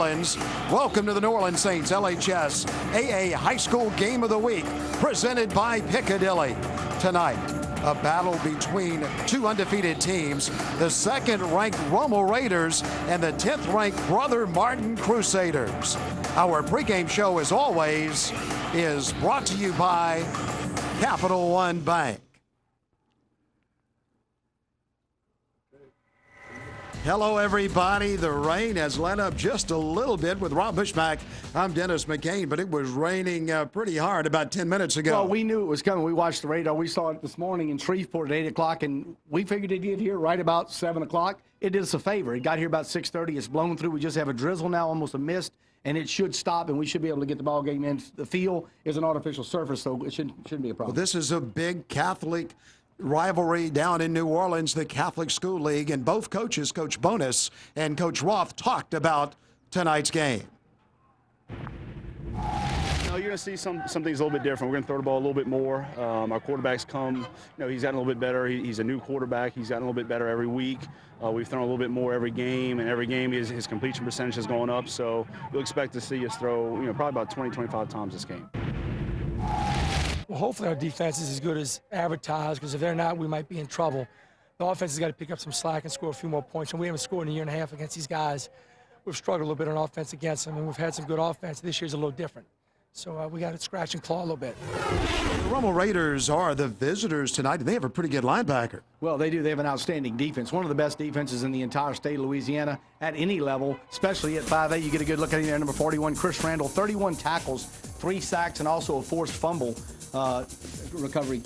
Welcome to the New Orleans Saints LHSAA High School Game of the Week, presented by Piccadilly. Tonight, a battle between two undefeated teams, the second-ranked Rummel Raiders and the 10th-ranked Brother Martin Crusaders. Our pregame show, as always, is brought to you by Capital One Bank. Hello, everybody. The rain has let up just a little bit with Rob Bushmack. I'm Dennis McCain, but it was raining pretty hard about 10 minutes ago. Well, we knew it was coming. We watched the radar. We saw it this morning in Shreveport at 8 o'clock, and we figured it'd get here right about 7 o'clock. It did us a favor. It got here about 6:30. It's blown through. We just have a drizzle now, almost a mist, and it should stop, and we should be able to get the ball game in. The field is an artificial surface, so it shouldn't be a problem. Well, this is a big Catholic rivalry down in New Orleans, the Catholic School League, and both coaches, Coach Bonus and Coach Roth, talked about tonight's game. You're going to see some things a little bit different. We're going to throw the ball a little bit more. Our quarterback's come, he's gotten a little bit better. He's a new quarterback. He's gotten a little bit better every week. We've thrown a little bit more every game, and every game his completion percentage has gone up. So you'll expect to see us throw, probably about 20, 25 times this game. Well, hopefully our defense is as good as advertised, because if they're not, we might be in trouble. The offense has got to pick up some slack and score a few more points, and we haven't scored in a year and a half against these guys. We've struggled a little bit on offense against them, and we've had some good offense. This year's a little different. So we got to scratch and claw a little bit. The Rummel Raiders are the visitors tonight, and they have a pretty good linebacker. Well, they do. They have an outstanding defense. One of the best defenses in the entire state of Louisiana at any level, especially at 5A. You get a good look at him there, number 41, Chris Randall, 31 tackles, 3 sacks, and also a forced fumble recovery.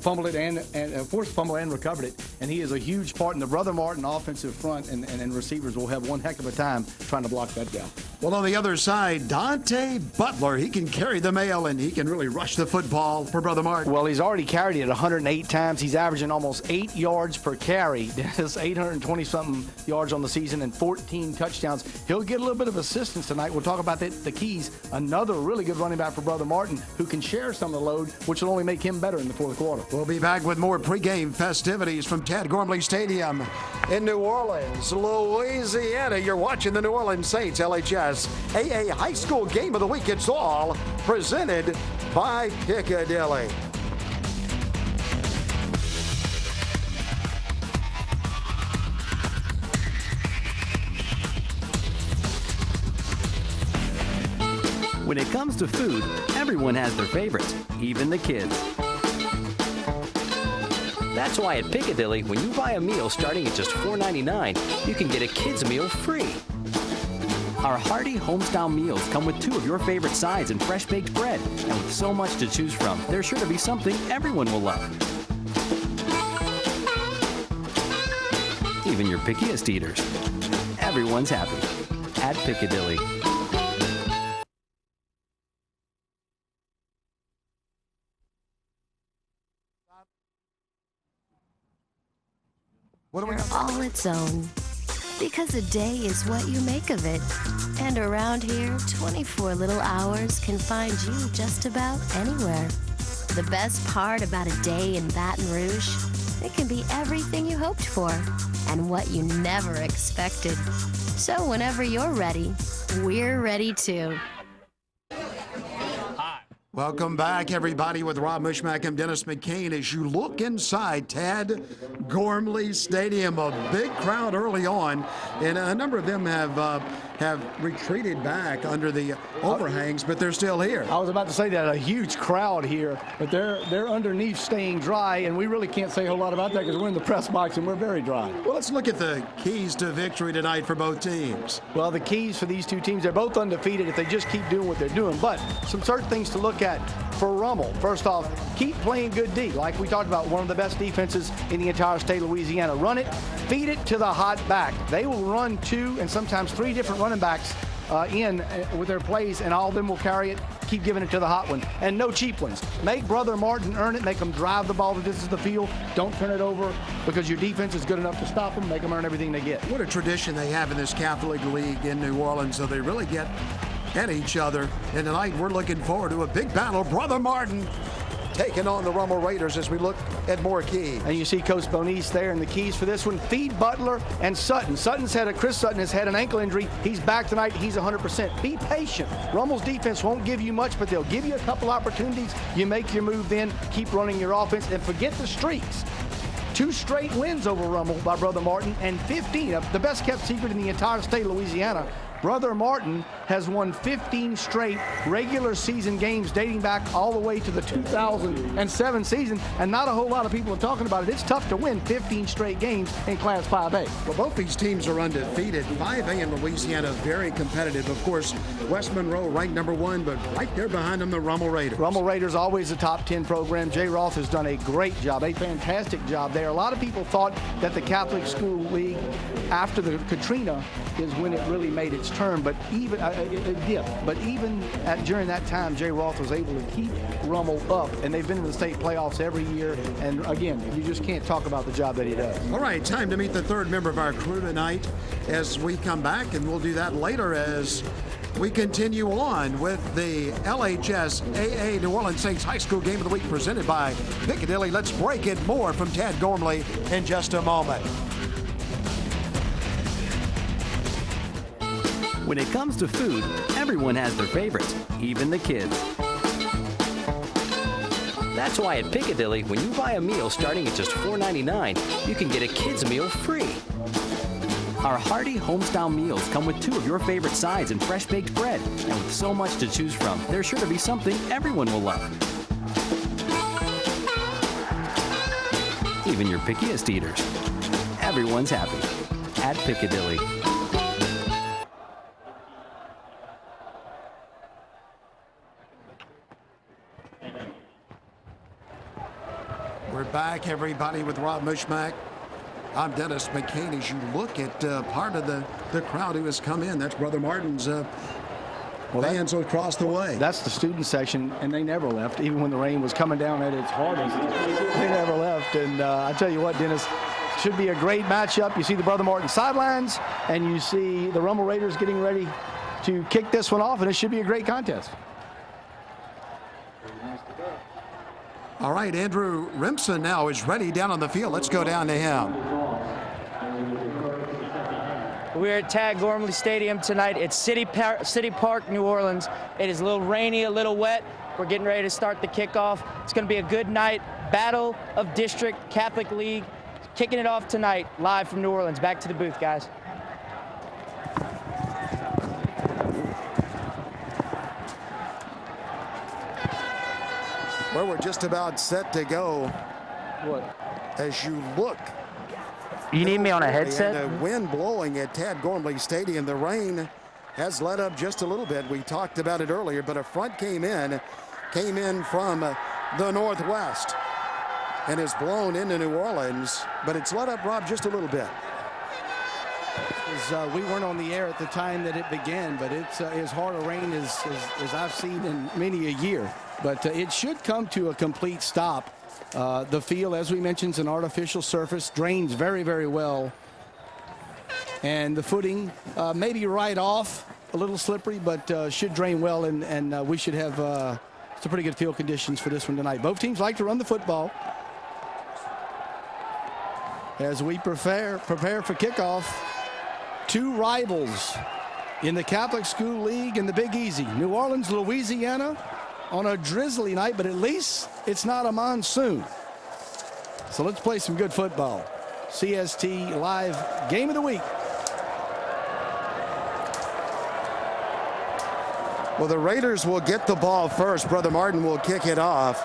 Fumbled it and forced fumble and recovered it. And he is a huge part in the Brother Martin offensive front, and receivers will have one heck of a time trying to block that down. Well, on the other side, Dante Butler, he can carry the mail, and he can really rush the football for Brother Martin. Well, he's already carried it 108 times. He's averaging almost 8 yards per carry. That's 820-something yards on the season and 14 touchdowns. He'll get a little bit of assistance tonight. We'll talk about the keys. Another really good running back for Brother Martin who can share some of the load, which will only make him better in the fourth quarter. We'll be back with more pregame festivities from Tad Gormley Stadium in New Orleans, Louisiana. You're watching the New Orleans Saints LHSAA High School Game of the Week. It's all presented by Piccadilly. When it comes to food, everyone has their favorites, even the kids. That's why at Piccadilly, when you buy a meal starting at just $4.99, you can get a kid's meal free. Our hearty homestyle meals come with 2 of your favorite sides and fresh baked bread. And with so much to choose from, there's sure to be something everyone will love. Even your pickiest eaters. Everyone's happy at Piccadilly. What do we got? All its own. Because a day is what you make of it. And around here, 24 little hours can find you just about anywhere. The best part about a day in Baton Rouge, it can be everything you hoped for and what you never expected. So whenever you're ready, we're ready too. Welcome back, everybody, with Rob Bushmack and Dennis McCain. As you look inside Tad Gormley Stadium, a big crowd early on, and a number of them have retreated back under the overhangs, but they're still here. I was about to say that, a huge crowd here, but they're underneath staying dry, and we really can't say a whole lot about that because we're in the press box and we're very dry. Well, let's look at the keys to victory tonight for both teams. Well, the keys for these two teams, they're both undefeated if they just keep doing what they're doing, but some certain things to look at for Rummel. First off, keep playing good D. Like we talked about, one of the best defenses in the entire state of Louisiana. Run it, feed it to the hot back. They will run 2 and sometimes 3 different running backs in with their plays, and all of them will carry it, keep giving it to the hot one. And no cheap ones. Make Brother Martin earn it. Make them drive the ball the distance of the field. Don't turn it over because your defense is good enough to stop them. Make them earn everything they get. What a tradition they have in this Catholic League in New Orleans, so they really get at each other. And tonight we're looking forward to a big battle. Brother Martin taking on the Rummel Raiders as we look at more keys. And you see Coach Bonice there, and the keys for this one, feed Butler and Sutton. Chris Sutton has had an ankle injury. He's back tonight. He's 100%. Be patient. Rummel's defense won't give you much, but they'll give you a couple opportunities. You make your move then, keep running your offense, and forget the streaks. 2 straight wins over Rummel by Brother Martin, and 15, the best kept secret in the entire state of Louisiana. Brother Martin has won 15 straight regular season games dating back all the way to the 2007 season, and not a whole lot of people are talking about it. It's tough to win 15 straight games in Class 5A. Well, both these teams are undefeated. 5A in Louisiana, very competitive. Of course, West Monroe ranked number 1, but right there behind them, the Rummel Raiders. Rummel Raiders always a top 10 program. Jay Roth has done a great job, a fantastic job there. A lot of people thought that the Catholic School League, after the Katrina, is when it really made its turn, but even during that time, Jay Roth was able to keep Rummel up, and they've been in the state playoffs every year. And again, you just can't talk about the job that he does. All right, time to meet the third member of our crew tonight as we come back, and we'll do that later as we continue on with the LHSAA New Orleans Saints High School Game of the Week presented by Piccadilly. Let's break it more from Tad Gormley in just a moment. When it comes to food, everyone has their favorites, even the kids. That's why at Piccadilly, when you buy a meal starting at just $4.99, you can get a kid's meal free. Our hearty homestyle meals come with 2 of your favorite sides and fresh baked bread. And with so much to choose from, there's sure to be something everyone will love. Even your pickiest eaters. Everyone's happy at Piccadilly. We're back, everybody, with Rob Mushmack. I'm Dennis McCain. As you look at part of the crowd who has come in, that's Brother Martin's fans across the way. That's the student section, and they never left. Even when the rain was coming down at its hardest, they never left. And I tell you what, Dennis, should be a great matchup. You see the Brother Martin sidelines, and you see the Rummel Raiders getting ready to kick this one off, and it should be a great contest. All right, Andrew Remsen now is ready down on the field. Let's go down to him. We're at Tad Gormley Stadium tonight. It's City Park, New Orleans. It is a little rainy, a little wet. We're getting ready to start the kickoff. It's going to be a good night. Battle of District Catholic League. Kicking it off tonight, live from New Orleans. Back to the booth, guys. Well, we're just about set to go. What? As you look. You need me on a headset? And the wind blowing at Tad Gormley Stadium. The rain has let up just a little bit. We talked about it earlier, but a front came in from the northwest and has blown into New Orleans, but it's let up, Rob, just a little bit. We weren't on the air at the time that it began, but it's as hard a rain as I've seen in many a year. But it should come to a complete stop. The field, as we mentioned, is an artificial surface, drains very, very well. And the footing maybe right off, a little slippery, but should drain well, and we should have some pretty good field conditions for this one tonight. Both teams like to run the football. As we prepare for kickoff, 2 rivals in the Catholic School League and the Big Easy. New Orleans, Louisiana, on a drizzly night, but at least it's not a monsoon. So let's play some good football. CST Live Game of the Week. Well, the Raiders will get the ball first. Brother Martin will kick it off.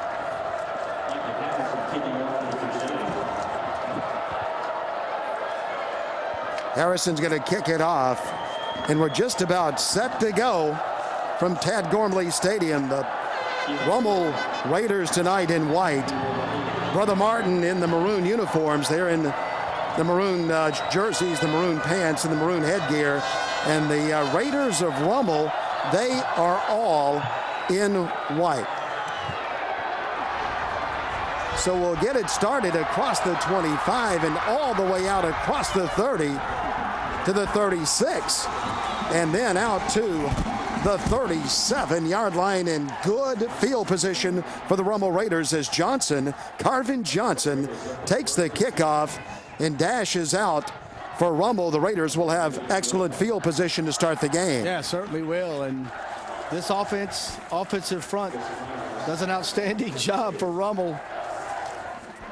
Harrison's going to kick it off, and we're just about set to go from Tad Gormley Stadium. The Rummel Raiders tonight in white. Brother Martin in the maroon uniforms. They're in the maroon jerseys, the maroon pants, and the maroon headgear. And the Raiders of Rummel, they are all in white. So we'll get it started across the 25 and all the way out across the 30 to the 36. And then out to the 37-yard line, in good field position for the Rummel Raiders as Carvin Johnson, takes the kickoff and dashes out for Rummel. The Raiders will have excellent field position to start the game. Yeah, certainly will. And this offensive front does an outstanding job for Rummel.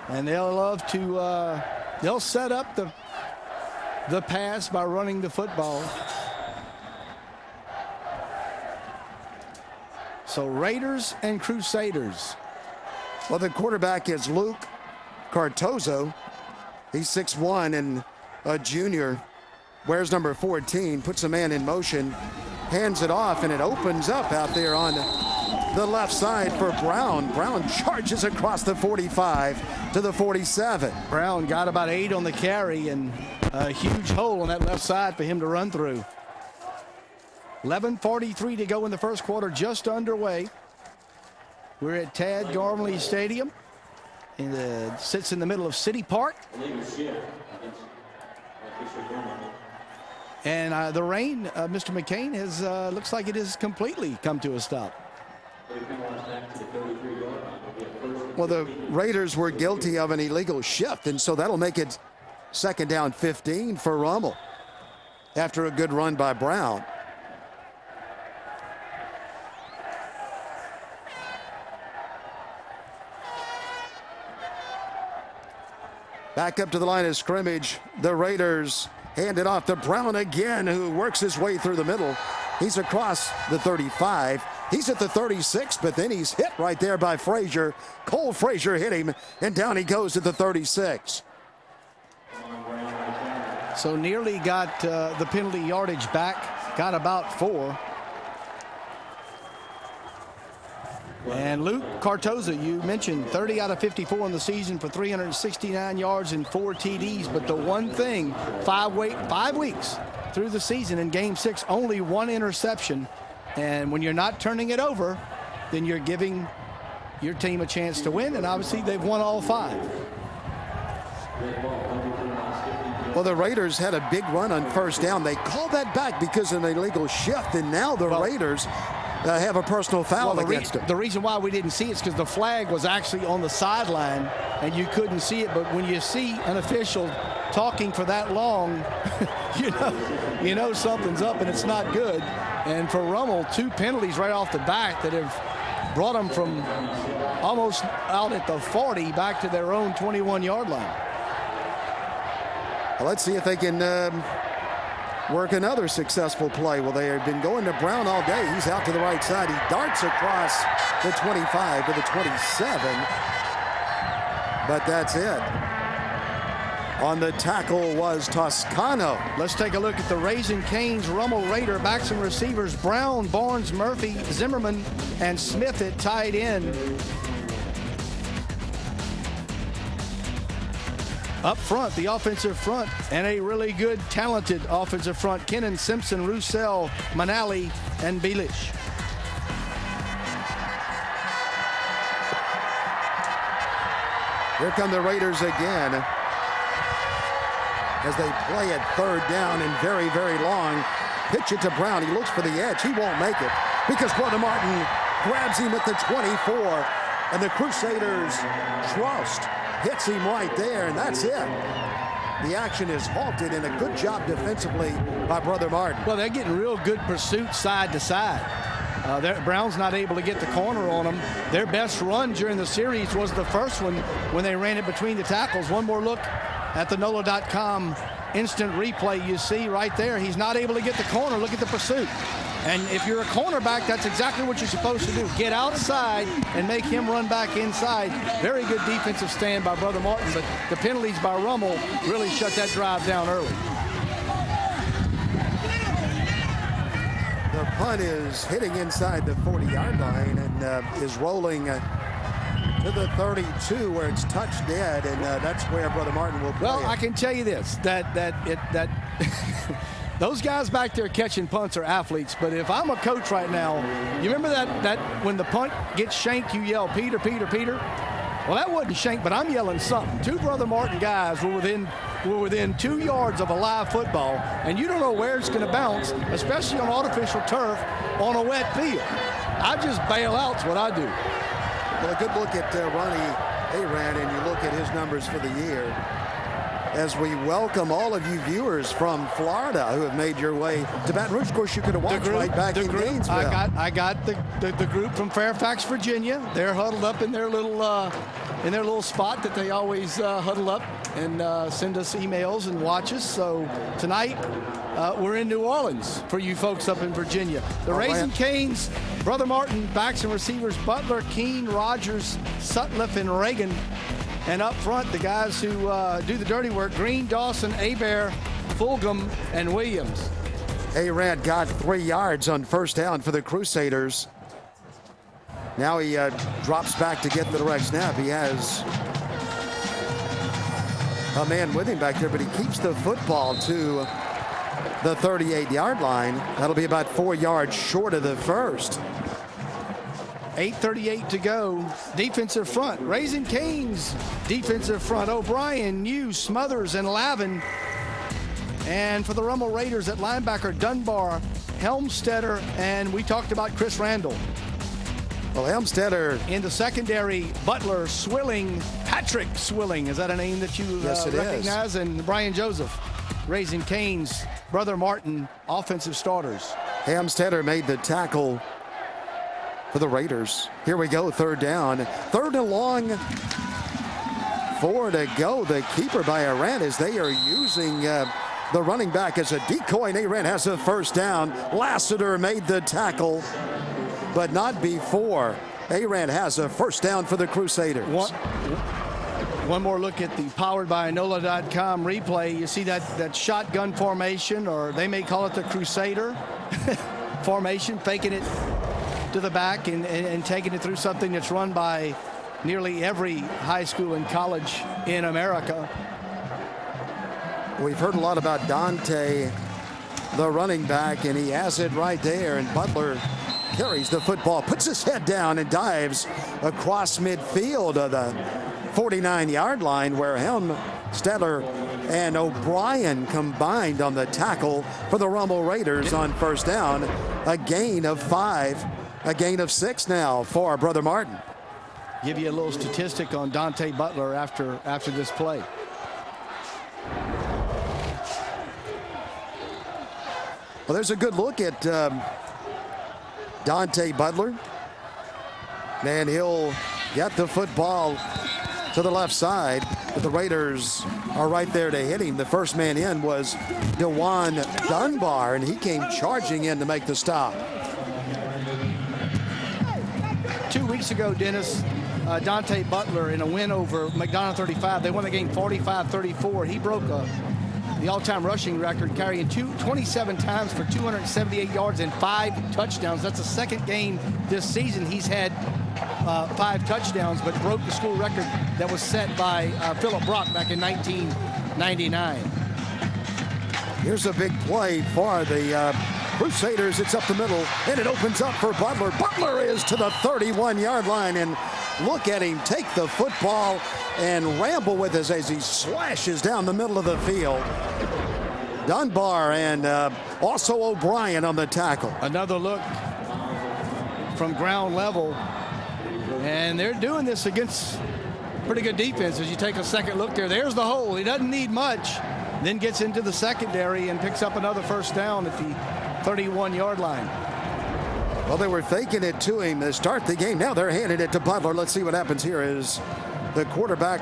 And they'll love to, they'll set up the pass by running the football. So Raiders and Crusaders. Well, the quarterback is Luke Cartozo. He's 6'1" and a junior. Wears number 14, puts a man in motion, hands it off, and it opens up out there on the left side for Brown. Brown charges across the 45 to the 47. Brown got about 8 on the carry, and a huge hole on that left side for him to run through. 11:43 to go in the first quarter, just underway. We're at Tad Gormley Stadium. And sits in the middle of City Park. And the rain, Mr. McCain, has looks like it has completely come to a stop. Well, the Raiders were guilty of an illegal shift, and so that'll make it 2nd down 15 for Rummel after a good run by Brown. Back up to the line of scrimmage. The Raiders hand it off to Brown again, who works his way through the middle. He's across the 35. He's at the 36, but then he's hit right there by Frazier. Cole Frazier hit him, and down he goes at the 36. So nearly got the penalty yardage back. Got about 4. And Luke Cartoza, you mentioned 30 out of 54 in the season for 369 yards and 4 TDs. But the one thing, 5 weeks through the season in Game 6, only 1 interception. And when you're not turning it over, then you're giving your team a chance to win. And obviously they've won all 5. Well, the Raiders had a big run on 1st down. They called that back because of an illegal shift, and now the Raiders have a personal foul against them. The reason why we didn't see it is because the flag was actually on the sideline, and you couldn't see it. But when you see an official talking for that long, you know something's up, and it's not good. And for Rummel, 2 penalties right off the bat that have brought them from almost out at the 40 back to their own 21-yard line. Well, let's see if they can work another successful play. Well, they have been going to Brown all day. He's out to the right side. He darts across the 25 to the 27. But that's it. On the tackle was Toscano. Let's take a look at the Raising Cane's Rummel Raider backs and receivers. Brown, Barnes, Murphy, Zimmerman, and Smith at tight end. Up front, the offensive front, and a really good, talented offensive front. Kennan, Simpson, Roussel, Manali, and Bilish. Here come the Raiders again as they play it 3rd down and very, very long. Pitch it to Brown. He looks for the edge. He won't make it because Brother Martin grabs him at the 24, and the Crusaders trust. Hits him right there, and that's it. The action is halted, and a good job defensively by Brother Martin. Well, they're getting real good pursuit side to side. Brown's not able to get the corner on them. Their best run during the series was the first one when they ran it between the tackles. One more look at the NOLA.com instant replay. You see right there, he's not able to get the corner. Look at the pursuit. And if you're a cornerback, that's exactly what you're supposed to do. Get outside and make him run back inside. Very good defensive stand by Brother Martin, but the penalties by Rummel really shut that drive down early. The punt is hitting inside the 40-yard line and is rolling to the 32 where it's touched dead, and that's where Brother Martin will play. Well, I can tell you this, that those guys back there catching punts are athletes, but if I'm a coach right now, you remember that when the punt gets shanked, you yell, Peter, Peter, Peter? Well, that wasn't Shank, but I'm yelling something. Two Brother Martin guys were within 2 yards of a live football, and you don't know where it's going to bounce, especially on artificial turf on a wet field. I just bail out's what I do. Well, a good look at Ronnie Arad, and you look at his numbers for the year. As we welcome all of you viewers from Florida who have made your way to Baton Rouge. Of course, you could have watched right back in Gainesville. I got the group from Fairfax, Virginia. They're huddled up in their little spot that they always huddle up and send us emails and watch us. So tonight we're in New Orleans for you folks up in Virginia. The Raising Canes, Brother Martin, backs and receivers, Butler, Keene, Rogers, Sutcliffe, and Reagan. And up front, the guys who do the dirty work, Green, Dawson, Hebert, Fulgham, and Williams. Arad got 3 yards on first down for the Crusaders. Now he drops back to get the direct snap. He has a man with him back there, but he keeps the football to the 38-yard line. That'll be about 4 yards short of the first. 8:38 to go. Defensive front. Raising Canes defensive front. O'Brien, New, Smothers, and Lavin. And for the Rummel Raiders at linebacker, Dunbar, Helmstetter, and we talked about Chris Randall. Well, Helmstetter. In the secondary, Butler, Swilling, Patrick Swilling. Is that a name that you yes, it recognize? Is. And Brian Joseph. Raising Canes, Brother Martin, offensive starters. Helmstetter made the tackle for the Raiders. Here we go, third down. Third and long. 4 to go. The keeper by Arad as they are using the running back as a decoy. And Arad has a first down. Lassiter made the tackle, but not before. Arad has a first down for the Crusaders. One more look at the powered by NOLA.com replay. You see that shotgun formation, or they may call it the Crusader formation, faking it to the back and taking it through something that's run by nearly every high school and college in America. We've heard a lot about Dante, the running back, and he has it right there. And Butler carries the football, puts his head down, and dives across midfield of the 49-yard line, where Helmstetter and O'Brien combined on the tackle for the Rummel Raiders on first down. A gain of 5. A gain of 6 now for Brother Martin. Give you a little statistic on Dante Butler after this play. Well, there's a good look at Dante Butler. And he'll get the football to the left side, but the Raiders are right there to hit him. The first man in was DeJuan Dunbar, and he came charging in to make the stop. 2 weeks ago, Dennis, Dante Butler in a win over McDonough 35. They won the game 45-34. He broke the all-time rushing record, carrying 27 times for 278 yards and 5 touchdowns. That's the second game this season he's had 5 touchdowns, but broke the school record that was set by Philip Brock back in 1999. Here's a big play for the Crusaders. It's up the middle, and it opens up for Butler. Butler is to the 31-yard line, and look at him take the football and ramble with us as he slashes down the middle of the field. Dunbar and also O'Brien on the tackle. Another look from ground level, and they're doing this against pretty good defense. As you take a second look there, there's the hole. He doesn't need much, then gets into the secondary and picks up another first down at the 31-yard line. Well, they were faking it to him to start the game. Now they're handing it to Butler. Let's see what happens here as the quarterback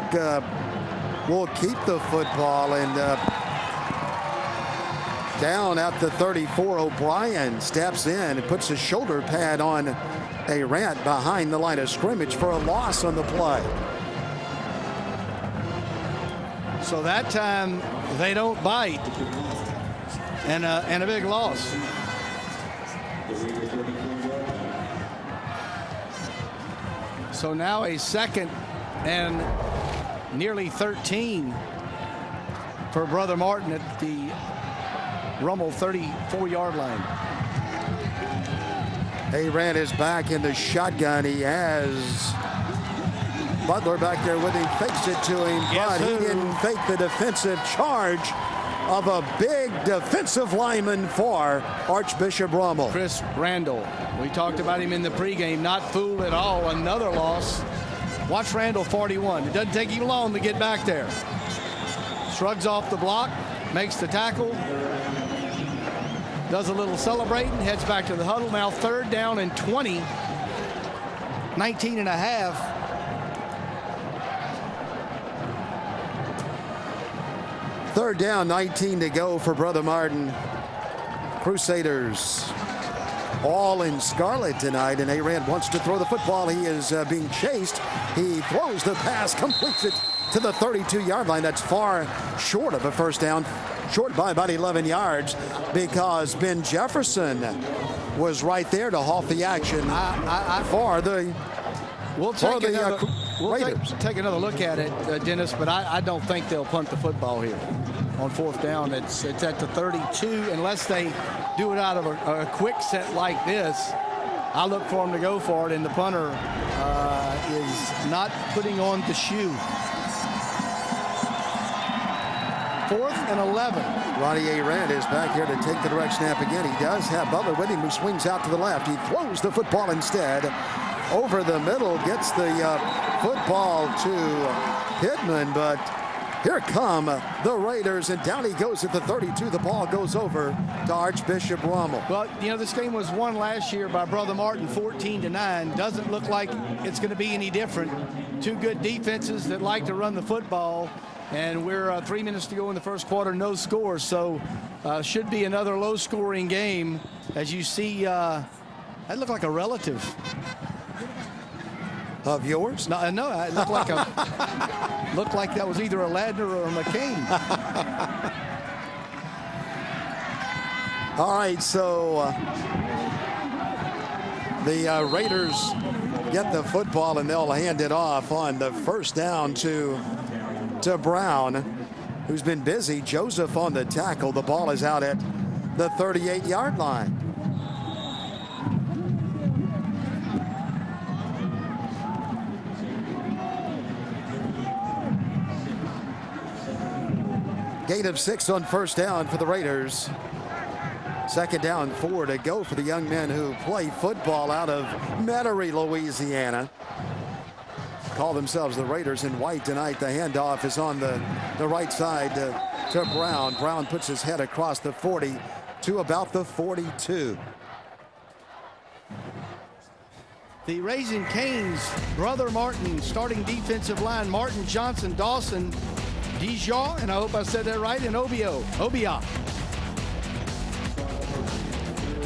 will keep the football, and down at the 34, O'Brien steps in and puts his shoulder pad on Arad behind the line of scrimmage for a loss on the play. So that time they don't bite, and a big loss. So now a second and nearly 13 for Brother Martin at the Rummel 34-yard line. Arad is back in the shotgun. He has Butler back there with him, fakes it to him, but he didn't fake the defensive charge of a big defensive lineman for Archbishop Rummel. Chris Randall. We talked about him in the pregame. Not fooled at all. Another loss. Watch Randall, 41. It doesn't take him long to get back there. Shrugs off the block, makes the tackle, does a little celebrating, heads back to the huddle. Now 3rd down and 20. 19 and a half. Third down, 19 to go for Brother Martin. Crusaders all in scarlet tonight, and Arand wants to throw the football. He is being chased. He throws the pass, completes it to the 32-yard line. That's far short of a first down, short by about 11 yards, because Ben Jefferson was right there to halt the action for the Raiders. Take another look at it, Dennis, but I don't think they'll punt the football here on 4th down. It's at the 32. Unless they do it out of a quick set like this, I look for them to go for it, and the punter is not putting on the shoe. 4th and 11. Ronnie Arand is back here to take the direct snap again. He does have Butler with him, who swings out to the left. He throws the football instead over the middle, gets the football to Pittman, but here come the Raiders, and down he goes at the 32. The ball goes over to Archbishop Rummel. Well, you know, this game was won last year by Brother Martin, 14-9. Doesn't look like it's going to be any different. Two good defenses that like to run the football, and we're 3 minutes to go in the first quarter, no score, so should be another low-scoring game. As you see, that looked like a relative. Of yours? No, it looked like looked like that was either a Ladner or a McCain. All right, so the Raiders get the football, and they'll hand it off on the first down to Brown, who's been busy. Joseph on the tackle. The ball is out at the 38-yard line. Gain of 6 on first down for the Raiders. 2nd down, 4 to go for the young men who play football out of Metairie, Louisiana. Call themselves the Raiders in white tonight. The handoff is on the right side to Brown. Brown puts his head across the 40 to about the 42. The Raising Canes, Brother Martin, starting defensive line, Martin, Johnson, Dawson, Dijon, and I hope I said that right, and Obia.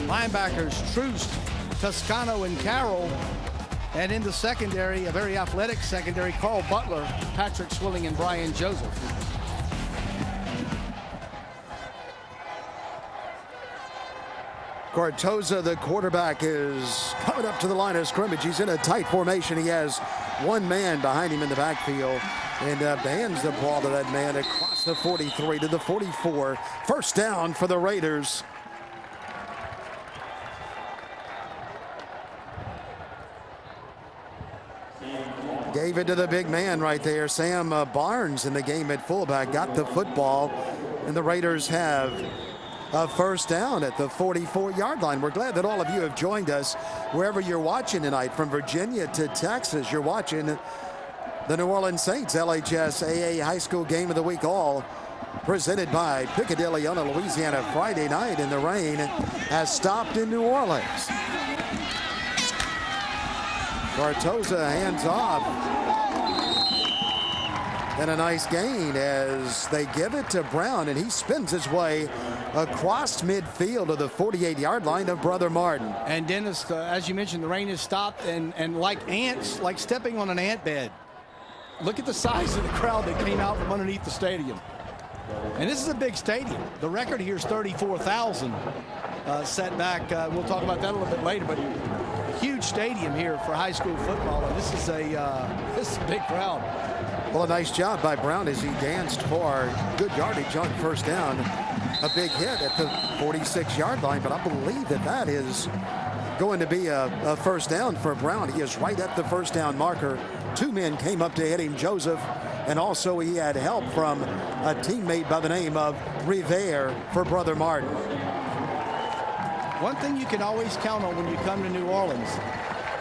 Linebackers, Troost, Toscano, and Carroll. And in the secondary, a very athletic secondary, Carl Butler, Patrick Swilling, and Brian Joseph. Cortoza, the quarterback, is coming up to the line of scrimmage. He's in a tight formation. He has one man behind him in the backfield, and hands the ball to that man across the 43 to the 44. First down for the Raiders. Gave it to the big man right there. Sam Barnes in the game at fullback got the football, and the Raiders have a first down at the 44-yard line. We're glad that all of you have joined us wherever you're watching tonight, from Virginia to Texas. You're watching the New Orleans Saints LHSAA High School Game of the Week, all presented by Piccadilly on a Louisiana Friday night, and the rain has stopped in New Orleans. Cortoza hands off, and a nice gain as they give it to Brown, and he spins his way across midfield to the 48-yard line of Brother Martin. And Dennis, as you mentioned, the rain has stopped, and like ants, like stepping on an ant bed. Look at the size of the crowd that came out from underneath the stadium. And this is a big stadium. The record here is 34,000 set back. We'll talk about that a little bit later, but huge stadium here for high school football. And this is a big crowd. Well, a nice job by Brown as he danced for good yardage on first down. A big hit at the 46-yard line, but I believe that is going to be a first down for Brown. He is right at the first down marker. 2 men came up to hit him, Joseph, and also he had help from a teammate by the name of Rivera for Brother Martin. One thing you can always count on when you come to New Orleans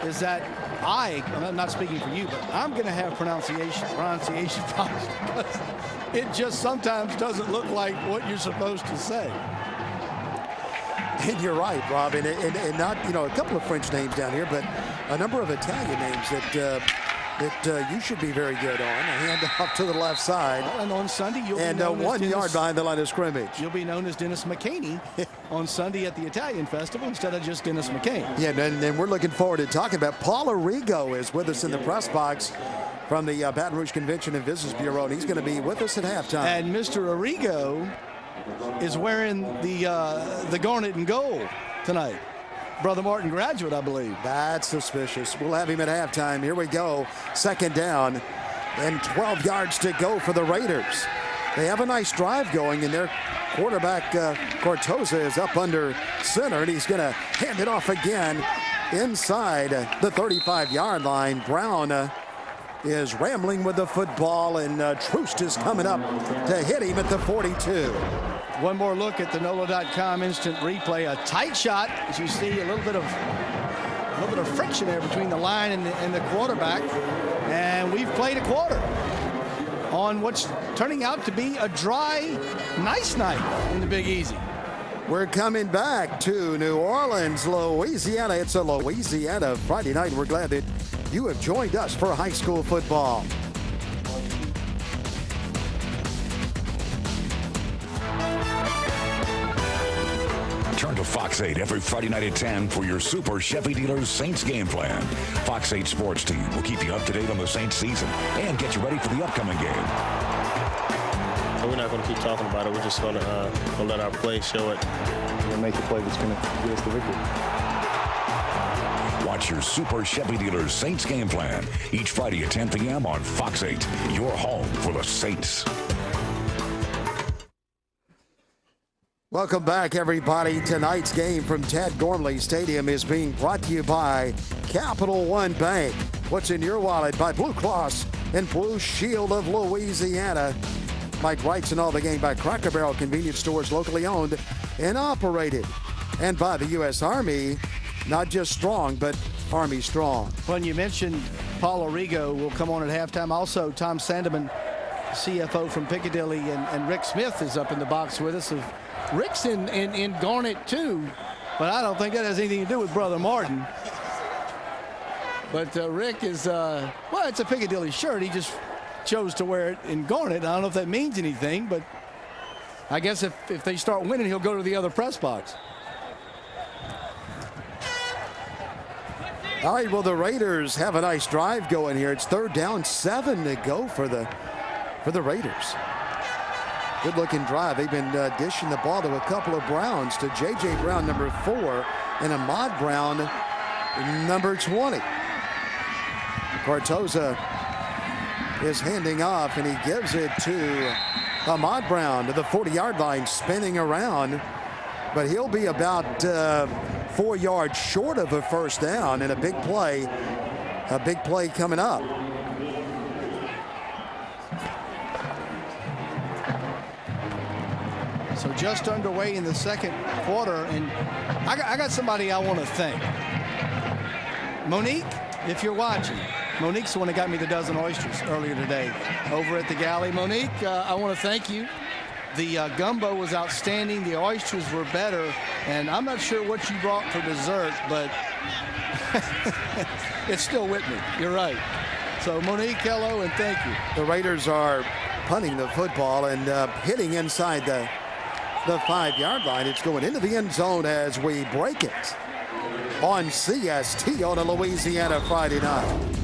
is that I'm not speaking for you, but I'm going to have pronunciation problems because it just sometimes doesn't look like what you're supposed to say. And you're right, Rob, and not, a couple of French names down here, but a number of Italian names that you should be very good on. A hand off to the left side. Well, and on Sunday, you'll be known 1 as Dennis, yard behind the line of scrimmage. You'll be known as Dennis McCaney on Sunday at the Italian Festival instead of just Dennis McCain. Yeah, and we're looking forward to talking about Paul Arrigo is with us in the press box from the Baton Rouge Convention and Visitors Bureau, and he's going to be with us at halftime. And Mr. Arrigo is wearing the garnet and gold tonight. Brother Martin graduate, I believe. That's suspicious. We'll have him at halftime. Here we go. Second down and 12 yards to go for the Raiders. They have a nice drive going, and their quarterback, Cortoza, is up under center, and he's going to hand it off again inside the 35-yard line. Brown is rambling with the football, and Troost is coming up to hit him at the 42. One more look at the NOLA.com instant replay. A tight shot, as you see, a little bit of friction there between the line and the quarterback. And we've played a quarter on what's turning out to be a dry, nice night in the Big Easy. We're coming back to New Orleans, Louisiana. It's a Louisiana Friday night. We're glad that you have joined us for high school football. Turn to Fox 8 every Friday night at 10 for your Super Chevy Dealers Saints game plan. Fox 8 Sports Team will keep you up to date on the Saints season and get you ready for the upcoming game. We're not going to keep talking about it. We're just going to let our play show it. And make the play that's going to get us the victory. Watch your Super Chevy Dealers Saints game plan each Friday at 10 p.m. on Fox 8, your home for the Saints. Welcome back, everybody. Tonight's game from Ted Gormley Stadium is being brought to you by Capital One Bank. What's in your wallet? By Blue Cross and Blue Shield of Louisiana. Mike Wright's and all the game by Cracker Barrel convenience stores, locally owned and operated. And by the U.S. Army, not just strong, but Army strong. When you mentioned Paul Arrigo will come on at halftime. Also, Tom Sandeman, CFO from Piccadilly, and Rick Smith is up in the box with us. Rick's in Garnet too, but I don't think that has anything to do with Brother Martin. But Rick is, well, it's a Piccadilly shirt. He just chose to wear it in Garnet. I don't know if that means anything, but I guess if they start winning, he'll go to the other press box. All right, well, the Raiders have a nice drive going here. It's 3rd down, 7 to go for the Raiders. Good-looking drive. They've been dishing the ball to a couple of Browns, to J.J. Brown, number 4, and Ahmad Brown, number 20. Cortoza is handing off, and he gives it to Ahmad Brown to the 40-yard line, spinning around. But he'll be about 4 yards short of a first down, and a big play coming up. So just underway in the second quarter, and I got somebody I want to thank. Monique, if you're watching. Monique's the one that got me the dozen oysters earlier today over at the galley. Monique, I want to thank you. The gumbo was outstanding. The oysters were better. And I'm not sure what you brought for dessert, but it's still with me. You're right. So, Monique, hello, and thank you. The Raiders are punting the football and hitting inside the 5-yard line. It's going into the end zone as we break it on CST on a Louisiana Friday night.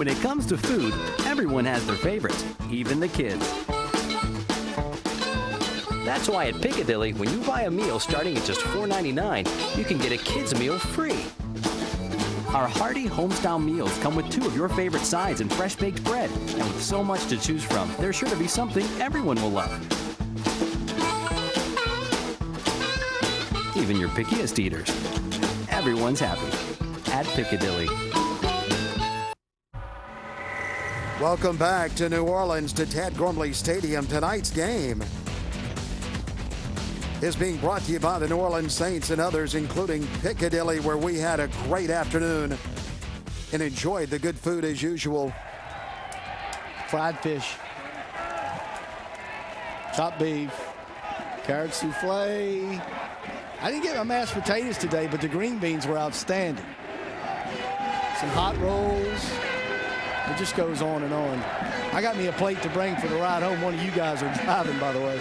When it comes to food, everyone has their favorites, even the kids. That's why at Piccadilly, when you buy a meal starting at just $4.99, you can get a kid's meal free. Our hearty homestyle meals come with 2 of your favorite sides and fresh baked bread. And with so much to choose from, there's sure to be something everyone will love. Even your pickiest eaters. Everyone's happy at Piccadilly. Welcome back to New Orleans to Tad Gormley Stadium. Tonight's game is being brought to you by the New Orleans Saints and others, including Piccadilly, where we had a great afternoon and enjoyed the good food as usual. Fried fish, chopped beef, carrot souffle. I didn't get my mashed potatoes today, but the green beans were outstanding. Some hot rolls. It just goes on and on. I got me a plate to bring for the ride home. One of you guys are driving, by the way.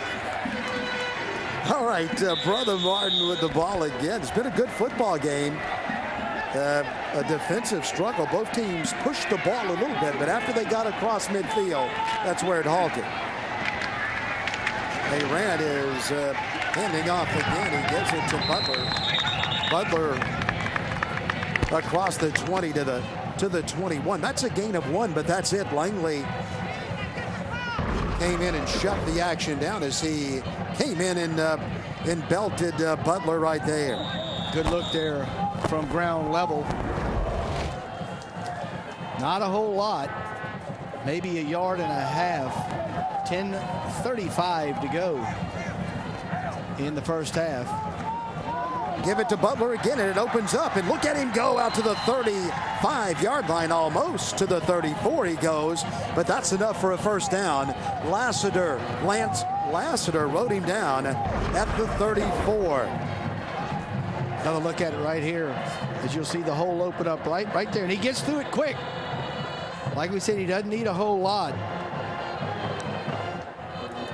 All right, Brother Martin with the ball again. It's been a good football game. A defensive struggle. Both teams pushed the ball a little bit, but after they got across midfield, that's where it halted. Rand is handing off again. He gives it to Butler. Butler across the 20 to the 21. That's a gain of 1, but that's it. Langley came in and shut the action down as he came in and belted Butler right there. Good look there from ground level. Not a whole lot. Maybe a yard and a half. 10:35 to go in the first half. Give it to Butler again, and it opens up. And look at him go out to the 35-yard line, almost to the 34 he goes. But that's enough for a first down. Lance Lassiter rode him down at the 34. Another look at it right here, as you'll see the hole open up right there. And he gets through it quick. Like we said, he doesn't need a whole lot.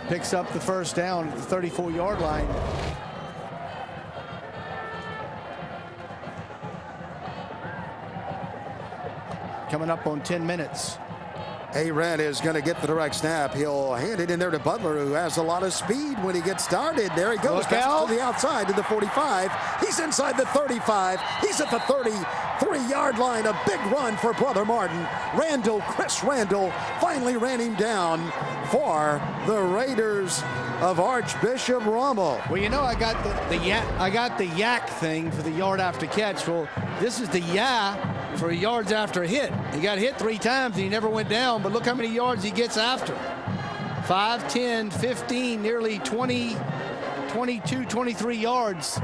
Picks up the first down at the 34-yard line. Coming up on 10 minutes. Red is going to get the direct snap. He'll hand it in there to Butler, who has a lot of speed when he gets started. There he goes. Passes to the outside to the 45. He's inside the 35. He's at the 33-yard line. A big run for Brother Martin. Chris Randall finally ran him down for the Raiders of Archbishop Rummel. Well, you know, I got the yak thing for the yard after catch. Well, this is the for yards after a hit. He got hit 3 times and he never went down, but look how many yards he gets after. 5, 10, 15, nearly 20, 22, 23 yards.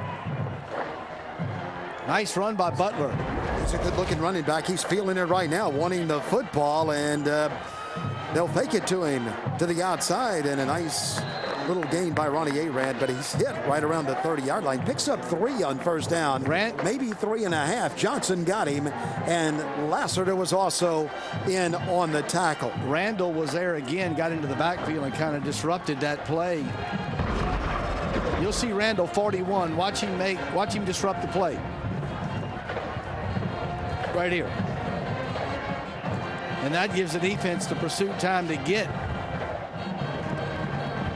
Nice run by Butler. He's a good-looking running back. He's feeling it right now, wanting the football, and they'll fake it to him to the outside, and a nice little gain by Ronnie Arad, but he's hit right around the 30-yard line. Picks up 3 on first down, maybe 3.5. Johnson got him, and Lassiter was also in on the tackle. Randall was there again, got into the backfield and kind of disrupted that play. You'll see Randall 41. Watch him disrupt the play. Right here. And that gives the defense the pursuit time to get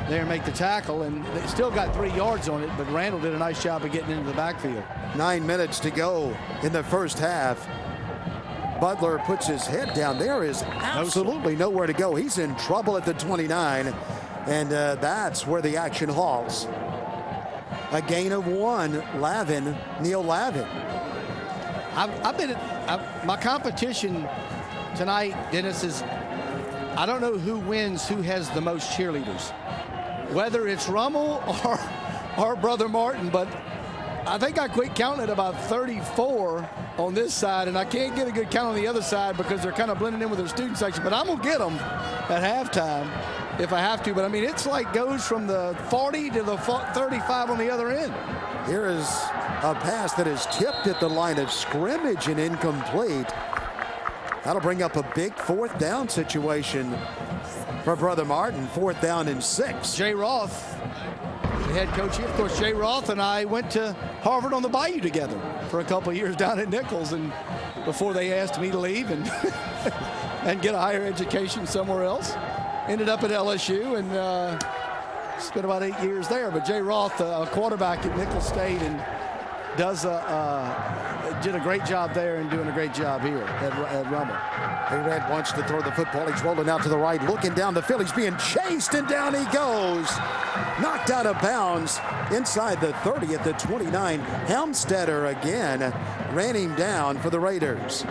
there and make the tackle, and they still got 3 yards on it, but Randall did a nice job of getting into the backfield. 9 minutes to go in the first half. Butler puts his head down. There is absolutely nowhere to go. He's in trouble at the 29, and that's where the action halts. A gain of 1, Neil Lavin. My competition tonight, Dennis, is I don't know who wins, who has the most cheerleaders. Whether it's Rummel or Brother Martin, but I think I quit counting at about 34 on this side, and I can't get a good count on the other side because they're kind of blending in with their student section, but I'm going to get them at halftime if I have to. But, I mean, it's like goes from the 40 to the 35 on the other end. Here is a pass that is tipped at the line of scrimmage and incomplete. That'll bring up a big 4th down situation for Brother Martin. 4th down and 6. Jay Roth, the head coach here. Of course, Jay Roth and I went to Harvard on the Bayou together for a couple of years down at Nichols, and before they asked me to leave, and and get a higher education somewhere else. Ended up at LSU and spent about 8 years there. But Jay Roth, a quarterback at Nicholls State, and did a great job there and doing a great job here at Rummel. A-Red wants to throw the football. He's rolling out to the right, looking down the field. He's being chased, and down he goes. Knocked out of bounds inside the 30 at the 29. Helmstetter again ran him down for the Raiders.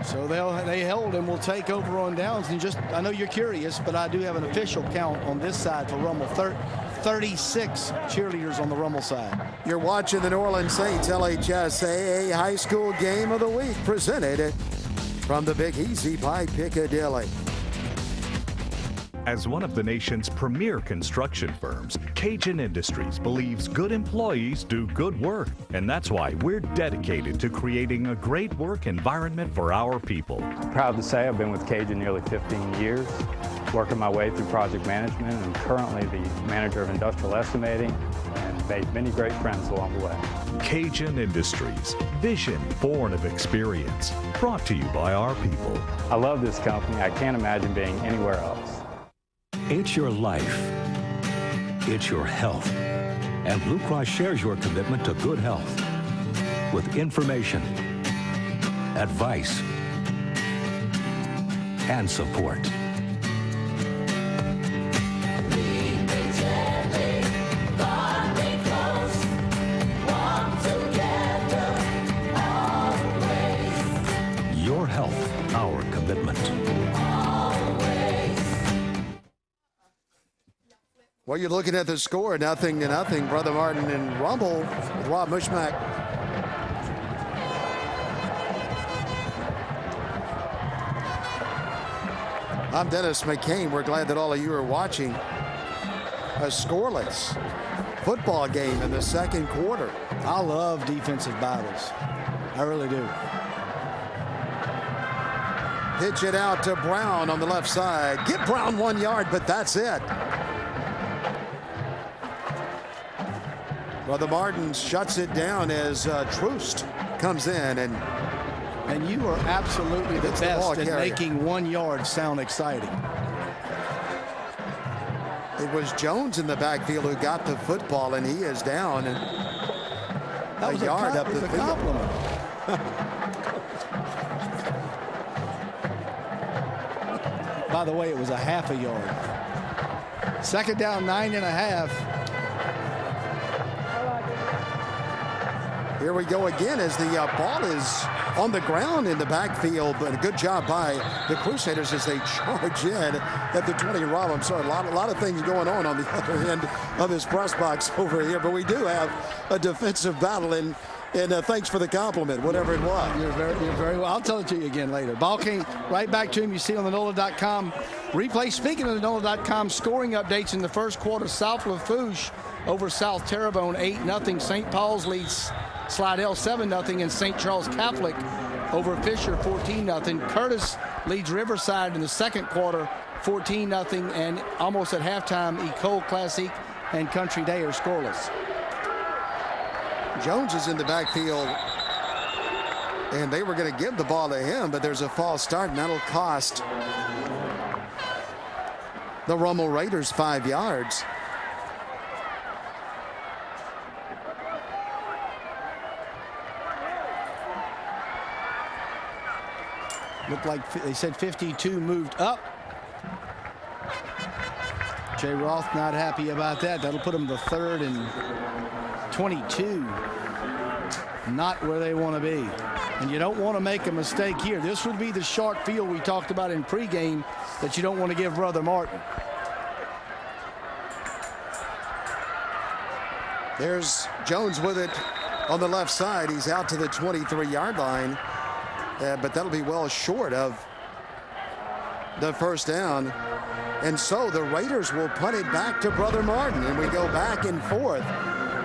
So they held and will take over on downs. And just, I know you're curious, but I do have an official count on this side for Rummel. 36 cheerleaders on the Rummel side. You're watching the New Orleans Saints LHSAA High School Game of the Week, presented from the Big Easy by Piccadilly. As one of the nation's premier construction firms, Cajun Industries believes good employees do good work, and that's why we're dedicated to creating a great work environment for our people. Proud to say I've been with Cajun nearly 15 years, working my way through project management, and currently the manager of industrial estimating, and made many great friends along the way. Cajun Industries, vision born of experience, brought to you by our people. I love this company. I can't imagine being anywhere else. It's your life. It's your health. And Blue Cross shares your commitment to good health with information, advice, and support. Your health, our commitment. Well, you're looking at the score, 0-0. Brother Martin and Rummel with Rob Mushmack. I'm Dennis McCain. We're glad that all of you are watching a scoreless football game in the second quarter. I love defensive battles. I really do. Pitch it out to Brown on the left side. Get Brown 1 yard, but that's it. Brother Martin shuts it down as Troost comes in. And you are absolutely the best at making 1 yard sound exciting. It was Jones in the backfield who got the football, and he is down a yard up the field. Compliment. By the way, it was a half a yard. Second down, 9.5. Here we go again as the ball is on the ground in the backfield, but a good job by the Crusaders as they charge in at the 20. Rob, I'm sorry, a lot of things going on the other end of this press box over here, but we do have a defensive battle, and thanks for the compliment, whatever it was. You're very well. I'll tell it to you again later. Ball came right back to him. You see on the NOLA.com replay. Speaking of the NOLA.com scoring updates in the first quarter, South Lafourche over South Terrebonne 8-0. St. Paul's leads Slidell 7-0, and St. Charles Catholic over Fisher 14-0. Curtis leads Riverside in the second quarter 14-0, and almost at halftime, Ecole Classique and Country Day are scoreless. Jones is in the backfield, and they were going to give the ball to him, but there's a false start, and that'll cost the Rummel Raiders 5 yards. Looked like they said 52 moved up. Jay Roth not happy about that. That'll put them to 3rd and 22. Not where they want to be. And you don't want to make a mistake here. This would be the sharp field we talked about in pregame that you don't want to give Brother Martin. There's Jones with it on the left side. He's out to the 23-yard line. But that'll be well short of the first down. And so the Raiders will punt it back to Brother Martin. And we go back and forth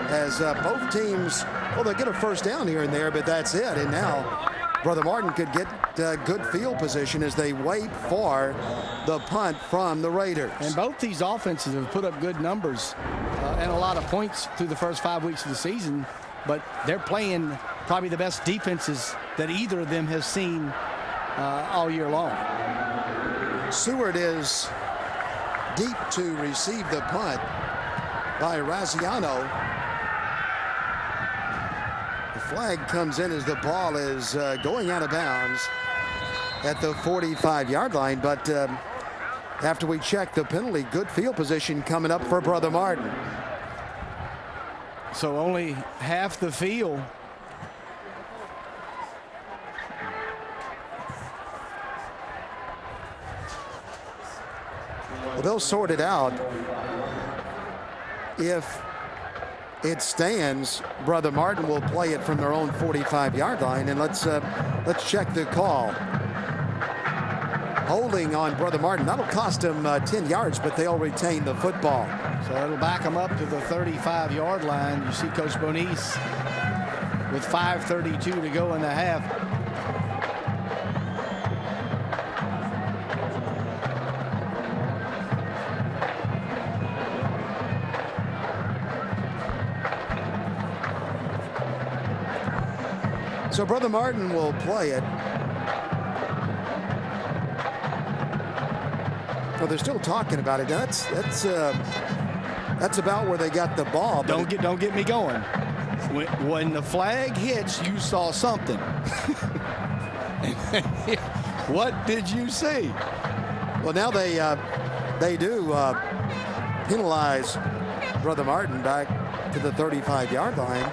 as both teams, well, they'll get a first down here and there, but that's it. And now Brother Martin could get good field position as they wait for the punt from the Raiders. And both these offenses have put up good numbers and a lot of points through the first 5 weeks of the season, but they're playing probably the best defenses that either of them has seen all year long. Seward is deep to receive the punt by Raziano. The flag comes in as the ball is going out of bounds at the 45-yard line, but after we check the penalty, good field position coming up for Brother Martin. So only half the field. Well, they'll sort it out. If it stands, Brother Martin will play it from their own 45-yard line, and let's check the call. Holding on Brother Martin. That'll cost him 10 yards, but they'll retain the football. So it'll back them up to the 35-yard line. You see Coach Bonice with 5:32 to go in the half. So Brother Martin will play it. Well, they're still talking about it. That's about where they got the ball. Don't get me going. When the flag hits, you saw something. What did you see? Well, now they do penalize Brother Martin back to the 35-yard line.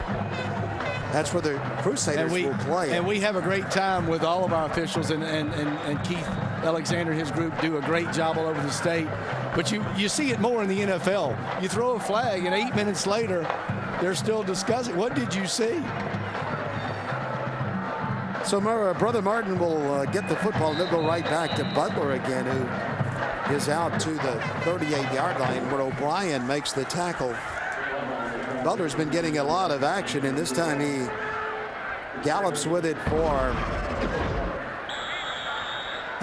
That's where the Crusaders will play. And we have a great time with all of our officials, and Keith Alexander and his group do a great job all over the state. But you see it more in the NFL. You throw a flag, and 8 minutes later, they're still discussing. What did you see? So Brother Martin will get the football, and they'll go right back to Butler again, who is out to the 38-yard line, where O'Brien makes the tackle. Butler's been getting a lot of action, and this time he gallops with it for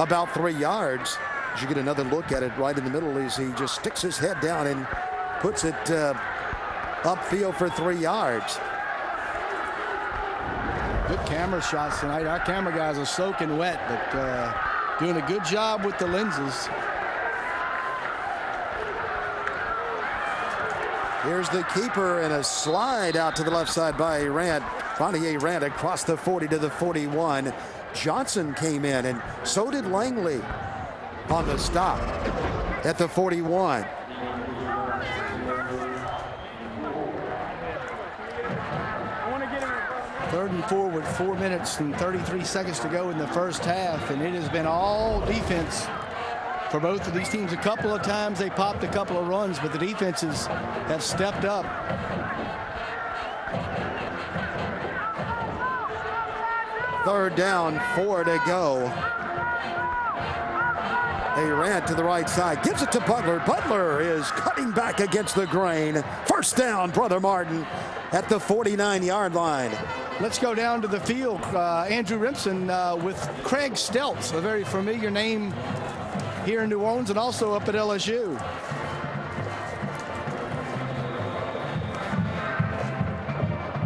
about 3 yards. As you get another look at it right in the middle, as he just sticks his head down and puts it upfield for 3 yards. Good camera shots tonight. Our camera guys are soaking wet, but doing a good job with the lenses. Here's the keeper, and a slide out to the left side by Rand. Bonnier ran across the 40 to the 41. Johnson came in, and so did Langley on the stop at the 41. Third and 4 with 4 minutes and 33 seconds to go in the first half, and it has been all defense for both of these teams. A couple of times they popped a couple of runs, but the defenses have stepped up. Third down, 4 to go. They ran to the right side, gives it to Butler. Butler is cutting back against the grain. First down, Brother Martin at the 49-yard line. Let's go down to the field. Andrew Remsen with Craig Steltz, a very familiar name here in New Orleans and also up at LSU.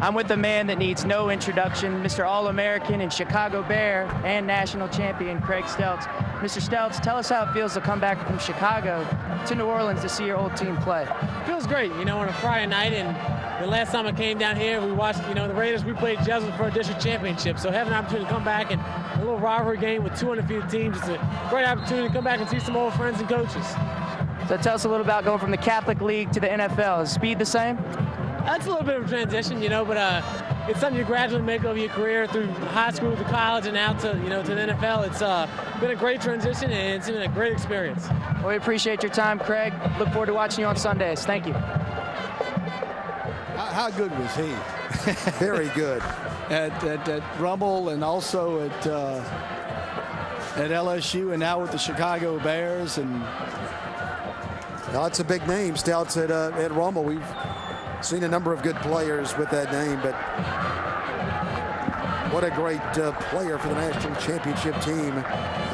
I'm with the man that needs no introduction, Mr. All-American and Chicago Bear and national champion Craig Steltz. Mr. Steltz, tell us how it feels to come back from Chicago to New Orleans to see your old team play. Feels great, you know, on a Friday night, and the last time I came down here, we watched, you know, the Raiders, we played Jesuit for a district championship, so having an opportunity to come back and a little rivalry game with 2 undefeated teams, it's a great opportunity to come back and see some old friends and coaches. So tell us a little about going from the Catholic League to the NFL. Is speed the same? That's a little bit of a transition, you know, but it's something you gradually make over your career through high school to college and out to, you know, to the NFL. It's been a great transition, and it's been a great experience. Well, we appreciate your time, Craig. Look forward to watching you on Sundays. Thank you. How good was he? Very good. At Rummel and also at LSU and now with the Chicago Bears. And now it's a big name, Stouts, at Rummel. We've seen a number of good players with that name, but what a great player for the national championship team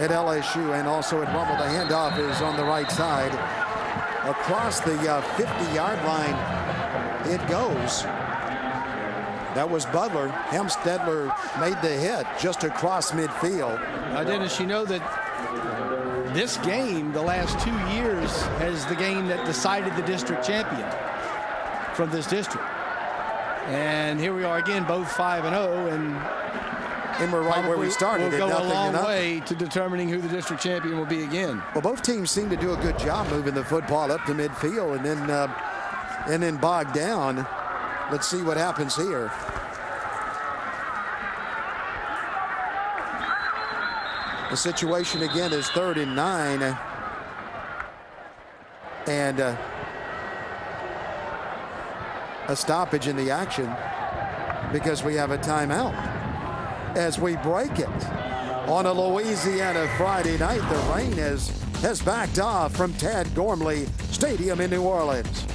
at LSU and also at Rummel. The handoff is on the right side. Across the 50-yard line it goes. That was Butler. Hemstedler made the hit just across midfield. Now, Dennis, you know that this game, the last 2 years, is the game that decided the district champion from this district. And here we are again, both 5-0, and we're right where we started. We'll go a long way to determining who the district champion will be again. Well, both teams seem to do a good job moving the football up to midfield and then bogged down. Let's see what happens here. The situation again is 3rd and 9. And a stoppage in the action because we have a timeout. As we break it on a Louisiana Friday night, the rain has backed off from Tad Gormley Stadium in New Orleans.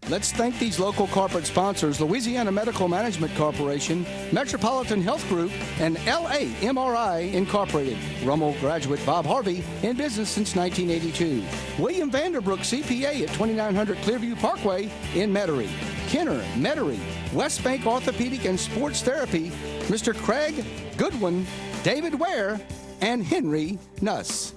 Let's thank these local corporate sponsors: Louisiana Medical Management Corporation, Metropolitan Health Group, and LAMRI Incorporated. Rummel graduate Bob Harvey, in business since 1982. William Vanderbrook, CPA at 2900 Clearview Parkway in Metairie. Kenner, Metairie, West Bank Orthopedic and Sports Therapy, Mr. Craig Goodwin, David Ware, and Henry Nuss.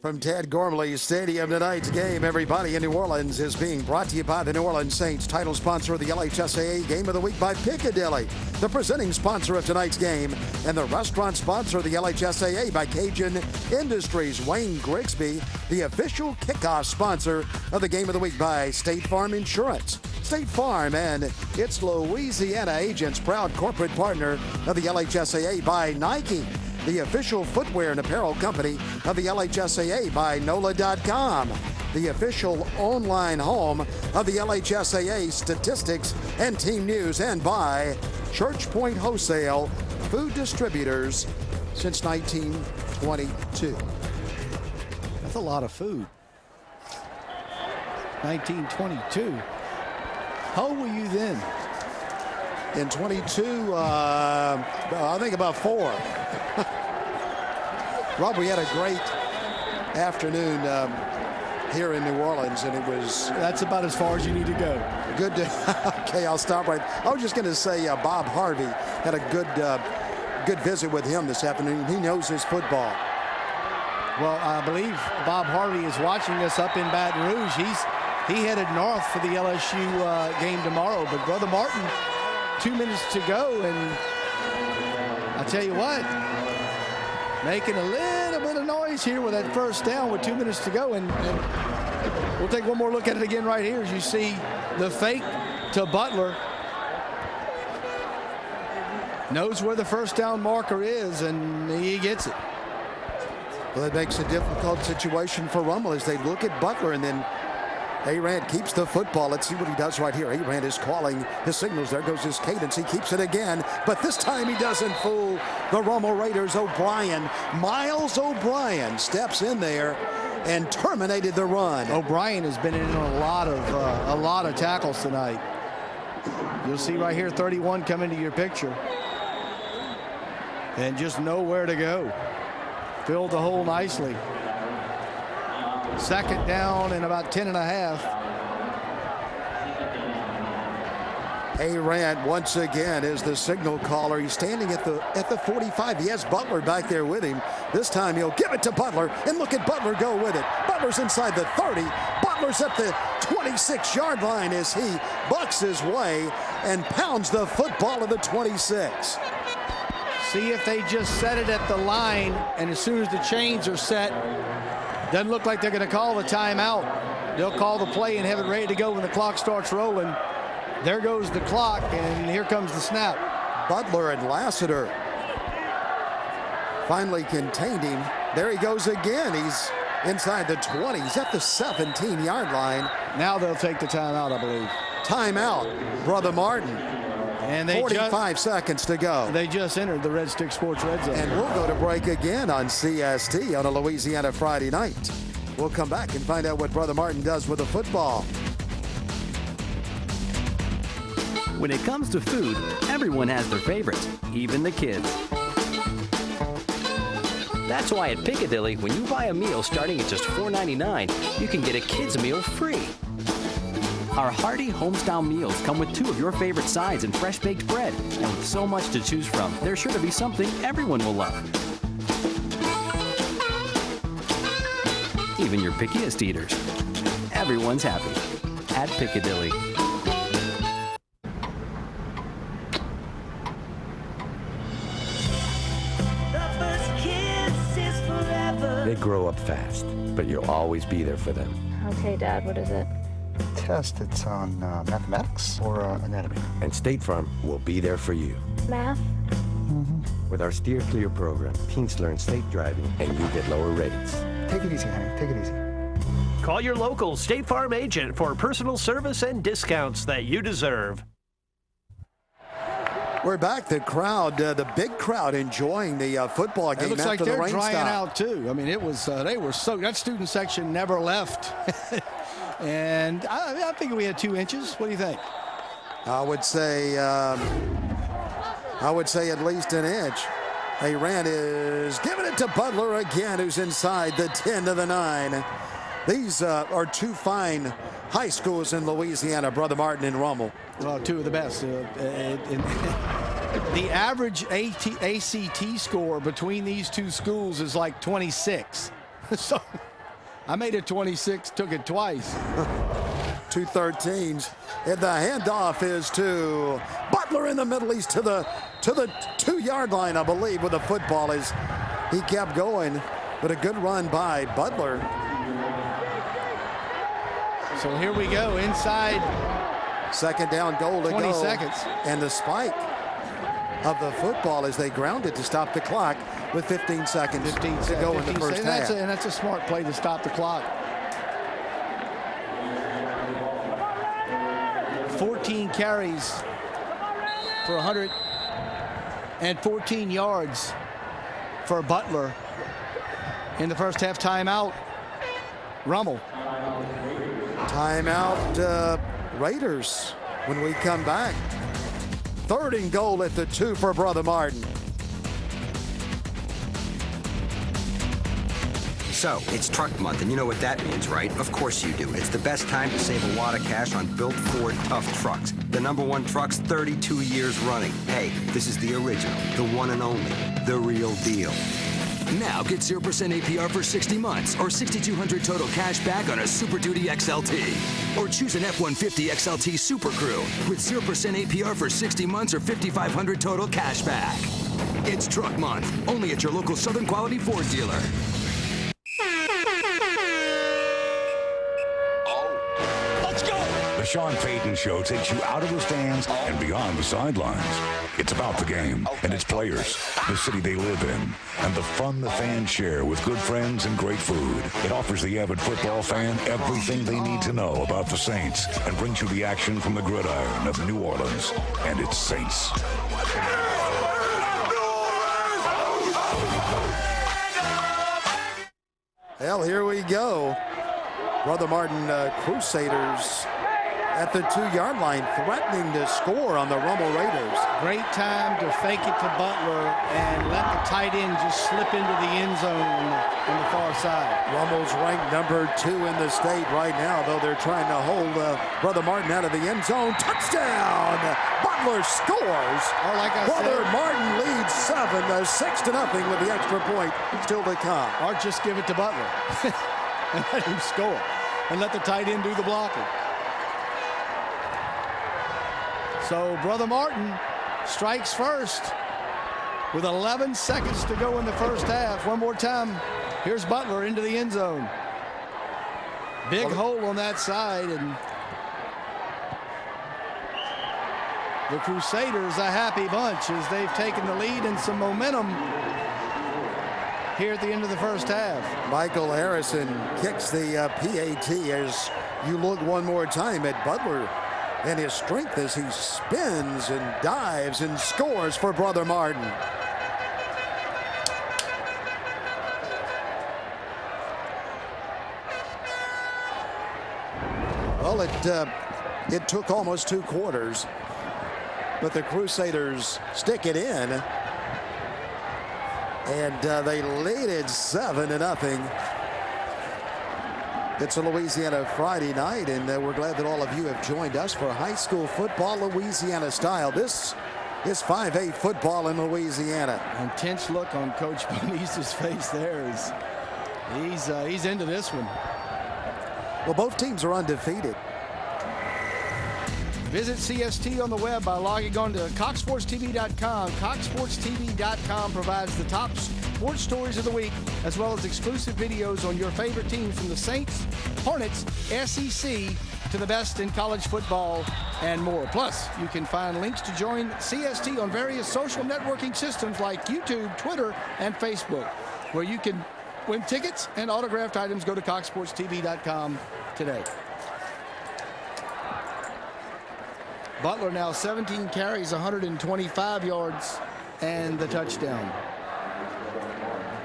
From Tad Gormley Stadium, tonight's game, everybody in New Orleans, is being brought to you by the New Orleans Saints, title sponsor of the LHSAA Game of the Week by Piccadilly, the presenting sponsor of tonight's game, and the restaurant sponsor of the LHSAA by Cajun Industries. Wayne Grigsby, the official kickoff sponsor of the Game of the Week by State Farm Insurance. State Farm and its Louisiana agents, proud corporate partner of the LHSAA by Nike, the official footwear and apparel company of the LHSAA by NOLA.com, the official online home of the LHSAA statistics and team news, and by Church Point Wholesale, food distributors since 1922. That's a lot of food. 1922. How old were you then? In 22, I think about 4. Rob, we had a great afternoon here in New Orleans, and it was... That's about as far as you need to go. Good to... Okay, I'll stop right... I was just going to say Bob Harvey had a good visit with him this afternoon. He knows his football. Well, I believe Bob Harvey is watching us up in Baton Rouge. He headed north for the LSU game tomorrow. But Brother Martin, 2 minutes to go, and I tell you what, making a little bit of noise here with that first down with 2 minutes to go. And we'll take one more look at it again right here as you see the fake to Butler. Knows where the first down marker is, and he gets it. Well, that makes a difficult situation for Rummel as they look at Butler, and then Arand keeps the football. Let's see what he does right here. Arand is calling his signals. There goes his cadence. He keeps it again, but this time he doesn't fool the Rummel Raiders. O'Brien, Miles O'Brien, steps in there and terminated the run. O'Brien has been in a lot of tackles tonight. You'll see right here 31 come into your picture, and just nowhere to go. Filled the hole nicely. Second down and about 10 and a half. Arand once again is the signal caller. He's standing at the 45. He has Butler back there with him. This time he'll give it to Butler, and look at Butler go with it. Butler's inside the 30. Butler's at the 26-yard line as he bucks his way and pounds the football to the 26. See if they just set it at the line, and as soon as the chains are set, doesn't look like they're going to call the timeout. They'll call the play and have it ready to go when the clock starts rolling. There goes the clock, and here comes the snap. Butler and Lassiter finally contained him. There he goes again. He's inside the 20. He's at the 17-yard line. Now they'll take the timeout, I believe. Timeout, Brother Martin. And they 45 seconds to go. They just entered the Red Stick Sports Red Zone. And we'll go to break again on CST on a Louisiana Friday night. We'll come back and find out what Brother Martin does with the football. When it comes to food, everyone has their favorites, even the kids. That's why at Piccadilly, when you buy a meal starting at just $4.99, you can get a kid's meal free. Our hearty homestyle meals come with 2 of your favorite sides and fresh baked bread. And with so much to choose from, there's sure to be something everyone will love. Even your pickiest eaters. Everyone's happy at Piccadilly. They grow up fast, but you'll always be there for them. Okay, Dad, what is it? Test. It's on mathematics or anatomy. And State Farm will be there for you. Math? With our Steer Clear program, teens learn safe driving and you get lower rates. Take it easy, honey. Take it easy. Call your local State Farm agent for personal service and discounts that you deserve. We're back. The crowd, the big crowd, enjoying the football game. It looks like after they're the rain drying stop. out too. I mean, it was they were so that student section never left, and I think we had 2 inches. What do you think? I would say at least an inch. Rand is giving it to Butler again, who's inside the 10 to the 9. These are 2 fine high schools in Louisiana, Brother Martin and Rummel. Well, 2 of the best. The average ACT score between these 2 schools is like 26. So I made it 26, took it twice. 2 13s. And the handoff is to Butler in the middle. He's to the 2-yard line, I believe, with the football as he kept going. But a good run by Butler. So here we go inside. 2nd down, goal to 20 go. seconds. And the spike of the football as they ground it to stop the clock with 15 seconds to go in the first half. And that's a smart play to stop the clock. 14 carries for 114 yards for Butler in the first half. Timeout, Rummel. Timeout, Raiders when we come back. 3rd and goal at the 2 for Brother Martin. So, it's truck month, and you know what that means, right? Of course you do. It's the best time to save a lot of cash on built Ford Tough Trucks. The #1 trucks 32 years running. Hey, this is the original, the one and only, the real deal. Now get 0% APR for 60 months or 6,200 total cash back on a Super Duty XLT. Or choose an F-150 XLT Super Crew with 0% APR for 60 months or 5,500 total cash back. It's Truck Month, only at your local Southern Quality Ford dealer. The Sean Payton Show takes you out of the stands and beyond the sidelines. It's about the game and its players, the city they live in, and the fun the fans share with good friends and great food. It offers the avid football fan everything they need to know about the Saints and brings you the action from the gridiron of New Orleans and its Saints. Well, here we go. Brother Martin Crusaders at the 2-yard line, threatening to score on the Rummel Raiders. Great time to fake it to Butler and let the tight end just slip into the end zone on the far side. Rummel's ranked #2 in the state right now, though they're trying to hold Brother Martin out of the end zone. Touchdown! Butler scores. Or like I Brother said, Martin leads 6-0 with the extra point still to come. Or just give it to Butler and let him score and let the tight end do the blocking. So Brother Martin strikes first with 11 seconds to go in the first half. One more time. Here's Butler into the end zone. Big hole on that side, and the Crusaders a happy bunch as they've taken the lead and some momentum here at the end of the first half. Michael Harrison kicks the PAT as you look one more time at Butler and his strength as he spins and dives and scores for Brother Martin. Well, it took almost 2 quarters, but the Crusaders stick it in, and they lead it 7-0. It's a Louisiana Friday night, and we're glad that all of you have joined us for high school football Louisiana style. This is 5A football in Louisiana. Intense look on Coach Bonice's face there. He's into this one. Well, both teams are undefeated. Visit CST on the web by logging on to CoxSportsTV.com. CoxSportsTV.com provides the top sports stories of the week, as well as exclusive videos on your favorite teams from the Saints, Hornets, SEC, to the best in college football and more. Plus, you can find links to join CST on various social networking systems like YouTube, Twitter, and Facebook, where you can win tickets and autographed items. Go to CoxSportsTV.com today. Butler now 17 carries, 125 yards, and the touchdown.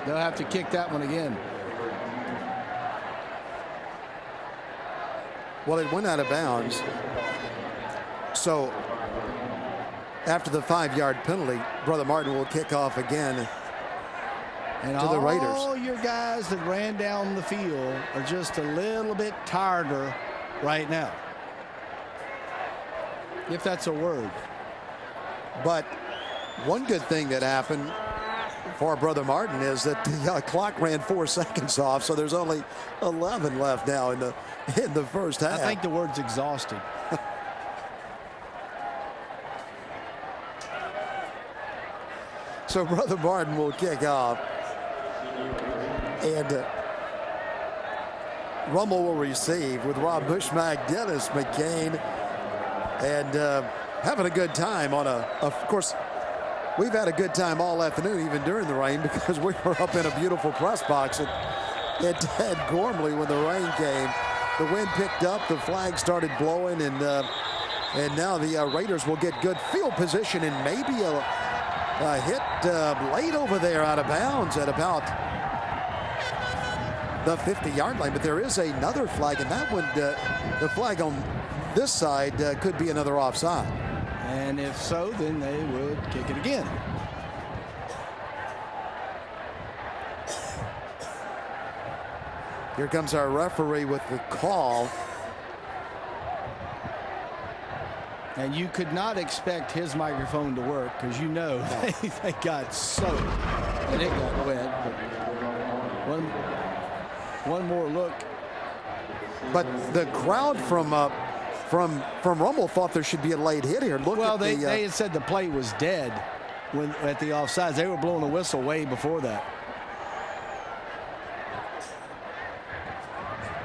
They'll have to kick that one again. Well, it went out of bounds. So after the 5-yard penalty, Brother Martin will kick off again and to the Raiders. All your guys that ran down the field are just a little bit tireder right now, if that's a word. But one good thing that happened for Brother Martin is that the clock ran 4 seconds off, so there's only 11 left now in the first half. I think the word's exhausted. So Brother Martin will kick off, and Rummel will receive with Rob Bushmack, Dennis McCain, and having a good time on of course, we've had a good time all afternoon, even during the rain, because we were up in a beautiful press box at Ted Gormley when the rain came. The wind picked up, the flag started blowing, and now the Raiders will get good field position and maybe a hit late over there out of bounds at about the 50-yard line. But there is another flag, and that one, the flag on this side could be another offside. And if so, then they would kick it again. Here comes our referee with the call. And you could not expect his microphone to work, because you know they got soaked and it got wet. But one more look. But the crowd from Rummel thought there should be a late hit here. Look, well, they had said the play was dead when at the offsides. They were blowing the whistle way before that.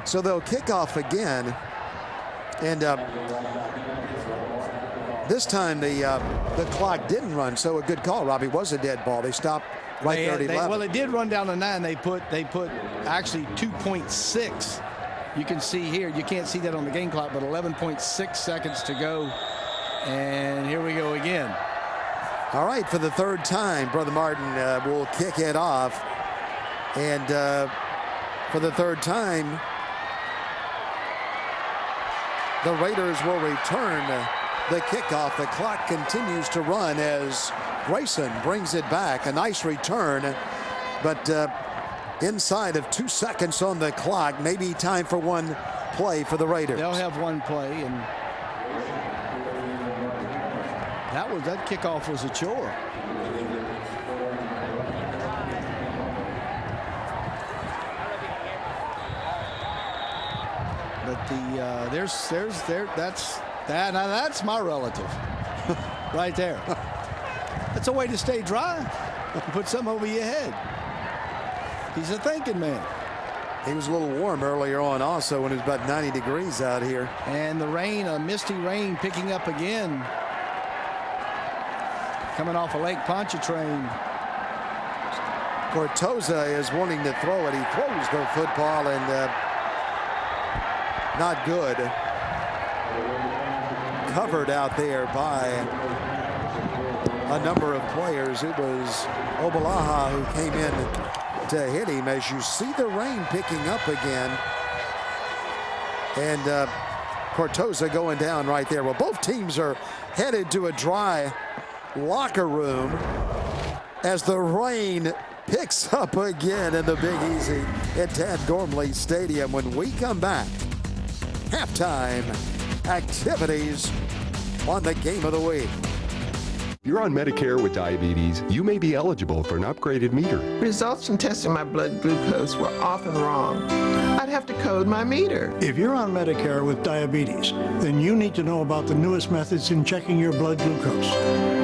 So they'll kick off again, and this time the clock didn't run. So a good call, Robbie. It was a dead ball. They stopped right there at 11. Well, it did run down to 9. They put actually 2.6. You can see here, you can't see that on the game clock, but 11.6 seconds to go. And here we go again. All right, for the third time, Brother Martin will kick it off. And for the third time, the Raiders will return the kickoff. The clock continues to run as Grayson brings it back. A nice return, but inside of 2 seconds on the clock. Maybe time for one play for the Raiders. They'll have one play, and that kickoff was a chore. But that's my relative right there. That's a way to stay dry. Put something over your head. He's a thinking man. He was a little warm earlier on also when it was about 90 degrees out here. And the rain, a misty rain picking up again. Coming off a Lake Pontchartrain. Cortoza is wanting to throw it. He throws the football and not good. Covered out there by a number of players. It was Obalaha who came in to hit him. As you see the rain picking up again. And Cortoza going down right there. Well, both teams are headed to a dry locker room as the rain picks up again in the Big Easy at Tad Gormley Stadium. When we come back, halftime activities on the Game of the Week. If you're on Medicare with diabetes, you may be eligible for an upgraded meter. Results from testing my blood glucose were often wrong. I'd have to code my meter. If you're on Medicare with diabetes, then you need to know about the newest methods in checking your blood glucose.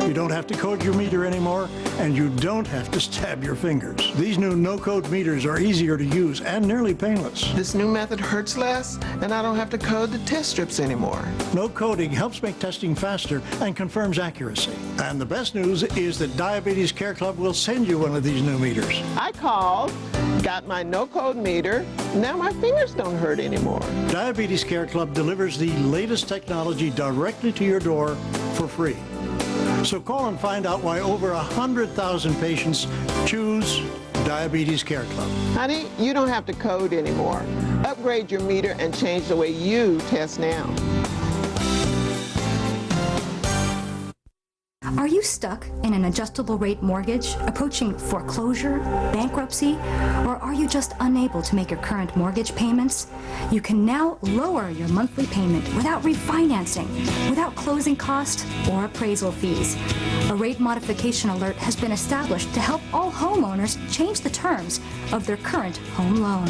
You don't have to code your meter anymore, and you don't have to stab your fingers. These new no-code meters are easier to use and nearly painless. This new method hurts less, and I don't have to code the test strips anymore. No coding helps make testing faster and confirms accuracy. And the best news is that Diabetes Care Club will send you one of these new meters. I called, got my no-code meter, now my fingers don't hurt anymore. Diabetes Care Club delivers the latest technology directly to your door for free. So call and find out why over 100,000 patients choose Diabetes Care Club. Honey, you don't have to code anymore. Upgrade your meter and change the way you test now. Are you stuck in an adjustable rate mortgage, approaching foreclosure, bankruptcy, or are you just unable to make your current mortgage payments? You can now lower your monthly payment without refinancing, without closing costs or appraisal fees. A rate modification alert has been established to help all homeowners change the terms of their current home loan.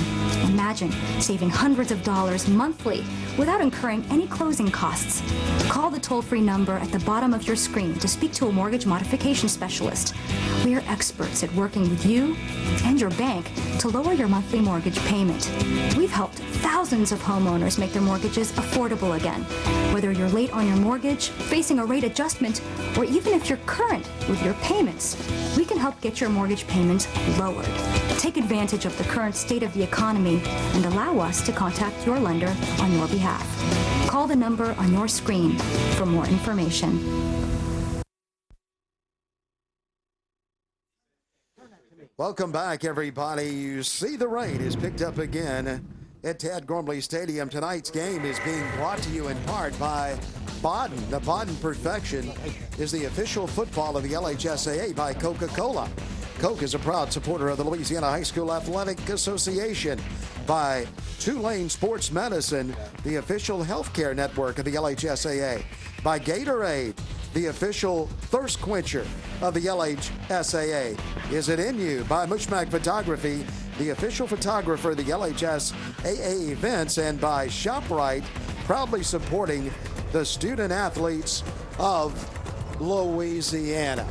Imagine saving hundreds of dollars monthly without incurring any closing costs. Call the toll-free number at the bottom of your screen to speak to a mortgage modification specialist. We are experts at working with you and your bank to lower your monthly mortgage payment. We've helped thousands of homeowners make their mortgages affordable again. Whether you're late on your mortgage, facing a rate adjustment, or even if you're current with your payments, we can help get your mortgage payments lowered. Take advantage of the current state of the economy and allow us to contact your lender on your behalf. Call the number on your screen for more information. Welcome back, everybody. You see the rain is picked up again at Tad Gormley Stadium. Tonight's game is being brought to you in part by Baden. The Baden Perfection is the official football of the LHSAA by Coca-Cola. Coke is a proud supporter of the Louisiana High School Athletic Association. By Tulane Sports Medicine, the official healthcare network of the LHSAA. By Gatorade, the official thirst quencher of the LHSAA. Is it in you? By Mushmak Photography, the official photographer of the LHSAA events. And by ShopRite, proudly supporting the student athletes of Louisiana.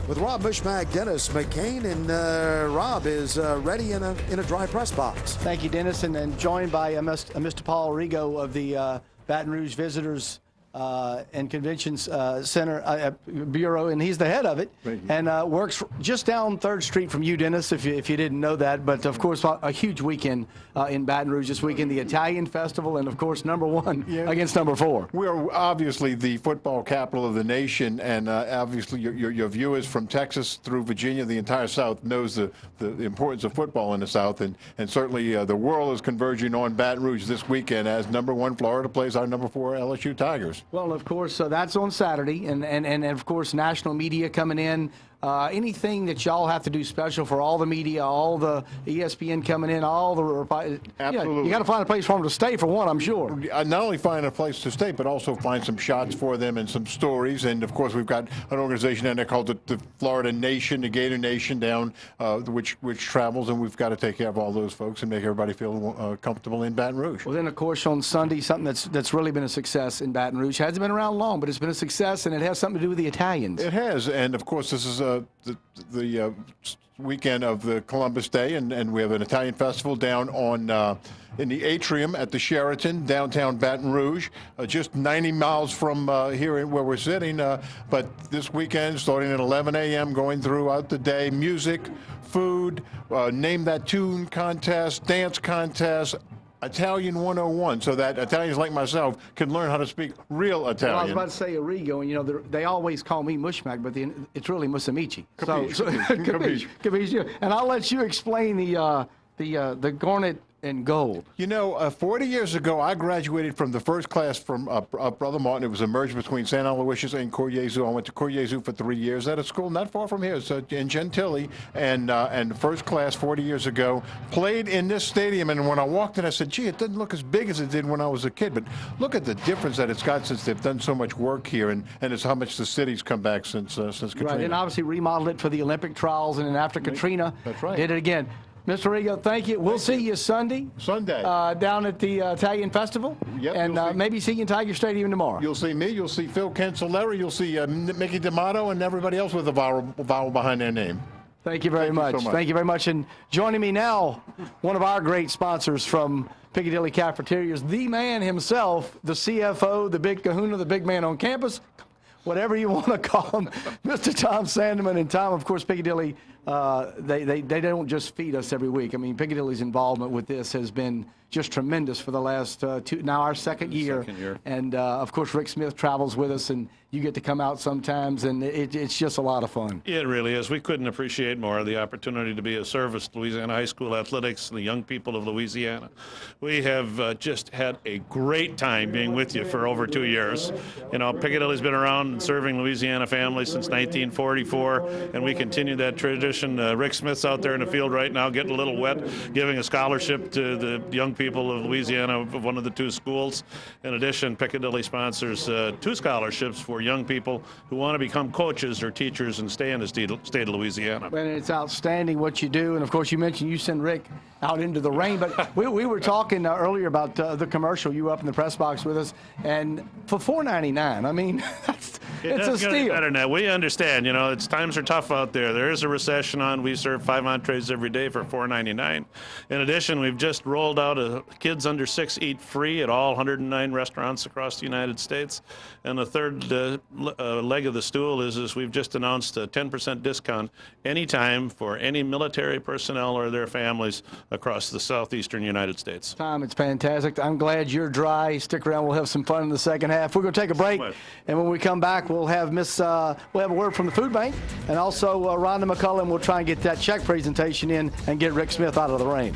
With Rob Mushmak, Dennis McCain, and Rob is ready in a dry press box. Thank you, Dennis, and joined by Mr. Paul Rigo of the Baton Rouge Visitors and Conventions Center Bureau, and he's the head of it, and works just down 3rd Street from you, Dennis, if you didn't know that. But of course, a huge weekend in Baton Rouge this weekend, the Italian Festival, and of course, #1 against #4. We are obviously the football capital of the nation, and obviously your viewers from Texas through Virginia, the entire South knows the importance of football in the South, and certainly the world is converging on Baton Rouge this weekend as #1 Florida plays our #4 LSU Tigers. Well, of course, that's on Saturday, and of course, national media coming in. Anything that y'all have to do special for all the media, all the ESPN coming in, all the absolutely, you got to find a place for them to stay for one, I'm sure. Not only find a place to stay, but also find some shots for them and some stories. And of course, we've got an organization down there called the Florida Nation, the Gator Nation down, which travels, and we've got to take care of all those folks and make everybody feel comfortable in Baton Rouge. Well, then of course on Sunday, something that's really been a success in Baton Rouge. Hasn't been around long, but it's been a success, and it has something to do with the Italians. It has, and of course, this is the weekend of the Columbus Day, and we have an Italian festival down on in the atrium at the Sheraton, downtown Baton Rouge, just 90 miles from here where we're sitting. But this weekend, starting at 11 a.m., going throughout the day, music, food, name that tune contest, dance contest, Italian 101, so that Italians like myself can learn how to speak real Italian. Well, I was about to say Arrigo, and they always call me Mushmak, but it's really Musamichi. Capisce. And I'll let you explain the garnet and gold. 40 years ago, I graduated from the first class from Brother Martin. It was a merge between St. Aloysius and Corriere. I went to Corriere for 3 years at a school not far from here, so in Gentilly, and first class 40 years ago. Played in this stadium, and when I walked in, I said, gee, it doesn't look as big as it did when I was a kid, but look at the difference that it's got since they've done so much work here, and it's how much the city's come back since Katrina. Right, and obviously remodeled it for the Olympic trials, and then after Katrina, that's right, did it again. Mr. Arrigo, thank you. We'll see you Sunday down at the Italian Festival. Yep, and maybe see you in Tiger Stadium tomorrow. You'll see me. You'll see Phil Cancelleri. You'll see Mickey D'Amato and everybody else with a vowel behind their name. Thank you very much. Thank you very much. And joining me now, one of our great sponsors from Piccadilly Cafeterias, the man himself, the CFO, the big kahuna, the big man on campus, whatever you want to call him, Mr. Tom Sandeman. And Tom, of course, Piccadilly, they don't just feed us every week. I mean, Piccadilly's involvement with this has been just tremendous for the last now our second year. And, of course, Rick Smith travels with us, and you get to come out sometimes, and it's just a lot of fun. It really is. We couldn't appreciate more the opportunity to be of service to Louisiana High School athletics, the young people of Louisiana. We have just had a great time being with you for over 2 years. Piccadilly's been around and serving Louisiana families since 1944, and we continue that tradition. Rick Smith's out there in the field right now getting a little wet, giving a scholarship to the young people of Louisiana of one of the 2 schools. In addition, Piccadilly sponsors 2 scholarships for young people who want to become coaches or teachers and stay in the state of Louisiana. And it's outstanding what you do. And, of course, you mentioned you send Rick out into the rain. But we were talking earlier about the commercial. You were up in the press box with us. And for $4.99, I mean, it's a steal. Better than that. We understand. Times are tough out there. There is a recession on. We serve 5 entrees every day for $4.99. In addition, we've just rolled out a kids under 6 eat free at all 109 restaurants across the United States. And the third leg of the stool is we've just announced a 10% discount anytime for any military personnel or their families across the southeastern United States. Tom, it's fantastic. I'm glad you're dry. Stick around. We'll have some fun in the second half. We're going to take a break, and when we come back, we'll have we'll have a word from the food bank, and also Rhonda McCullum will try and get that check presentation in and get Rick Smith out of the rain.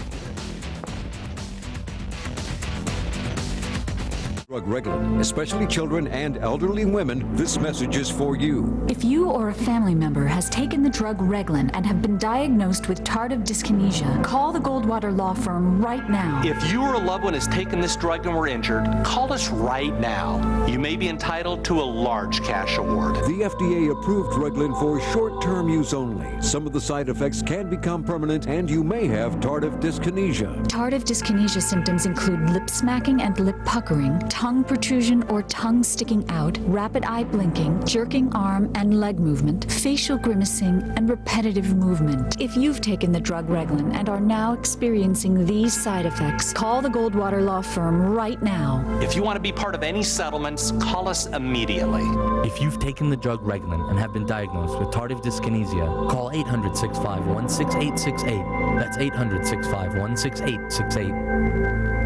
Drug Reglan, especially children and elderly women, this message is for you. If you or a family member has taken the drug Reglan and have been diagnosed with tardive dyskinesia, call the Goldwater Law Firm right now. If you or a loved one has taken this drug and were injured, call us right now. You may be entitled to a large cash award. The FDA approved Reglan for short-term use only. Some of the side effects can become permanent, and you may have tardive dyskinesia. Tardive dyskinesia symptoms include lip smacking and lip puckering, tongue protrusion or tongue sticking out, rapid eye blinking, jerking arm and leg movement, facial grimacing, and repetitive movement. If you've taken the drug Reglan and are now experiencing these side effects, call the Goldwater Law Firm right now. If you want to be part of any settlements, call us immediately. If you've taken the drug Reglan and have been diagnosed with tardive dyskinesia, call 800-651-6868. That's 800-651-6868.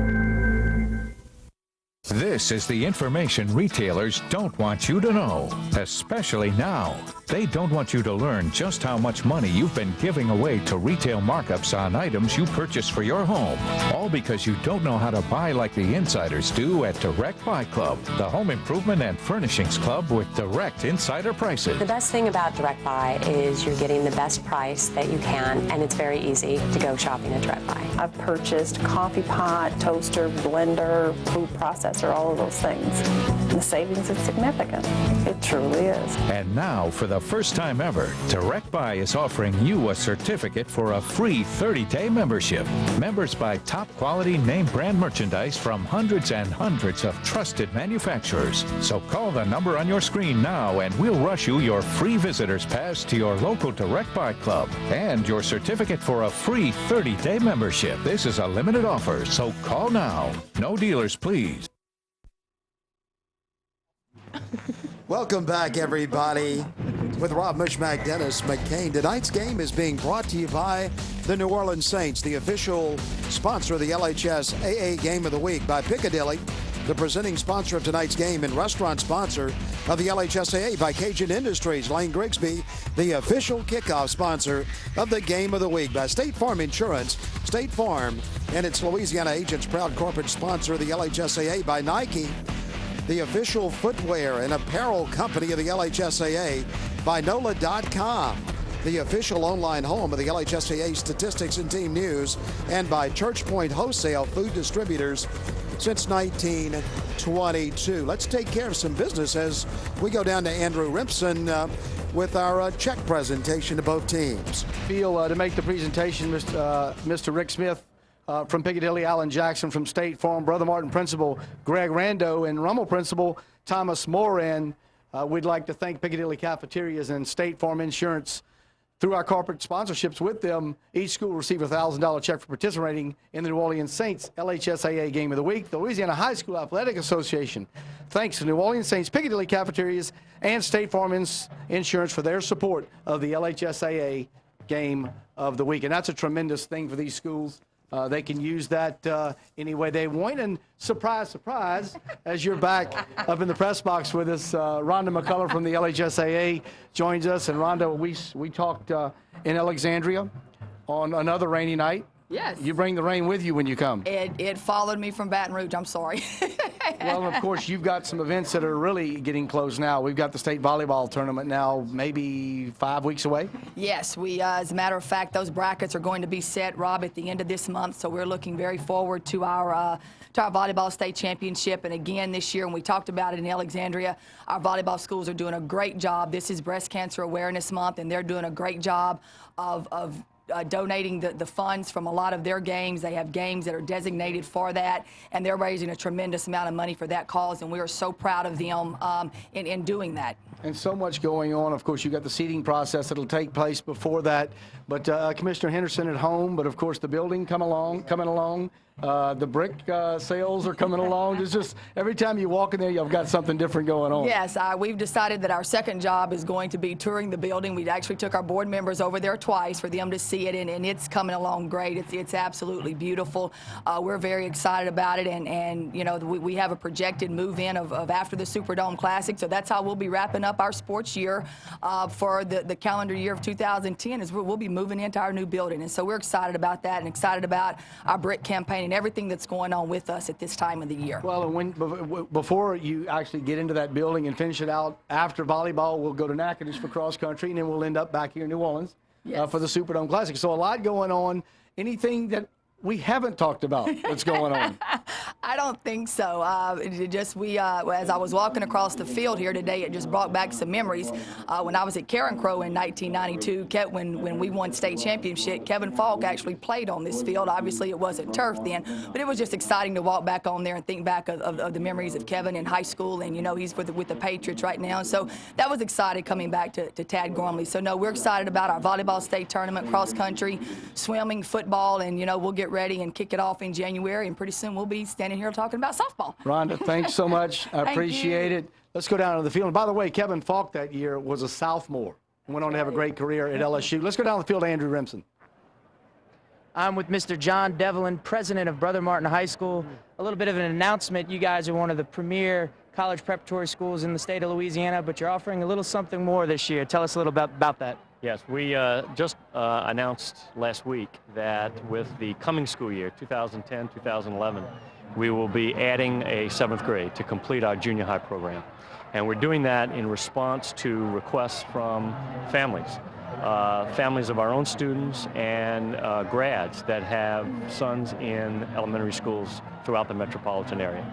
This is the information retailers don't want you to know, especially now. They don't want you to learn just how much money you've been giving away to retail markups on items you purchase for your home, all because you don't know how to buy like the insiders do at Direct Buy Club, the home improvement and furnishings club with direct insider prices. The best thing about Direct Buy is you're getting the best price that you can, and it's very easy to go shopping at Direct Buy. I've purchased coffee pot, toaster, blender, food processor gas or all of those things. The savings is significant. It truly is. And now, for the first time ever, Direct Buy is offering you a certificate for a free 30-day membership. Members buy top-quality name brand merchandise from hundreds and hundreds of trusted manufacturers. So call the number on your screen now, and we'll rush you your free visitor's pass to your local Direct Buy club and your certificate for a free 30-day membership. This is a limited offer, so call now. No dealers, please. Welcome back, everybody. With Rob Mishmack, Dennis McCain. Tonight's game is being brought to you by the New Orleans Saints, the official sponsor of the LHSAA Game of the Week, by Piccadilly, the presenting sponsor of tonight's game, and restaurant sponsor of the LHSAA, by Cajun Industries, Lane Grigsby, the official kickoff sponsor of the Game of the Week, by State Farm Insurance, State Farm and its Louisiana agents, proud corporate sponsor of the LHSAA, by Nike, the official footwear and apparel company of the LHSAA, by NOLA.com, the official online home of the LHSAA statistics and team news, and by Church Point Wholesale, food distributors since 1922. Let's take care of some business as we go down to Andrew Rimpson with our check presentation to both teams. To make the presentation, Mr. Rick Smith from Piccadilly, Alan Jackson from State Farm, Brother Martin Principal Greg Rando, and Rummel Principal Thomas Moran. We'd like to thank Piccadilly Cafeterias and State Farm Insurance. Through our corporate sponsorships with them, each school will receive a $1,000 check for participating in the New Orleans Saints LHSAA Game of the Week. The Louisiana High School Athletic Association thanks to New Orleans Saints, Piccadilly Cafeterias, and State Farm Insurance for their support of the LHSAA Game of the Week. And that's a tremendous thing for these schools. They can use that any way they want. And surprise, surprise, as you're back up in the press box with us, Rhonda McCullough from the LHSAA joins us. And Rhonda, we talked in Alexandria on another rainy night. Yes. You bring the rain with you when you come. It followed me from Baton Rouge. I'm sorry. Well, of course, you've got some events that are really getting close now. We've got the state volleyball tournament now, maybe 5 weeks away. Yes, as a matter of fact, those brackets are going to be set, Rob, at the end of this month. So we're looking very forward to our volleyball state championship. And again, this year, when we talked about it in Alexandria, our volleyball schools are doing a great job. This is Breast Cancer Awareness Month, and they're doing a great job of donating the funds from a lot of their games. They have games that are designated for that, and they're raising a tremendous amount of money for that cause, and we are so proud of them in doing that. And so much going on. Of course, you've got the seating process that'll take place before that. But Commissioner Henderson at home, but of course the building coming along. The brick sales are coming along. It's just every time you walk in there, you've got something different going on. Yes, we've decided that our second job is going to be touring the building. We actually took our board members over there twice for them to see it, and it's coming along great. It's absolutely beautiful. We're very excited about it, and you know, we have a projected move-in of after the Superdome Classic, so that's how we'll be wrapping up our sports year for the calendar year of 2010, is we'll be moving into our new building, and so we're excited about that and excited about our brick campaign and everything that's going on with us at this time of the year. Well, before you actually get into that building and finish it out, after volleyball, we'll go to Natchitoches for cross country, and then we'll end up back here in New Orleans for the Superdome Classic. So a lot going on. Anything that we haven't talked about that's going on? I don't think so. As I was walking across the field here today, it just brought back some memories. When I was at Karen Crow in 1992, when we won state championship, Kevin Falk actually played on this field. Obviously, it wasn't turf then, but it was just exciting to walk back on there and think back of the memories of Kevin in high school, and you know, he's with the Patriots right now. So that was exciting coming back to Tad Gormley. So no, we're excited about our volleyball state tournament, cross country, swimming, football, and you know, we'll get ready and kick it off in January, and pretty soon we'll be standing here talking about softball. Rhonda, thanks so much. I appreciate it. Let's go down to the field. And by the way, Kevin Falk that year was a sophomore and went on to have a great career at LSU. Let's go down the field to Andrew Rimpson. I'm with Mr. John Devlin, president of Brother Martin High School. A little bit of an announcement. You guys are one of the premier college preparatory schools in the state of Louisiana, but you're offering a little something more this year. Tell us a little about that. Yes, we just announced last week that with the coming school year, 2010-2011, we will be adding a 7th grade to complete our junior high program. And we're doing that in response to requests from families families of our own students and grads that have sons in elementary schools throughout the metropolitan area.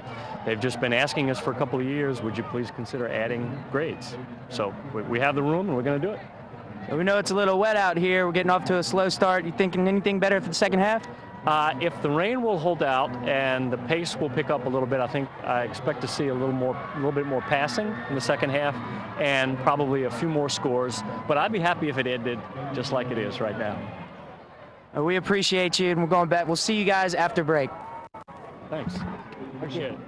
They've just been asking us for a couple of years, would you please consider adding grades? So we have the room and we're going to do it. So we know it's a little wet out here. We're getting off to a slow start. You thinking anything better for the second half? If the rain will hold out and the pace will pick up a little bit, I expect to see a little bit more passing in the second half and probably a few more scores. But I'd be happy if it ended just like it is right now. We appreciate you, and we're going back. We'll see you guys after break. Thanks. Appreciate it.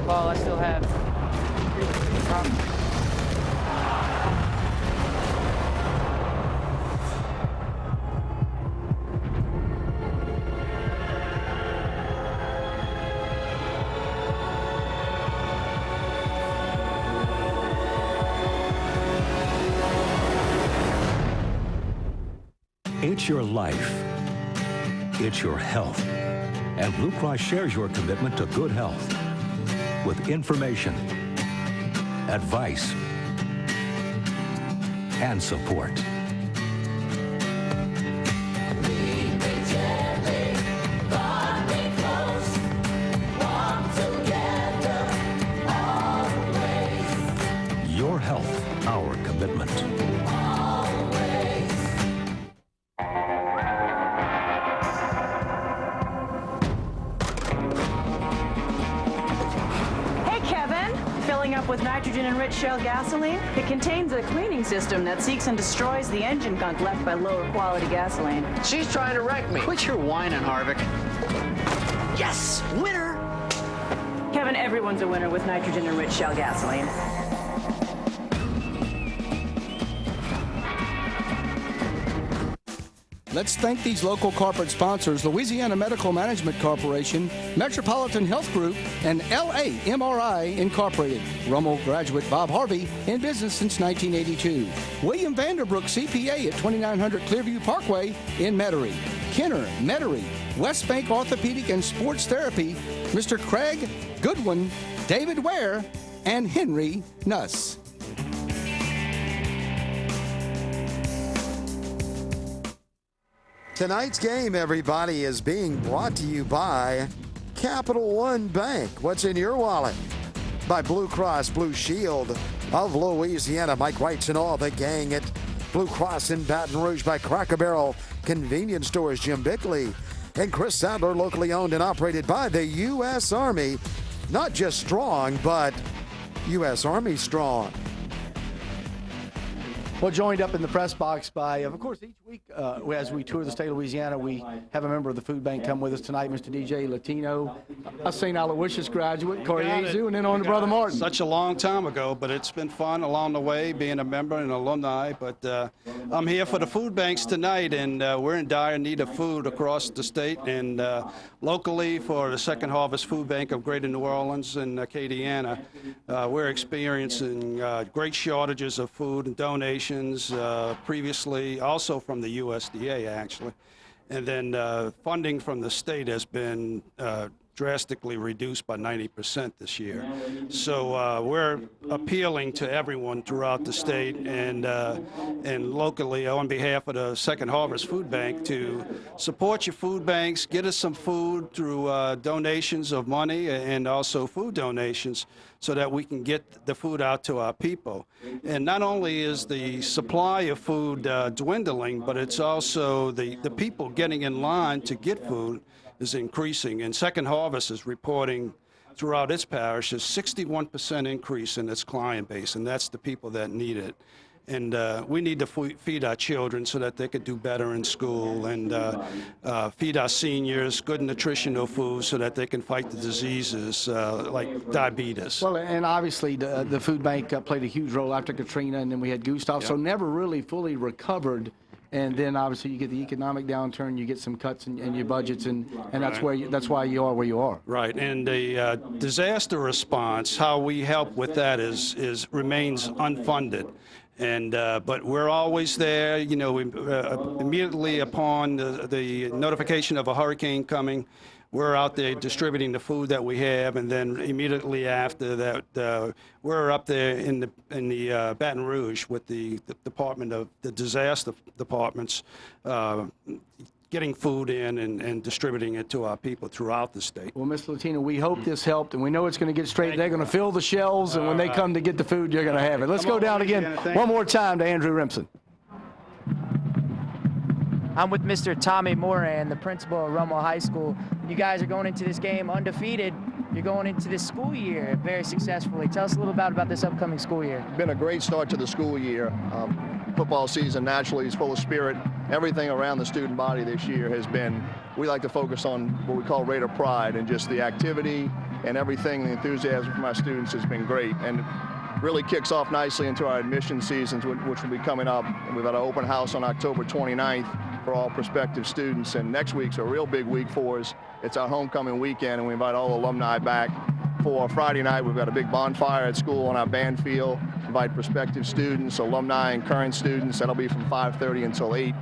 Paul, I still have It's your life. It's your health. And Blue Cross shares your commitment to good health with information, advice, and support. Your health, our commitment. With nitrogen-enriched shell gasoline, it contains a cleaning system that seeks and destroys the engine gunk left by lower quality gasoline. She's trying to wreck me. Quit your whining, Harvick. Yes, winner! Kevin, everyone's a winner with nitrogen-enriched shell gasoline. Let's thank these local corporate sponsors, Louisiana Medical Management Corporation, Metropolitan Health Group, and LAMRI Incorporated. Rummel graduate Bob Harvey, in business since 1982. William Vanderbrook, CPA at 2900 Clearview Parkway in Metairie. Kenner, Metairie, West Bank Orthopedic and Sports Therapy, Mr. Craig Goodwin, David Ware, and Henry Nuss. Tonight's game, everybody, is being brought to you by Capital One Bank. What's in your wallet? By Blue Cross Blue Shield of Louisiana. Mike Wrights and all the gang at Blue Cross in Baton Rouge. By Cracker Barrel Convenience Stores, Jim Bickley. And Chris Sadler, locally owned and operated by the U.S. Army. Not just strong, but U.S. Army strong. Well, joined up in the press box by, of course, each week as we tour the state of Louisiana, we have a member of the food bank come with us tonight, Mr. DJ Latino, a St. Aloysius graduate, Corey Azu, and then on to Brother Martin. Such a long time ago, but it's been fun along the way, being a member and alumni. But I'm here for the food banks tonight, and we're in dire need of food across the state and locally for the Second Harvest Food Bank of Greater New Orleans and Acadiana. We're experiencing great shortages of food and donations. Previously, also from the USDA, actually. And then funding from the state has been drastically reduced by 90% this year. So we're appealing to everyone throughout the state and locally on behalf of the Second Harvest Food Bank to support your food banks, get us some food through donations of money and also food donations so that we can get the food out to our people. And not only is the supply of food dwindling, but it's also the people getting in line to get food is increasing. And Second Harvest is reporting throughout its parish a 61% increase in its client base, and that's the people that need it. And we need to feed our children so that they could do better in school and feed our seniors good nutritional food so that they can fight the diseases like diabetes. Well, and obviously the food bank played a huge role after Katrina, and then we had Gustav, so never really fully recovered. And then obviously you get the economic downturn, you get some cuts in your budgets, and that's that's why you are where you are. Right, and the disaster response, how we help with that remains unfunded. And but we're always there. You know, immediately upon the notification of a hurricane coming, we're out there distributing the food that we have, and then immediately after that, we're up there in the Baton Rouge with the Department of the disaster departments, getting food in and distributing it to our people throughout the state. Well, Ms. Latino, we hope this helped, and we know it's going to get straight. They're going to fill the shelves, and when they come to get the food, you're going to have it. Let's go down again one more time to Andrew Remsen. I'm with Mr. Tommy Moran, the principal of Rummel High School. You guys are going into this game undefeated. You're going into this school year very successfully. Tell us a little about this upcoming school year. It's been a great start to the school year. Football season naturally is full of spirit. Everything around the student body this year has been, we like to focus on what we call rate of pride, and just the activity and everything, the enthusiasm from our students has been great. And it really kicks off nicely into our admission seasons, which will be coming up. We've got an open house on October 29th for all prospective students, and next week's a real big week for us. It's our homecoming weekend, and we invite all alumni back. For Friday night, we've got a big bonfire at school on our band field. Invite prospective students, alumni, and current students. That'll be from 5:30 until 8.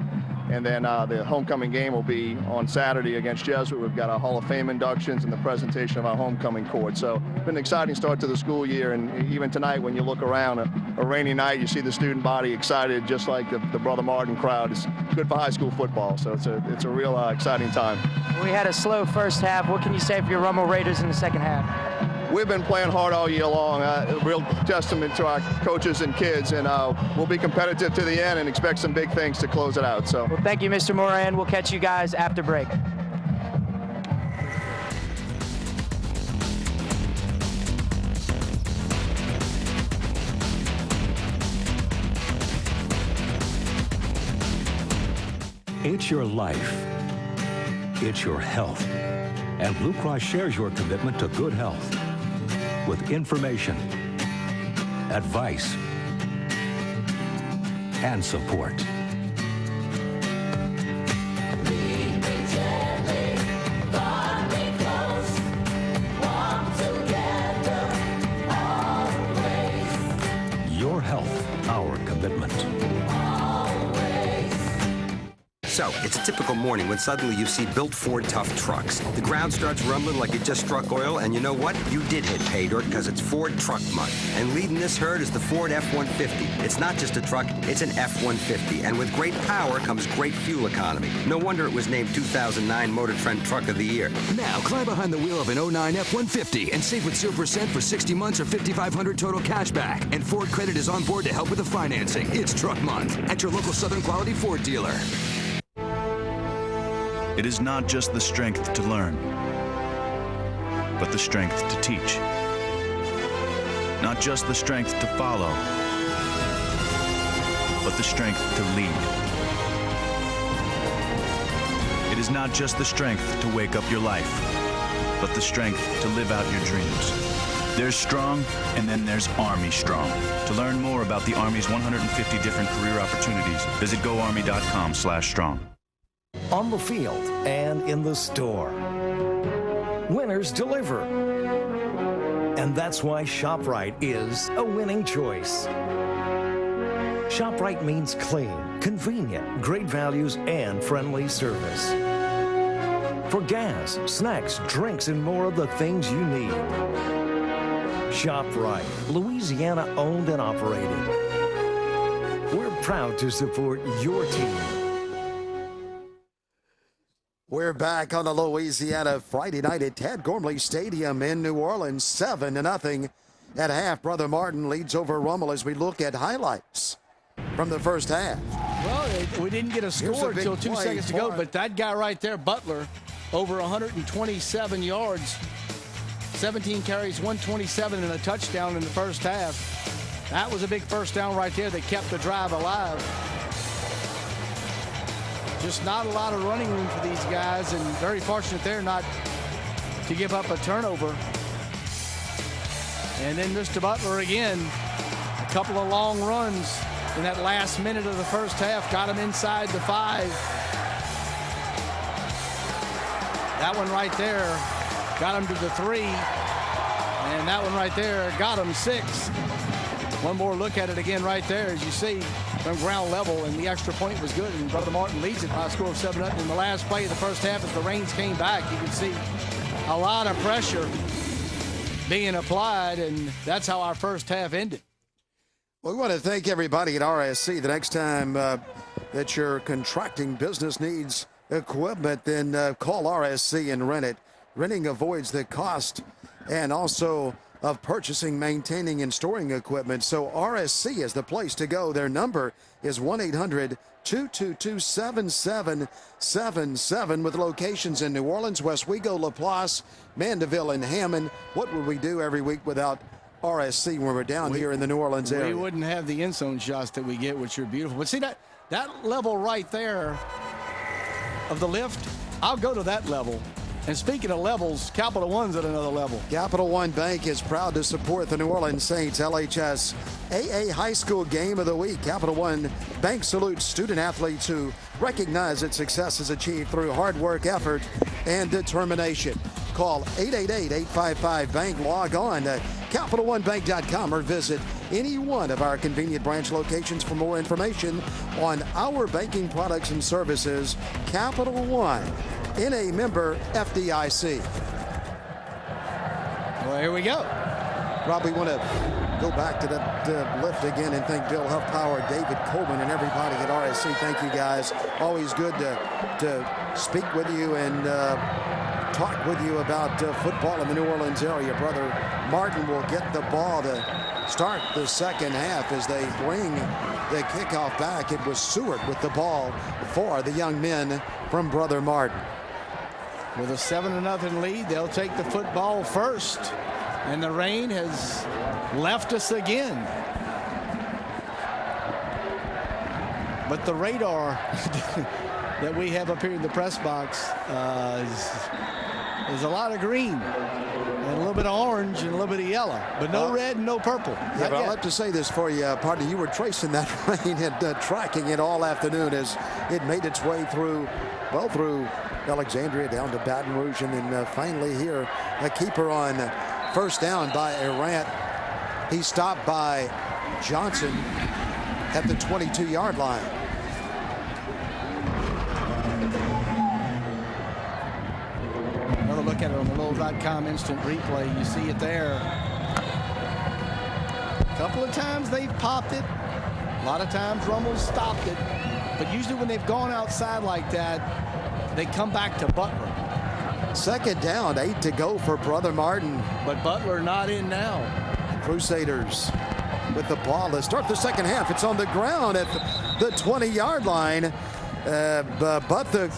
And then the homecoming game will be on Saturday against Jesuit. We've got our Hall of Fame inductions and the presentation of our homecoming court. So it's been an exciting start to the school year. And even tonight, when you look around, a rainy night, you see the student body excited, just like the Brother Martin crowd. It's good for high school football. So it's a real exciting time. We had a slow first half. What can you say for your Rummel Raiders in the second half? We've been playing hard all year long. A real testament to our coaches and kids, and we'll be competitive to the end and expect some big things to close it out. So, well, thank you, Mr. Moran. We'll catch you guys after break. It's your life. It's your health. And Blue Cross shares your commitment to good health with information, advice, and support. Your health, our commitment. So, it's a typical morning when suddenly you see built Ford tough trucks. The ground starts rumbling like it just struck oil, and you know what? You did hit pay dirt because it's Ford Truck Month. And leading this herd is the Ford F-150. It's not just a truck, it's an F-150. And with great power comes great fuel economy. No wonder it was named 2009 Motor Trend Truck of the Year. Now, climb behind the wheel of an 09 F-150 and save with 0% for 60 months or $5,500 total cash back. And Ford Credit is on board to help with the financing. It's Truck Month at your local Southern Quality Ford dealer. It is not just the strength to learn, but the strength to teach. Not just the strength to follow, but the strength to lead. It is not just the strength to wake up your life, but the strength to live out your dreams. There's Strong, and then there's Army Strong. To learn more about the Army's 150 different career opportunities, visit goarmy.com/strong. On the field and in the store, winners deliver. And that's why ShopRite is a winning choice. ShopRite means clean, convenient, great values, and friendly service. For gas, snacks, drinks, and more of the things you need. ShopRite, Louisiana owned and operated. We're proud to support your team. We're back on the Louisiana Friday night at Tad Gormley Stadium in New Orleans, 7-0 at half. Brother Martin leads over Rummel as we look at highlights from the first half. Well, we didn't get a score until 2 seconds to go, but that guy right there, Butler, over 127 yards, 17 carries, 127 and a touchdown in the first half. That was a big first down right there that kept the drive alive. Just not a lot of running room for these guys, and very fortunate there not to give up a turnover. And then Mr. Butler again, a couple of long runs in that last minute of the first half, got him inside the 5. That one right there got him to the 3, and that one right there got him 6. One more look at it again right there. As you see, from ground level, and the extra point was good, and Brother Martin leads it by a score of 7-0 in the last play of the first half. As the rains came back, you can see a lot of pressure being applied, and that's how our first half ended. Well, we want to thank everybody at RSC. The next time that you're contracting business needs equipment, then call RSC and rent it. Renting avoids the cost and also of purchasing, maintaining, and storing equipment. So RSC is the place to go. Their number is 1-800-222-7777 with locations in New Orleans, Westwego, LaPlace, Mandeville, and Hammond. What would we do every week without RSC when we're down here in the New Orleans area? We wouldn't have the end zone shots that we get, which are beautiful. But see that level right there of the lift, I'll go to that level. And speaking of levels, Capital One's at another level. Capital One Bank is proud to support the New Orleans Saints LHSAA High School Game of the Week. Capital One Bank salutes student athletes who recognize that success is achieved through hard work, effort, and determination. Call 888-855-BANK. Log on to CapitalOneBank.com or visit any one of our convenient branch locations for more information on our banking products and services. Capital One, NA member FDIC. Well, here we go. Rob, we want to go back to that lift again and thank Bill Huffpower, David Coleman, and everybody at RSC. Thank you, guys. Always good to speak with you and talk with you about football in the New Orleans area. Brother Martin will get the ball to start the second half as they bring the kickoff back. It was Seward with the ball for the young men from Brother Martin. With a 7-0 lead, they'll take the football first. And the rain has left us again. But the radar that we have up here in the press box is a lot of green and a little bit of orange and a little bit of yellow, but no red and no purple. Yeah, but I'll have to say this for you, partner. You were tracing that rain and tracking it all afternoon as it made its way through Alexandria down to Baton Rouge, and then finally here a keeper on first down by Arant. He's stopped by Johnson at the 22-yard line. Another look at it on the Lowell.com instant replay. You see it there. A couple of times they've popped it. A lot of times Rummel stopped it. But usually when they've gone outside like that, they come back to Butler. Second down, 8 to go for Brother Martin. But Butler not in now. Crusaders with the ball to start the second half. It's on the ground at the 20-yard line. But the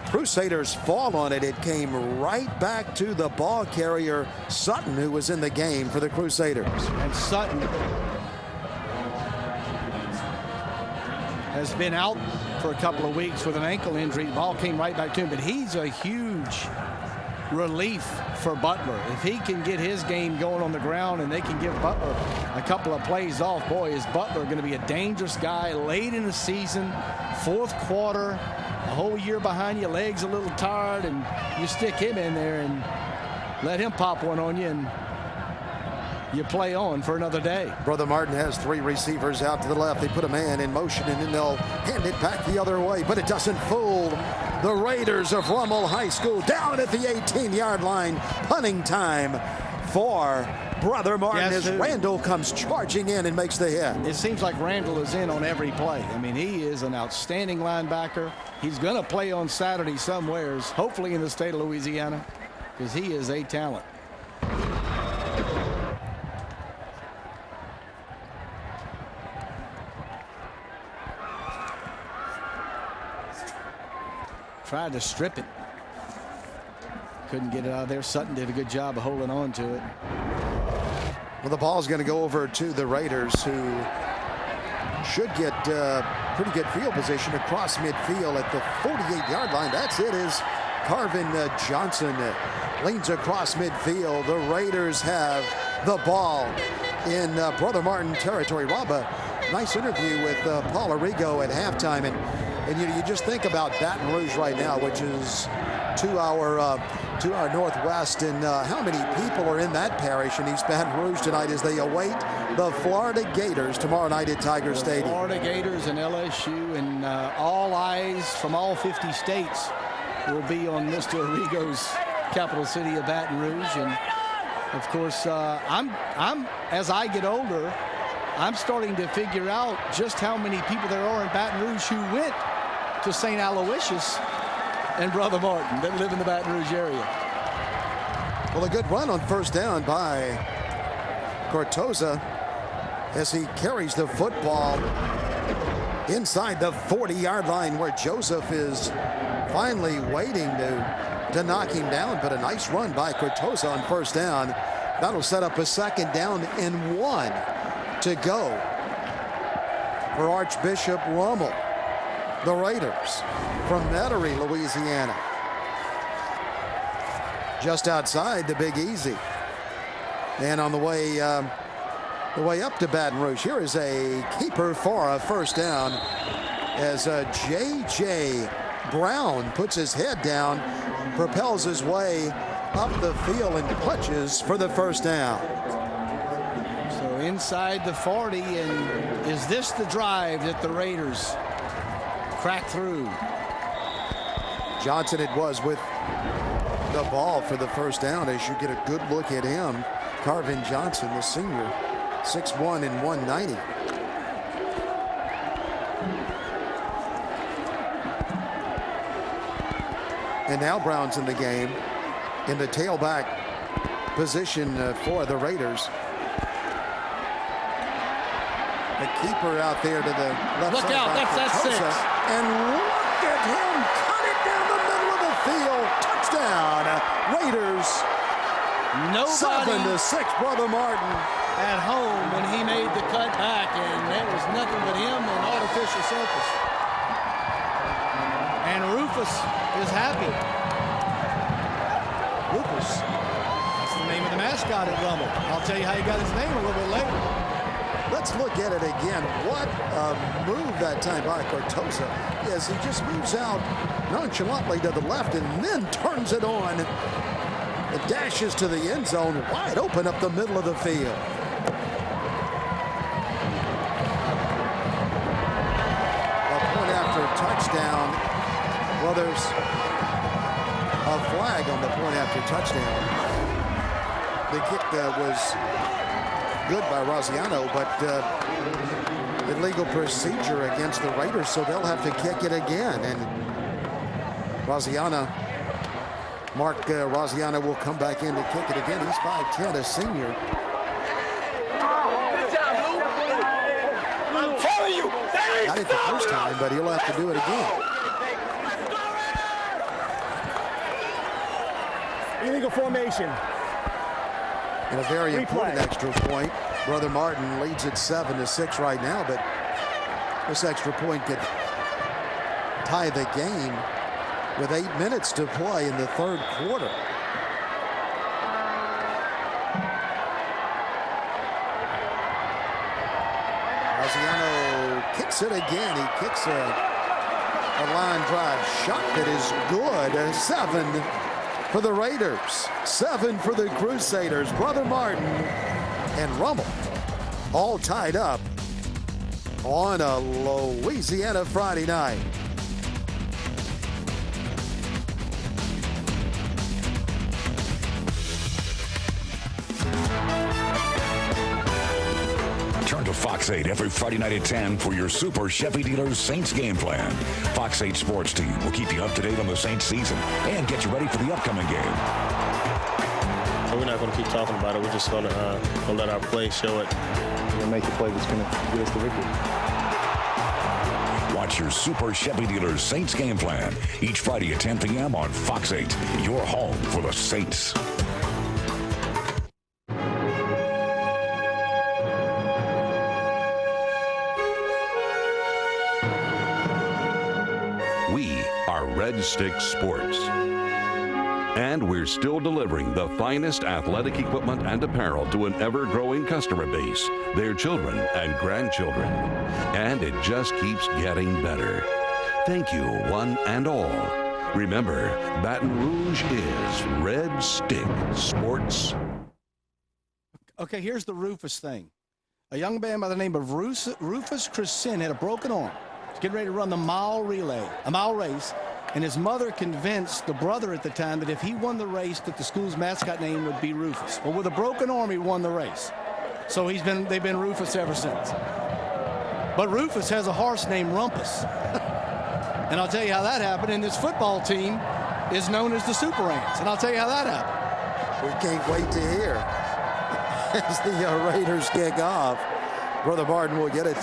Crusaders fall on it. It came right back to the ball carrier, Sutton, who was in the game for the Crusaders. And Sutton has been out for a couple of weeks with an ankle injury. The ball came right back to him, but he's a huge relief for Butler. If he can get his game going on the ground and they can give Butler a couple of plays off, boy, is Butler going to be a dangerous guy late in the season, fourth quarter, a whole year behind you, legs a little tired, and you stick him in there and let him pop one on you, and you play on for another day. Brother Martin has 3 receivers out to the left. They put a man in motion, and then they'll hand it back the other way, but it doesn't fool the Raiders of Rummel High School. Down at the 18-yard line. Punting time for Brother Martin as Randall comes charging in and makes the hit. It seems like Randall is in on every play. I mean, he is an outstanding linebacker. He's going to play on Saturday somewheres, hopefully in the state of Louisiana, because he is a talent. Tried to strip it. Couldn't get it out of there. Sutton did a good job of holding on to it. Well, the ball is going to go over to the Raiders, who should get pretty good field position across midfield at the 48-yard line. That's it, is Carvin Johnson leans across midfield. The Raiders have the ball in Brother Martin territory. Rob, a nice interview with Paul Arrigo at halftime, and you just think about Baton Rouge right now, which is to our northwest, and how many people are in that parish in East Baton Rouge tonight as they await the Florida Gators tomorrow night at Tiger Stadium. Florida Gators and LSU, and all eyes from all 50 states will be on Mr. Arrigo's capital city of Baton Rouge. And of course, I'm as I get older, I'm starting to figure out just how many people there are in Baton Rouge who went to St. Aloysius and Brother Martin that live in the Baton Rouge area. Well, a good run on first down by Cortoza as he carries the football inside the 40-yard line where Joseph is finally waiting to knock him down. But a nice run by Cortoza on first down. That'll set up a second down and 1 to go for Archbishop Rummel. The Raiders from Metairie, Louisiana. Just outside the Big Easy. And on the way up to Baton Rouge, here is a keeper for a first down as J.J. Brown puts his head down, propels his way up the field and punches for the first down. So inside the 40, and is this the drive that the Raiders crack through? Johnson it was with the ball for the first down as you get a good look at him. Carvin Johnson, the senior, 6'1" and 190. And now Brown's in the game in the tailback position for the Raiders. The keeper out there to the left look side. Look out, that's that 6. And look at him cut it down the middle of the field. Touchdown, Raiders. Nobody 7-6, Brother Martin. At home when he made the cut back, and there was nothing but him and artificial surface. And Rufus is happy. Rufus, that's the name of the mascot at Rummel. I'll tell you how he got his name a little bit later. Let's look at it again. What a move that time by Cortoza as he just moves out nonchalantly to the left and then turns it on. It dashes to the end zone, wide open up the middle of the field. A point after touchdown. Well, there's a flag on the point after touchdown. The kick was good by Rosiano, but illegal procedure against the Raiders, so they'll have to kick it again. And Mark Rosiano will come back in to kick it again. He's 5'10", a senior. I'm telling you, got it the first time, but he'll have to do it again. Illegal formation. And a very important extra point. Brother Martin leads it 7-6 right now, but this extra point could tie the game with 8 minutes to play in the third quarter. Rosiano kicks it again. He kicks a line drive shot that is good. 7 for the Raiders, 7 for the Crusaders. Brother Martin and Rummel all tied up on a Louisiana Friday night. Turn to Fox 8 every Friday night at 10 for your Super Chevy Dealers Saints game plan. Fox 8 Sports Team will keep you up to date on the Saints season and get you ready for the upcoming game. We're not going to keep talking about it. We're just going to let our play show it. We're going to make the play that's going to get us the victory. Watch your Super Chevy Dealers Saints game plan each Friday at 10 p.m. on Fox 8, your home for the Saints. We are Red Stick Sports. And we're still delivering the finest athletic equipment and apparel to an ever-growing customer base, their children and grandchildren. And it just keeps getting better. Thank you, one and all. Remember, Baton Rouge is Red Stick Sports. Okay, here's the Rufus thing. A young man by the name of Rufus Crescent had a broken arm. He's getting ready to run the mile race, and his mother convinced the brother at the time that if he won the race, that the school's mascot name would be Rufus. Well, with a broken arm, he won the race. So they've been Rufus ever since. But Rufus has a horse named Rumpus. And I'll tell you how that happened. And this football team is known as the Super Ants. And I'll tell you how that happened. We can't wait to hear as the Raiders kick off. Brother Martin will get it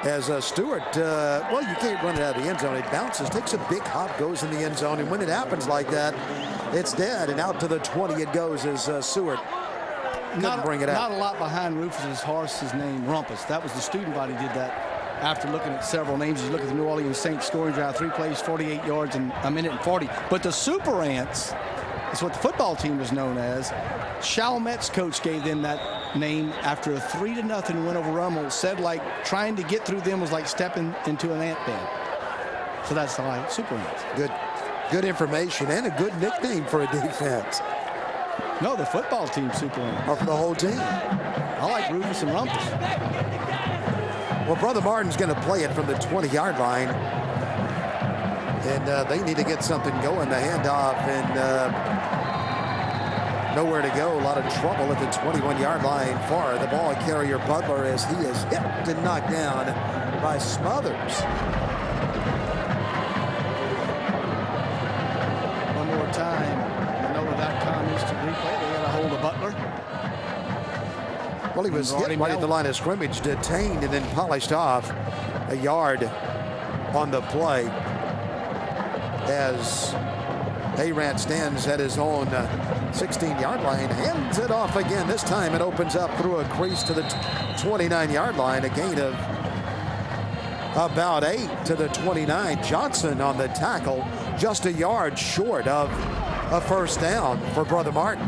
as Stewart. Well, you can't run it out of the end zone. It bounces, takes a big hop, goes in the end zone. And when it happens like that, it's dead. And out to the 20 it goes as Stewart couldn't bring it out. Not a lot behind Rufus's horse's name, Rumpus. That was the student body did that after looking at several names. You look at the New Orleans Saints scoring drive, 3 plays, 48 yards in a minute and 40. But the Super Ants, that's what the football team is known as. Chalmette's coach gave them that name after a 3-0 win over Rummel. Said like trying to get through them was like stepping into an ant den. So that's why Super Ants. Good information and a good nickname for a defense. No, the football team Super Ants. Or for the whole team. I like Rufus and Rumpus. Well, Brother Martin's going to play it from the 20-yard line. And they need to get something going. The handoff and nowhere to go. A lot of trouble at the 21-yard line for the ball carrier Butler as he is hit and knocked down by Smothers. One more time. NOLA.com instant replay. They got a hold of Butler. Well, he was hit right at the line of scrimmage, detained, and then polished off a yard on the play as Arant stands at his own 16-yard line, hands it off again. This time it opens up through a crease to the 29-yard line, a gain of about 8 to the 29. Johnson on the tackle, just a yard short of a first down for Brother Martin.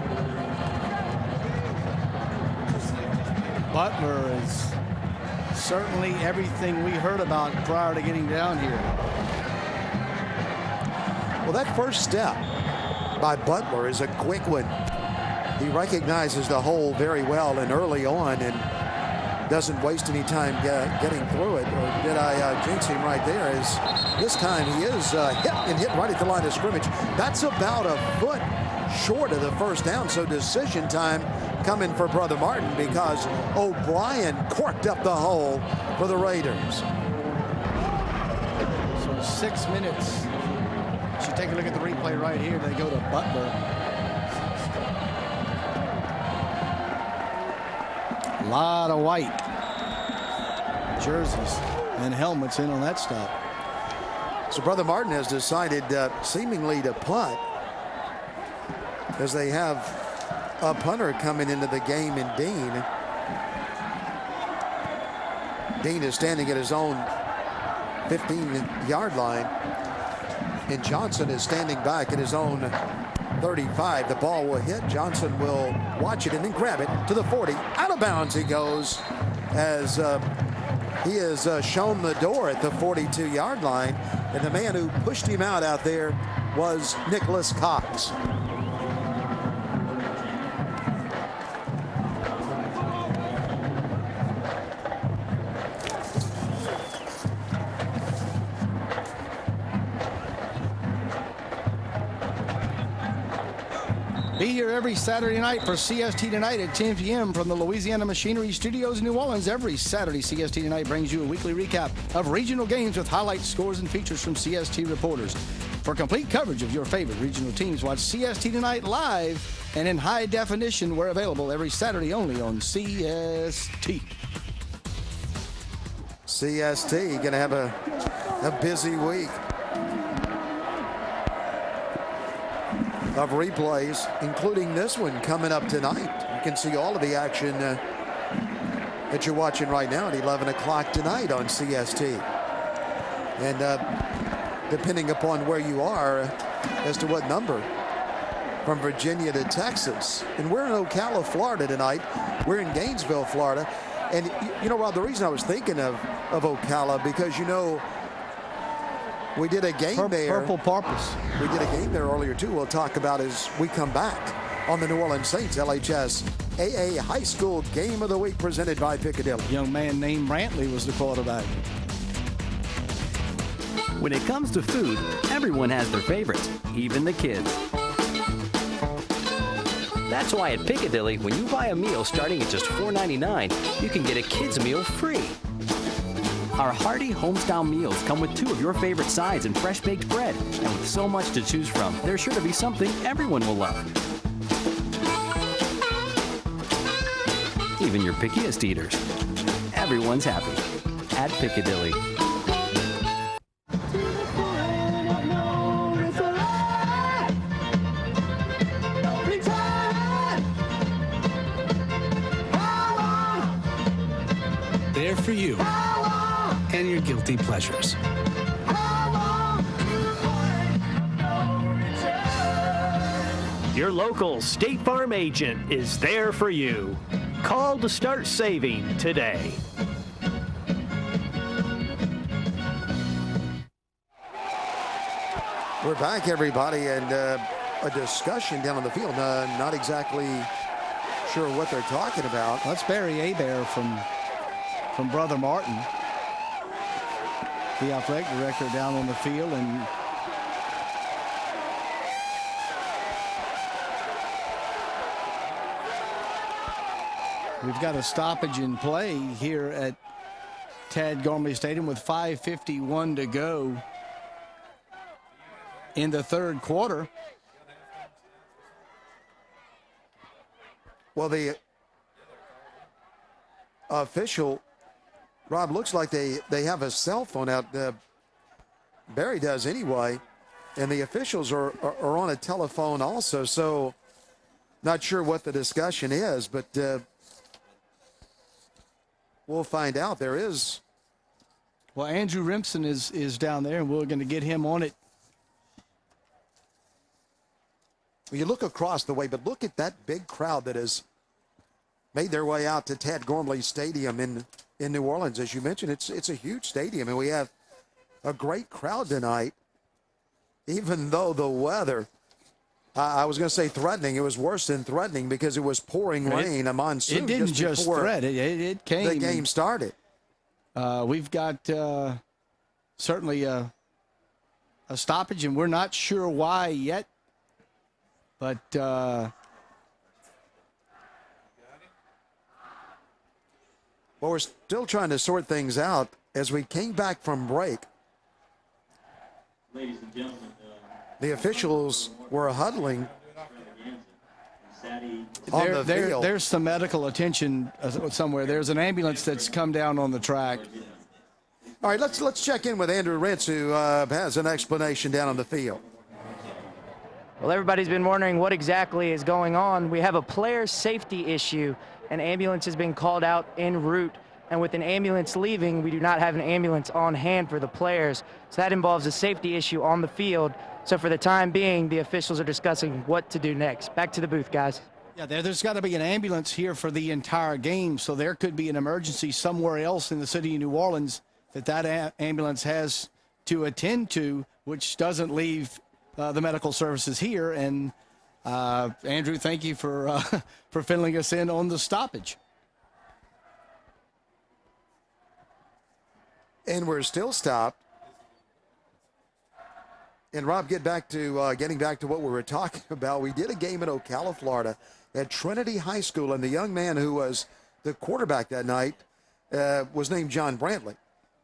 Butler is certainly everything we heard about prior to getting down here. Well, that first step by Butler is a quick one. He recognizes the hole very well and early on and doesn't waste any time getting through it. Or did I jinx him right there? As this time he is hit right at the line of scrimmage. That's about a foot short of the first down, so decision time coming for Brother Martin because O'Brien corked up the hole for the Raiders. So 6 minutes. You should take a look at the replay right here. They go to Butler. A lot of white jerseys and helmets in on that stop. So Brother Martin has decided seemingly to punt as they have a punter coming into the game in Dean. Dean is standing at his own 15-yard line. And Johnson is standing back at his own 35. The ball will hit. Johnson will watch it and then grab it to the 40. Out of bounds he goes as he has shown the door at the 42-yard line. And the man who pushed him out there was Nicholas Cox. Be here every Saturday night for CST Tonight at 10 p.m. from the Louisiana Machinery Studios in New Orleans. Every Saturday, CST Tonight brings you a weekly recap of regional games with highlights, scores, and features from CST reporters. For complete coverage of your favorite regional teams, watch CST Tonight live and in high definition. We're available every Saturday only on CST. CST going to have a busy week of replays, including this one coming up tonight. You can see all of the action that you're watching right now at 11 o'clock tonight on CST. And depending upon where you are as to what number, from Virginia to Texas. And we're in Ocala, Florida tonight. We're in Gainesville, Florida. And you know, Rob, the reason I was thinking of Ocala, because, you know, we did a game there. Purple Porpoise. We did a game there earlier, too. We'll talk about as we come back on the New Orleans Saints LHS AA High School Game of the Week presented by Piccadilly. Young man named Brantley was the quarterback. When it comes to food, everyone has their favorites, even the kids. That's why at Piccadilly, when you buy a meal starting at just $4.99, you can get a kid's meal free. Our hearty homestyle meals come with 2 of your favorite sides and fresh baked bread. And with so much to choose from, there's sure to be something everyone will love. Even your pickiest eaters. Everyone's happy at Piccadilly. There for you and your guilty pleasures. Your local State Farm agent is there for you. Call to start saving today. We're back, everybody, and a discussion down on the field. Not exactly sure what they're talking about. That's Barry Abear from Brother Martin, the athletic director down on the field. And we've got a stoppage in play here at Tad Gormley Stadium with 5:51 to go in the third quarter. Well, the official, Rob, looks like they have a cell phone out. Barry does anyway, and the officials are on a telephone also. So not sure what the discussion is, but we'll find out. There is. Well, Andrew Rimpson is down there, and we're going to get him on it. You look across the way, but look at that big crowd that has made their way out to Tad Gormley Stadium in New Orleans. As you mentioned, it's a huge stadium, and we have a great crowd tonight, even though the weather, I was going to say threatening. It was worse than threatening because it was pouring rain, a monsoon. It didn't just threaten. It came. The game started. We've got certainly a stoppage, and we're not sure why yet. But well, we're still trying to sort things out as we came back from break. Ladies and gentlemen, the officials were huddling on the field. There's some medical attention somewhere. There's an ambulance that's come down on the track. All right, let's check in with Andrew Rentz, who has an explanation down on the field. Well, everybody's been wondering what exactly is going on. We have a player safety issue. An ambulance has been called out en route, and with an ambulance leaving, we do not have an ambulance on hand for the players. So that involves a safety issue on the field. So for the time being, the officials are discussing what to do next. Back to the booth, guys. Yeah, there's got to be an ambulance here for the entire game, so there could be an emergency somewhere else in the city of New Orleans that ambulance has to attend to, which doesn't leave the medical services here. And Andrew, thank you for filling us in on the stoppage. And we're still stopped. And Rob, getting back to what we were talking about, we did a game in Ocala, Florida, at Trinity High School, and the young man who was the quarterback that night was named John Brantley,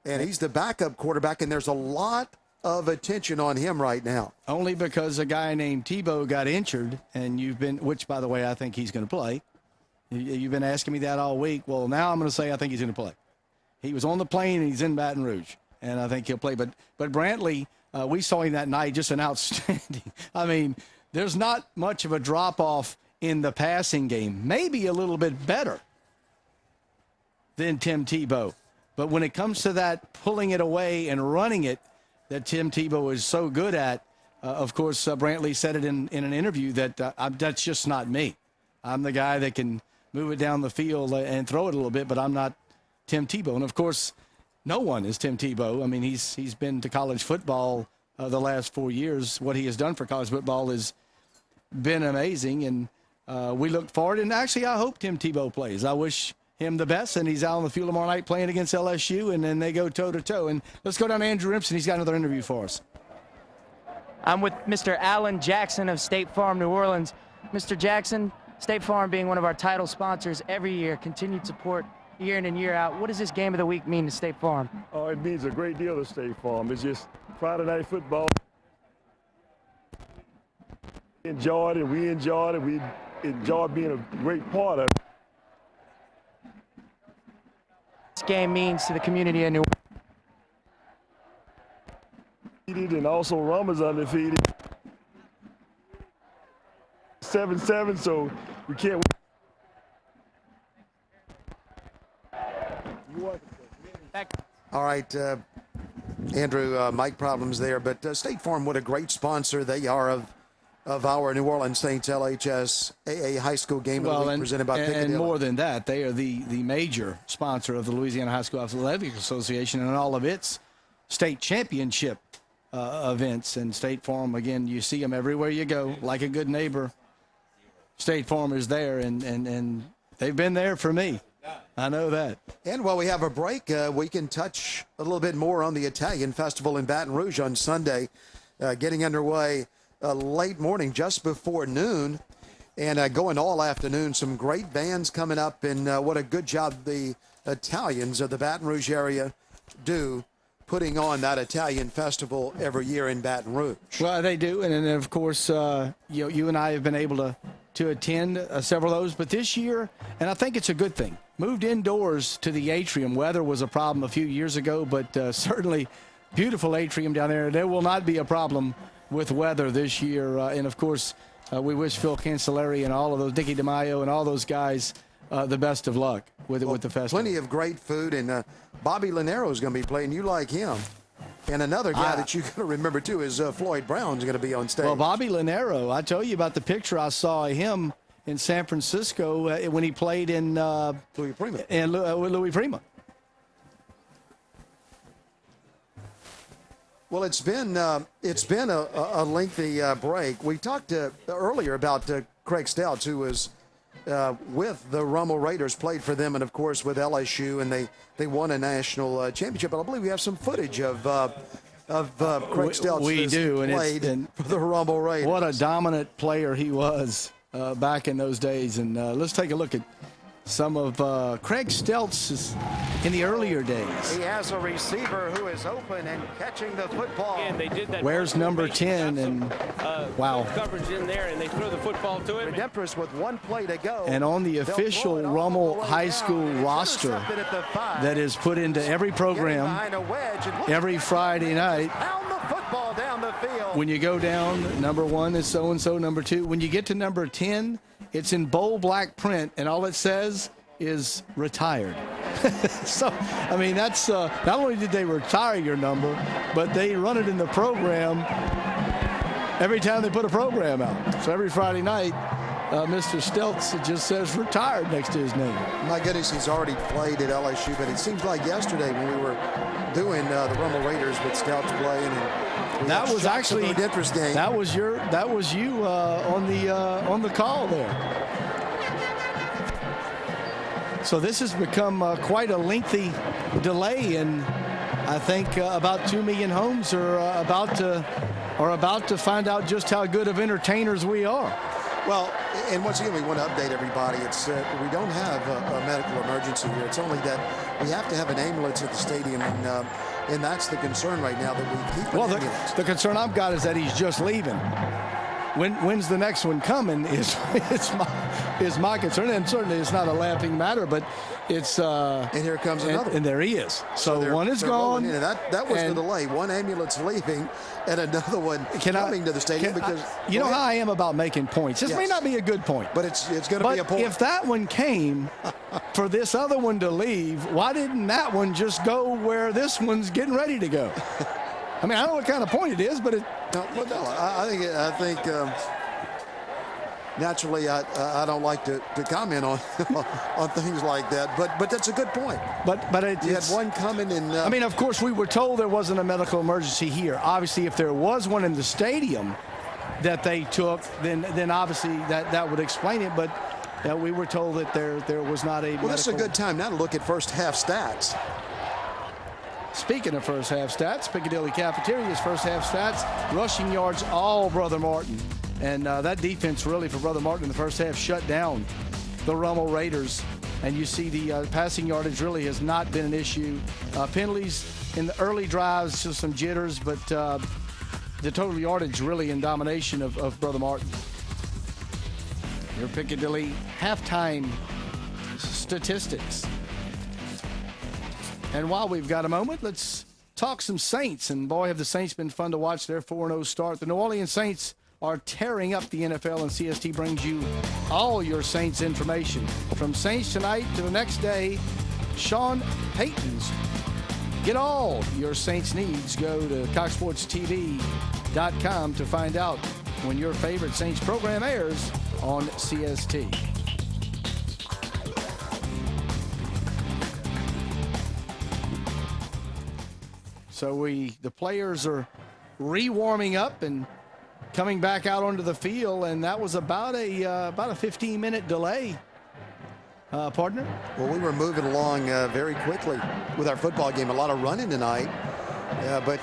and he's the backup quarterback. And there's a lot of attention on him right now. Only because a guy named Tebow got injured, and which by the way, I think he's going to play. You've been asking me that all week. Well, now I'm going to say I think he's going to play. He was on the plane, and he's in Baton Rouge, and I think he'll play. But Brantley, we saw him that night, just an outstanding. I mean, there's not much of a drop-off in the passing game. Maybe a little bit better than Tim Tebow. But when it comes to that pulling it away and running it that Tim Tebow is so good at, of course, Brantley said it in an interview that that's just not me. I'm the guy that can move it down the field and throw it a little bit, but I'm not Tim Tebow. And, of course, no one is Tim Tebow. I mean, he's been to college football the last 4 years. What he has done for college football has been amazing. And we look forward, and actually I hope Tim Tebow plays. I wish him the best, and he's out on the field tomorrow night playing against LSU, and then they go toe-to-toe. And let's go down to Andrew Rimpson. He's got another interview for us. I'm with Mr. Alan Jackson of State Farm, New Orleans. Mr. Jackson, State Farm being one of our title sponsors every year, continued support year in and year out. What does this game of the week mean to State Farm? Oh, it means a great deal to State Farm. It's just Friday night football. Enjoyed it. We enjoyed it. We enjoyed being a great part of it. This game means to the community of New Orleans. And also Rummel's undefeated. 7-7, so we can't. All right, Andrew, mic problems there, but State Farm, what a great sponsor they are of our New Orleans Saints LHSAA high school game of the week presented by Piccadilly. And more than that, they are the major sponsor of the Louisiana High School Athletic Association and all of its state championship events. And State Farm, again, you see them everywhere you go. Like a good neighbor, State Farm is there, and they've been there for me. I know that. And while we have a break, we can touch a little bit more on the Italian Festival in Baton Rouge on Sunday, getting underway late morning, just before noon, and going all afternoon. Some great bands coming up, and what a good job the Italians of the Baton Rouge area do putting on that Italian festival every year in Baton Rouge. Well, they do, and then of course, you and I have been able to attend several of those, but this year, and I think it's a good thing, moved indoors to the atrium. Weather was a problem a few years ago, but certainly beautiful atrium down there. There will not be a problem with weather this year, and of course, we wish Phil Cancelleri and all of those, Dickie DeMaio and all those guys the best of luck with the festival. Plenty of great food, and Bobby Llanero is going to be playing. You like him. And another guy that you're going to remember, too, is Floyd Brown's going to be on stage. Well, Bobby Llanero, I tell you about the picture I saw of him in San Francisco when he played in Louis Prima. With Louis Prima. Well, it's been a lengthy break. We talked earlier about Craig Stouts, who was with the Rummel Raiders, played for them, and of course with LSU, and they won a national championship. But I believe we have some footage of Craig Stouts. We do, and played for the Rummel Raiders. What a dominant player he was back in those days. And let's take a look at some of Craig Steltz's in the earlier days. He has a receiver who is open and catching the football. And they did that. Where's number 10? And wow. Coverage in there, and they throw the football to him. Redemptorist with one play to go. And on the official Rummel High School roster that is put into every program every Friday night. When you go down, number 1 is so-and-so, number 2. When you get to number 10, it's in bold black print, and all it says is retired. So, I mean, that's not only did they retire your number, but they run it in the program every time they put a program out. So every Friday night, Mr. Steltz, it just says retired next to his name. My goodness, he's already played at LSU, but it seems like yesterday when we were doing the Rummel Raiders with Stouts playing, and that was actually interest game. That was you on the call there. So this has become quite a lengthy delay, and I think about 2 million homes are about to find out just how good of entertainers we are. Well, and once again, we want to update everybody. It's we don't have a medical emergency here. It's only that we have to have an ambulance at the stadium, and that's the concern right now, that we keep an ambulance. The concern I've got is that he's just leaving. When's the next one coming is my concern, and certainly it's not a laughing matter, but it's and here comes another, and there he is. So one is gone. That was the delay. One ambulance leaving, and another one coming to the stadium. Because you know how I am about making points. This may not be a good point, but it's going to be a point. If that one came for this other one to leave, why didn't that one just go where this one's getting ready to go? I mean, I don't know what kind of point it is, but I think naturally I don't like to comment on things like that, but that's a good point. But you had one coming in. I mean, of course, we were told there wasn't a medical emergency here. Obviously, if there was one in the stadium, that they took, then obviously that would explain it. But we were told that there was not a. Well, this is a good time now to look at first half stats. Speaking of first half stats, Piccadilly Cafeteria's first half stats, rushing yards, all Brother Martin. And that defense really for Brother Martin in the first half shut down the Rummel Raiders. And you see the passing yardage really has not been an issue. Penalties in the early drives, just some jitters, but the total yardage really in domination of Brother Martin. Your Piccadilly halftime statistics. And while we've got a moment, let's talk some Saints. And boy, have the Saints been fun to watch their 4-0 start. The New Orleans Saints are tearing up the NFL, and CST brings you all your Saints information. From Saints tonight to the next day, Sean Payton's. Get all your Saints needs. Go to CoxSportsTV.com to find out when your favorite Saints program airs on CST. So the players are re-warming up and coming back out onto the field, and that was about a 15-minute delay, partner. Well, we were moving along very quickly with our football game. A lot of running tonight, but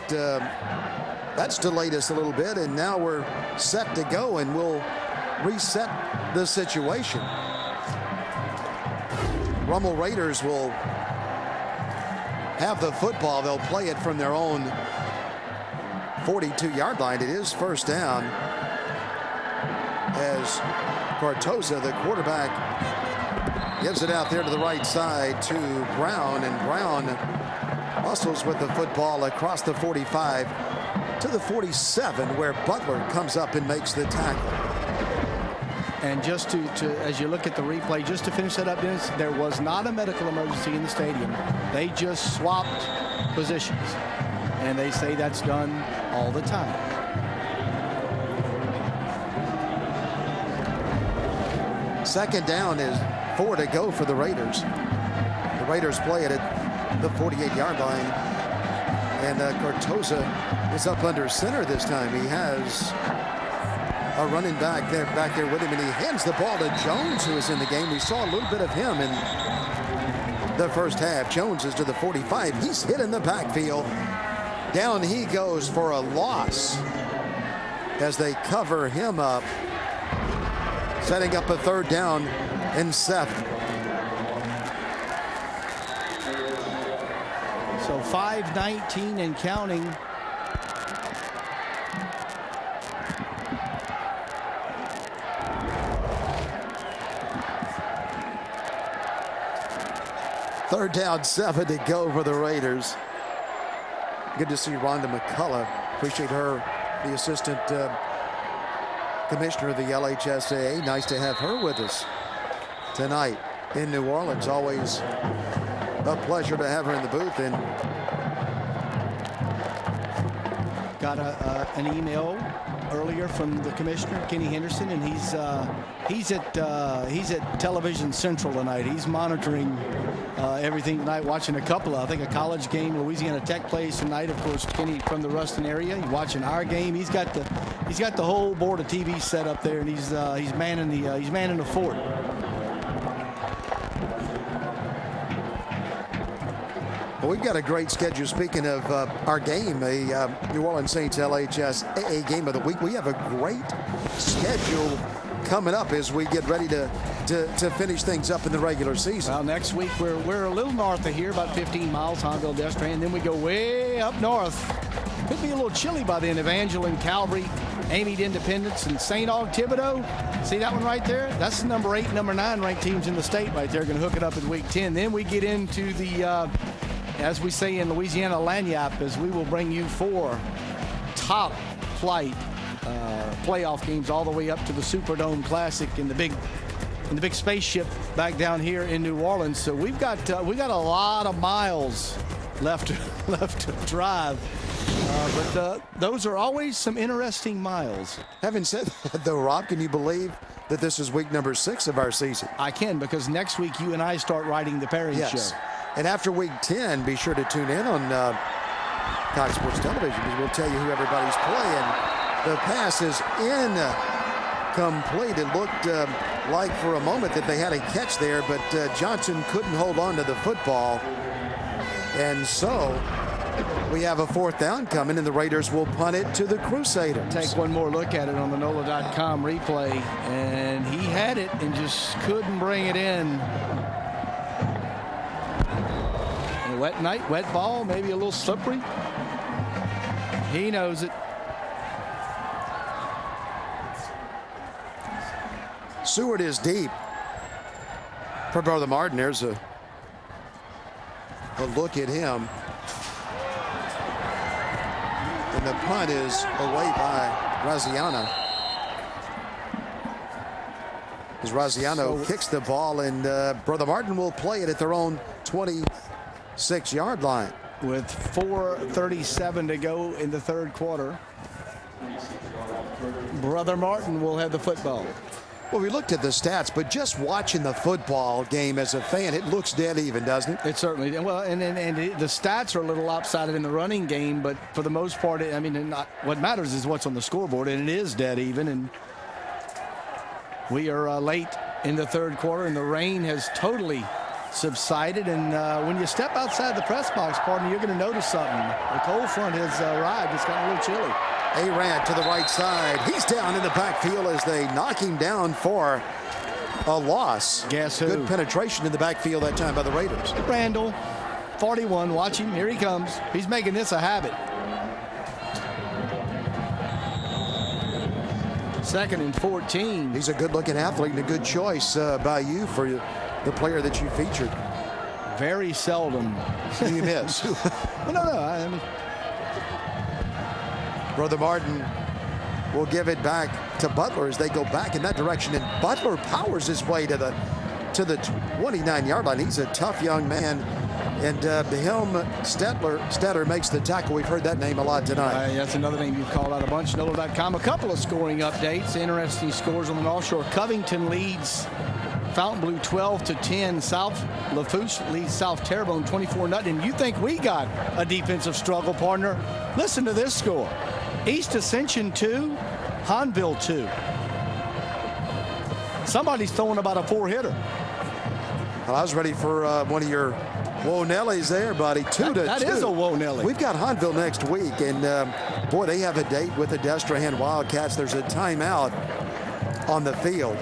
that's delayed us a little bit, and now we're set to go, and we'll reset the situation. Rummel Raiders will have the football. They'll play it from their own 42-yard line. It is first down as Cartoza, the quarterback, gives it out there to the right side to Brown, and Brown muscles with the football across the 45 to the 47, where Butler comes up and makes the tackle. And just to as you look at the replay, just to finish that up, Dennis, there was not a medical emergency in the stadium. They just swapped positions, and they say that's done all the time. Second down is 4 to go for the Raiders. The Raiders play it at the 48-yard line, and Cartoza is up under center this time. He has a running back there with him, and he hands the ball to Jones, who is in the game. We saw a little bit of him in the first half. Jones is to the 45. He's hit in the backfield. Down he goes for a loss as they cover him up, setting up a third down and 7. So 5:19 and counting. Third down, 7 to go for the Raiders. Good to see Rhonda McCullough. Appreciate her, the assistant commissioner of the LHSAA. Nice to have her with us tonight in New Orleans. Always a pleasure to have her in the booth. And got an email earlier from the commissioner, Kenny Henderson, and he's at Television Central tonight. He's monitoring everything tonight, watching a college game. Louisiana Tech plays tonight. Of course, Kenny from the Ruston area. He's watching our game. He's got the whole board of TV set up there, and he's manning the fort. Well, we've got a great schedule. Speaking of our game, a New Orleans Saints LHSAA game of the week, we have a great schedule coming up as we get ready to finish things up in the regular season. Well, next week we're a little north of here, about 15 miles, Honville, Destrehan, and then we go way up north. Could be a little chilly by then. Evangeline, Calvary, Amite Independence, and St. Aug Thibodaux. See that one right there? That's the number 8, number 9 ranked teams in the state right there. Going to hook it up in week 10. Then we get into the, as we say in Louisiana, lagniappe, as we will bring you 4 top flight playoff games all the way up to the Superdome Classic in the big spaceship back down here in New Orleans. So we got a lot of miles left to drive, but those are always some interesting miles. Having said that, though, Rob, can you believe that this is week number 6 of our season? I can, because next week you and I start writing the pairing show. And after week 10, be sure to tune in on Cox Sports Television, because we'll tell you who everybody's playing The pass is incomplete. It looked like for a moment that they had a catch there, but Johnson couldn't hold on to the football. And so we have a 4th down coming, and the Raiders will punt it to the Crusaders. Take one more look at it on the NOLA.com replay, and he had it and just couldn't bring it in. A wet night, wet ball, maybe a little slippery. He knows it. Seward is deep for Brother Martin. There's a look at him. And the punt is away by Raziano. As Raziano kicks the ball, and Brother Martin will play it at their own 26-yard line. With 4:37 to go in the 3rd quarter, Brother Martin will have the football. Well, we looked at the stats, but just watching the football game as a fan, it looks dead even, doesn't it? It certainly does. Well, and the stats are a little lopsided in the running game, but for the most part, I mean, what matters is what's on the scoreboard, and it is dead even. And we are late in the 3rd quarter, and the rain has totally subsided. And when you step outside the press box, partner, you're going to notice something. The cold front has arrived. It's gotten a little chilly. Arant to the right side. He's down in the backfield as they knock him down for a loss. Guess who? Good penetration in the backfield that time by the Raiders. Randall, 41, watch him. Here he comes. He's making this a habit. 2nd and 14. He's a good-looking athlete and a good choice by you for the player that you featured. Very seldom. You miss. Well, no. I mean, Brother Martin will give it back to Butler as they go back in that direction, and Butler powers his way to the 29-yard line. He's a tough young man, and Stettler makes the tackle. We've heard that name a lot tonight. That's another name you've called out a bunch. NOLA.com. A couple of scoring updates. Interesting scores on the North Shore. Covington leads Fontainebleau 12-10. South Lafourche leads South Terrebonne 24-0. And you think we got a defensive struggle, partner? Listen to this score. East Ascension 2, Hanville 2. Somebody's throwing about a 4-hitter. Well, I was ready for one of your Whoa Nellies there, buddy. 2-2. That is a Whoa Nelly. We've got Hanville next week, and boy, they have a date with the Destrehan Wildcats. There's a timeout on the field.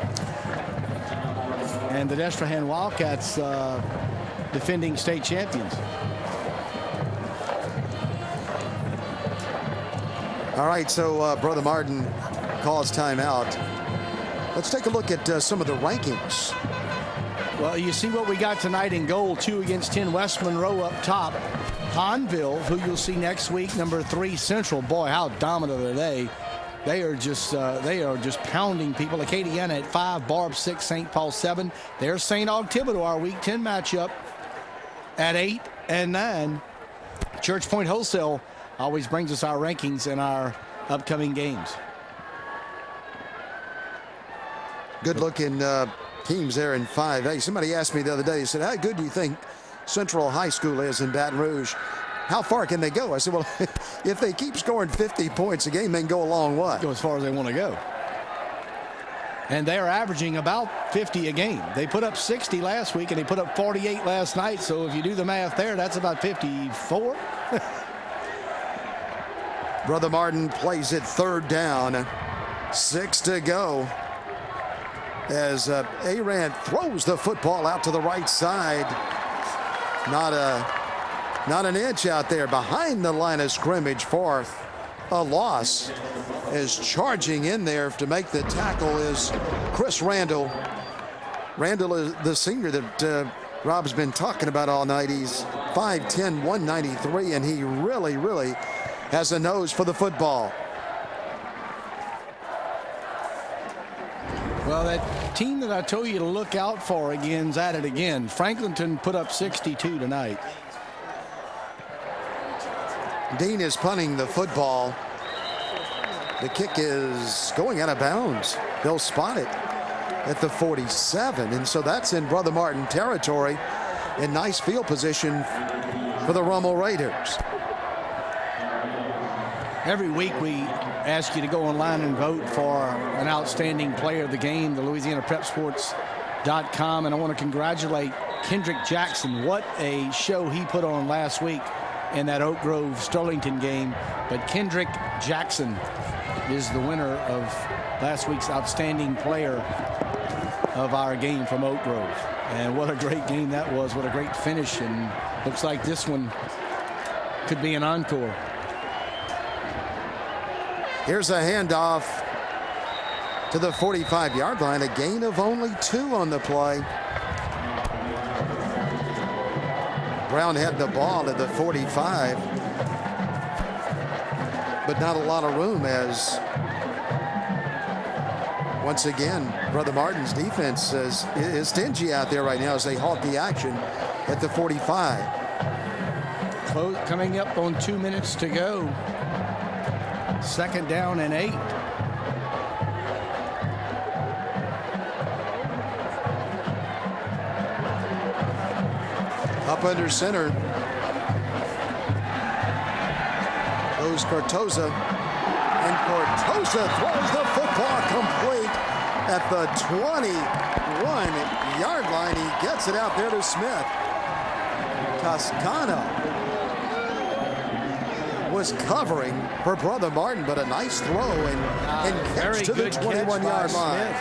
And the Destrehan Wildcats defending state champions. All right, so Brother Martin calls timeout. Let's take a look at some of the rankings. Well, you see what we got tonight in goal, 2 against 10. West Monroe up top. Hanville, who you'll see next week, number 3 Central. Boy, how dominant are they? They are just pounding people. Acadiana at 5, Barb 6, St. Paul 7. There's St. Aug Thibodeau, our Week 10 matchup at 8 and 9. Church Point Wholesale always brings us our rankings in our upcoming games. Good looking teams there in 5A. Somebody asked me the other day, he said, how good do you think Central High School is in Baton Rouge? How far can they go? I said, well, if they keep scoring 50 points a game, they can go a long way. Go as far as they want to go. And they're averaging about 50 a game. They put up 60 last week, and they put up 48 last night. So if you do the math there, that's about 54. Brother Martin plays it 3rd down. 6 to go. As Arant throws the football out to the right side. Not an inch out there behind the line of scrimmage for a loss. As charging in there to make the tackle is Chris Randall. Randall is the senior that Rob's been talking about all night. He's 5'10", 193, and he really has a nose for the football. Well, that team that I told you to look out for again's at it again. Franklinton put up 62 tonight. Dean is punting the football. The kick is going out of bounds. They'll spot it at the 47, and so that's in Brother Martin territory. In nice field position for the Rummel Raiders. Every week we ask you to go online and vote for an outstanding player of the game, the LouisianaPrepSports.com. And I want to congratulate Kendrick Jackson. What a show he put on last week in that Oak Grove Sterlington game. But Kendrick Jackson is the winner of last week's outstanding player of our game from Oak Grove. And what a great game that was. What a great finish. And looks like this one could be an encore. Here's a handoff to the 45-yard line. A gain of only 2 on the play. Brown had the ball at the 45, but not a lot of room as, once again, Brother Martin's defense is stingy out there right now as they halt the action at the 45. Coming up on 2 minutes to go. 2nd down and 8. Up under center goes Cortoza, and Cortoza throws the football complete at the 21-yard line. He gets it out there to Smith. Toscano was covering for Brother Martin, but a nice throw and catch to the 21-yard line.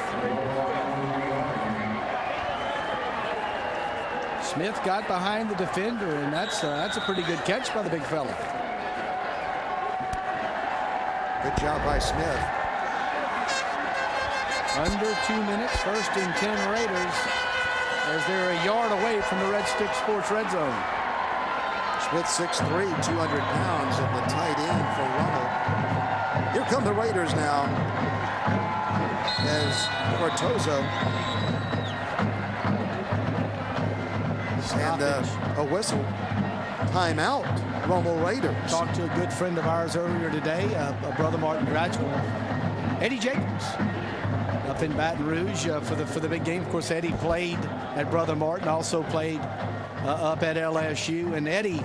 Smith got behind the defender, and that's a pretty good catch by the big fella. Good job by Smith. Under 2 minutes, 1st and 10 Raiders, as they're a yard away from the Red Stick Sports Red Zone. Smith 6'3", 200 pounds, and the tight end for Rummel. Here come the Raiders now as Cortoza and a whistle. Timeout, Rummel Raiders. Talked to a good friend of ours earlier today, a Brother Martin graduate, Eddie Jacobs, up in Baton Rouge for the big game. Of course, Eddie played at Brother Martin, also played up at LSU. And Eddie,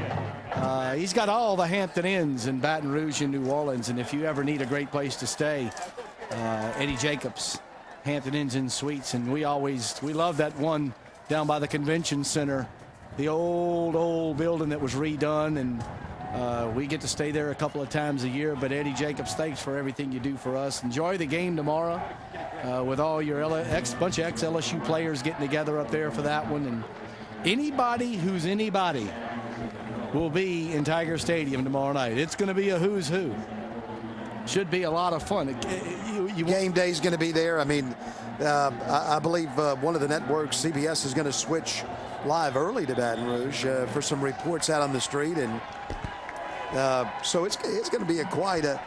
he's got all the Hampton Inns in Baton Rouge and New Orleans. And if you ever need a great place to stay, Eddie Jacobs, Hampton Inns and Suites. And we love that one down by the convention center, the old building that was redone, and we get to stay there a couple of times a year. But Eddie Jacobs, thanks for everything you do for us. Enjoy the game tomorrow with all your bunch of ex-LSU players getting together up there for that one. And anybody who's anybody will be in Tiger Stadium tomorrow night. It's going to be a who's who. Should be a lot of fun. Game day is going to be there. I mean, I believe one of the networks, CBS, is going to switch live early to Baton Rouge for some reports out on the street, and so it's going to be quite a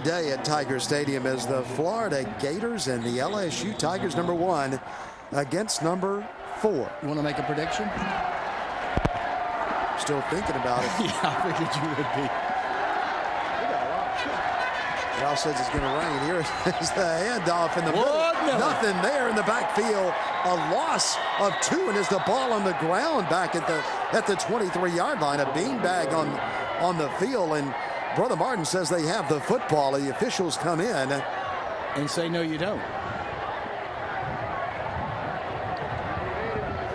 day at Tiger Stadium as the Florida Gators and the LSU Tigers, number 1 against number 4. You want to make a prediction? Still thinking about it. Yeah, I figured you would be. Ralph says it's going to rain. Here is the handoff in the middle. Nothing there in the backfield. A loss of 2, and is the ball on the ground back at the 23-yard line. A beanbag on the field, and Brother Martin says they have the football. The officials come in and say, no, you don't.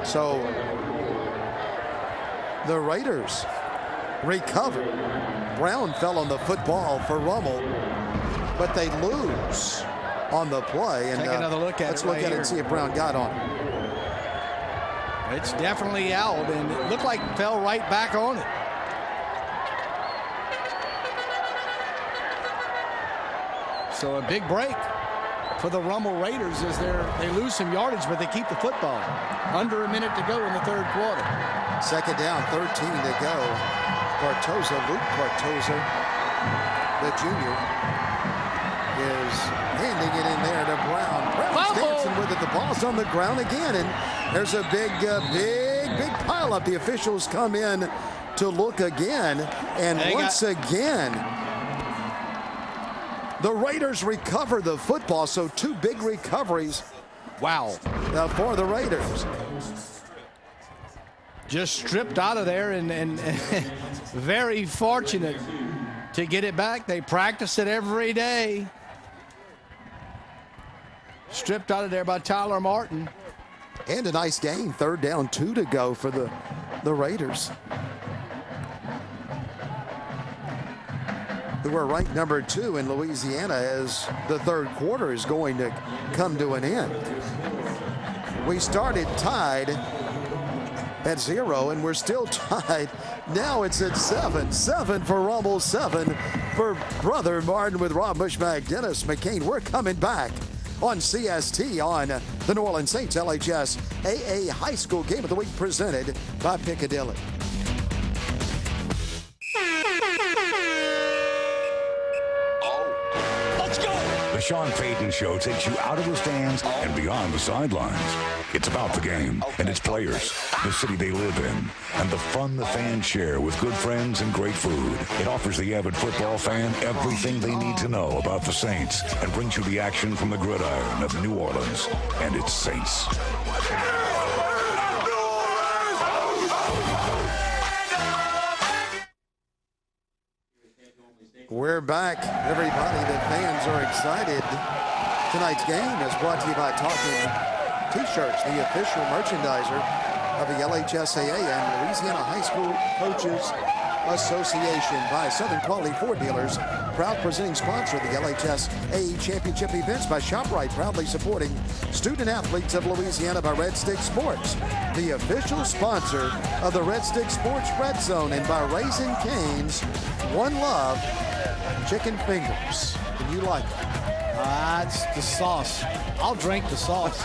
So the Raiders recover. Brown fell on the football for Rummel, but they lose on the play. And take another look at let's look at it and see if Brown got on it. It's definitely out, and it looked like it fell right back on it. So a big break for the Rummel Raiders as they lose some yardage, but they keep the football. Under a minute to go in the 3rd quarter. 2nd down, 13 to go. Luke Cortoza, the junior, is handing it in there to Brown. Brown's dancing with it. The ball's on the ground again, and there's a big pile up. The officials come in to look again, and once again, the Raiders recover the football. So 2 big recoveries. Wow. For the Raiders. Just stripped out of there, and very fortunate to get it back. They practice it every day. Stripped out of there by Tyler Martin. And a nice gain. 3rd down, 2 to go for the Raiders, who are ranked number 2 in Louisiana as the 3rd quarter is going to come to an end. We started tied at 0, and we're still tied. Now it's at 7. 7 for Rummel, 7 for Brother Martin with Rob Bushmack, Dennis McCain. We're coming back on CST on the New Orleans Saints LHSAA High School Game of the Week presented by Piccadilly. The Sean Payton Show takes you out of the stands and beyond the sidelines. It's about the game and its players, the city they live in, and the fun the fans share with good friends and great food. It offers the avid football fan everything they need to know about the Saints and brings you the action from the gridiron of New Orleans and its Saints. We're back, everybody. The fans are excited. Tonight's game is brought to you by Talking T-shirts, the official merchandiser of the LHSAA and Louisiana High School Coaches Association, by Southern Quality Ford Dealers, proud presenting sponsor of the LHSAA Championship events, by ShopRite, proudly supporting student athletes of Louisiana, by Red Stick Sports, the official sponsor of the Red Stick Sports Red Zone, and by Raising Cane's One Love chicken fingers. Can you like it? It's the sauce. I'll drink the sauce.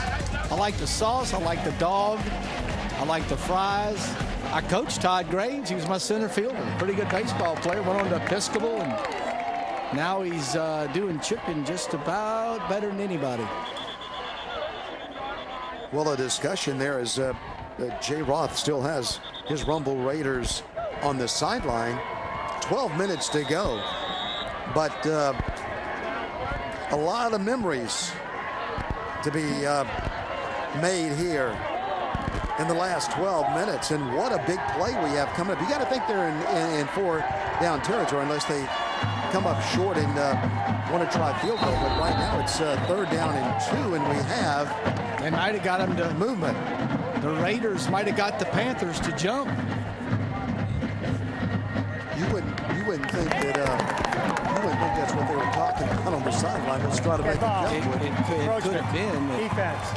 I like the sauce. I like the dog. I like the fries. I coached Todd Graves. He was my center fielder. Pretty good baseball player. Went on to Episcopal, and now he's doing chicken just about better than anybody. Well, a discussion there is Jay Roth still has his Rummel Raiders on the sideline. 12 minutes to go. But a lot of memories to be made here in the last 12 minutes. And what a big play we have coming up. You got to think they're in 4-down territory unless they come up short and want to try field goal. But right now it's 3rd down and 2, and we have... They might have got them to... movement. The Raiders might have got the Panthers to jump. You wouldn't think that... I think that's what they were talking about on the sideline. Let's try to make a jump. It could have been. Defense.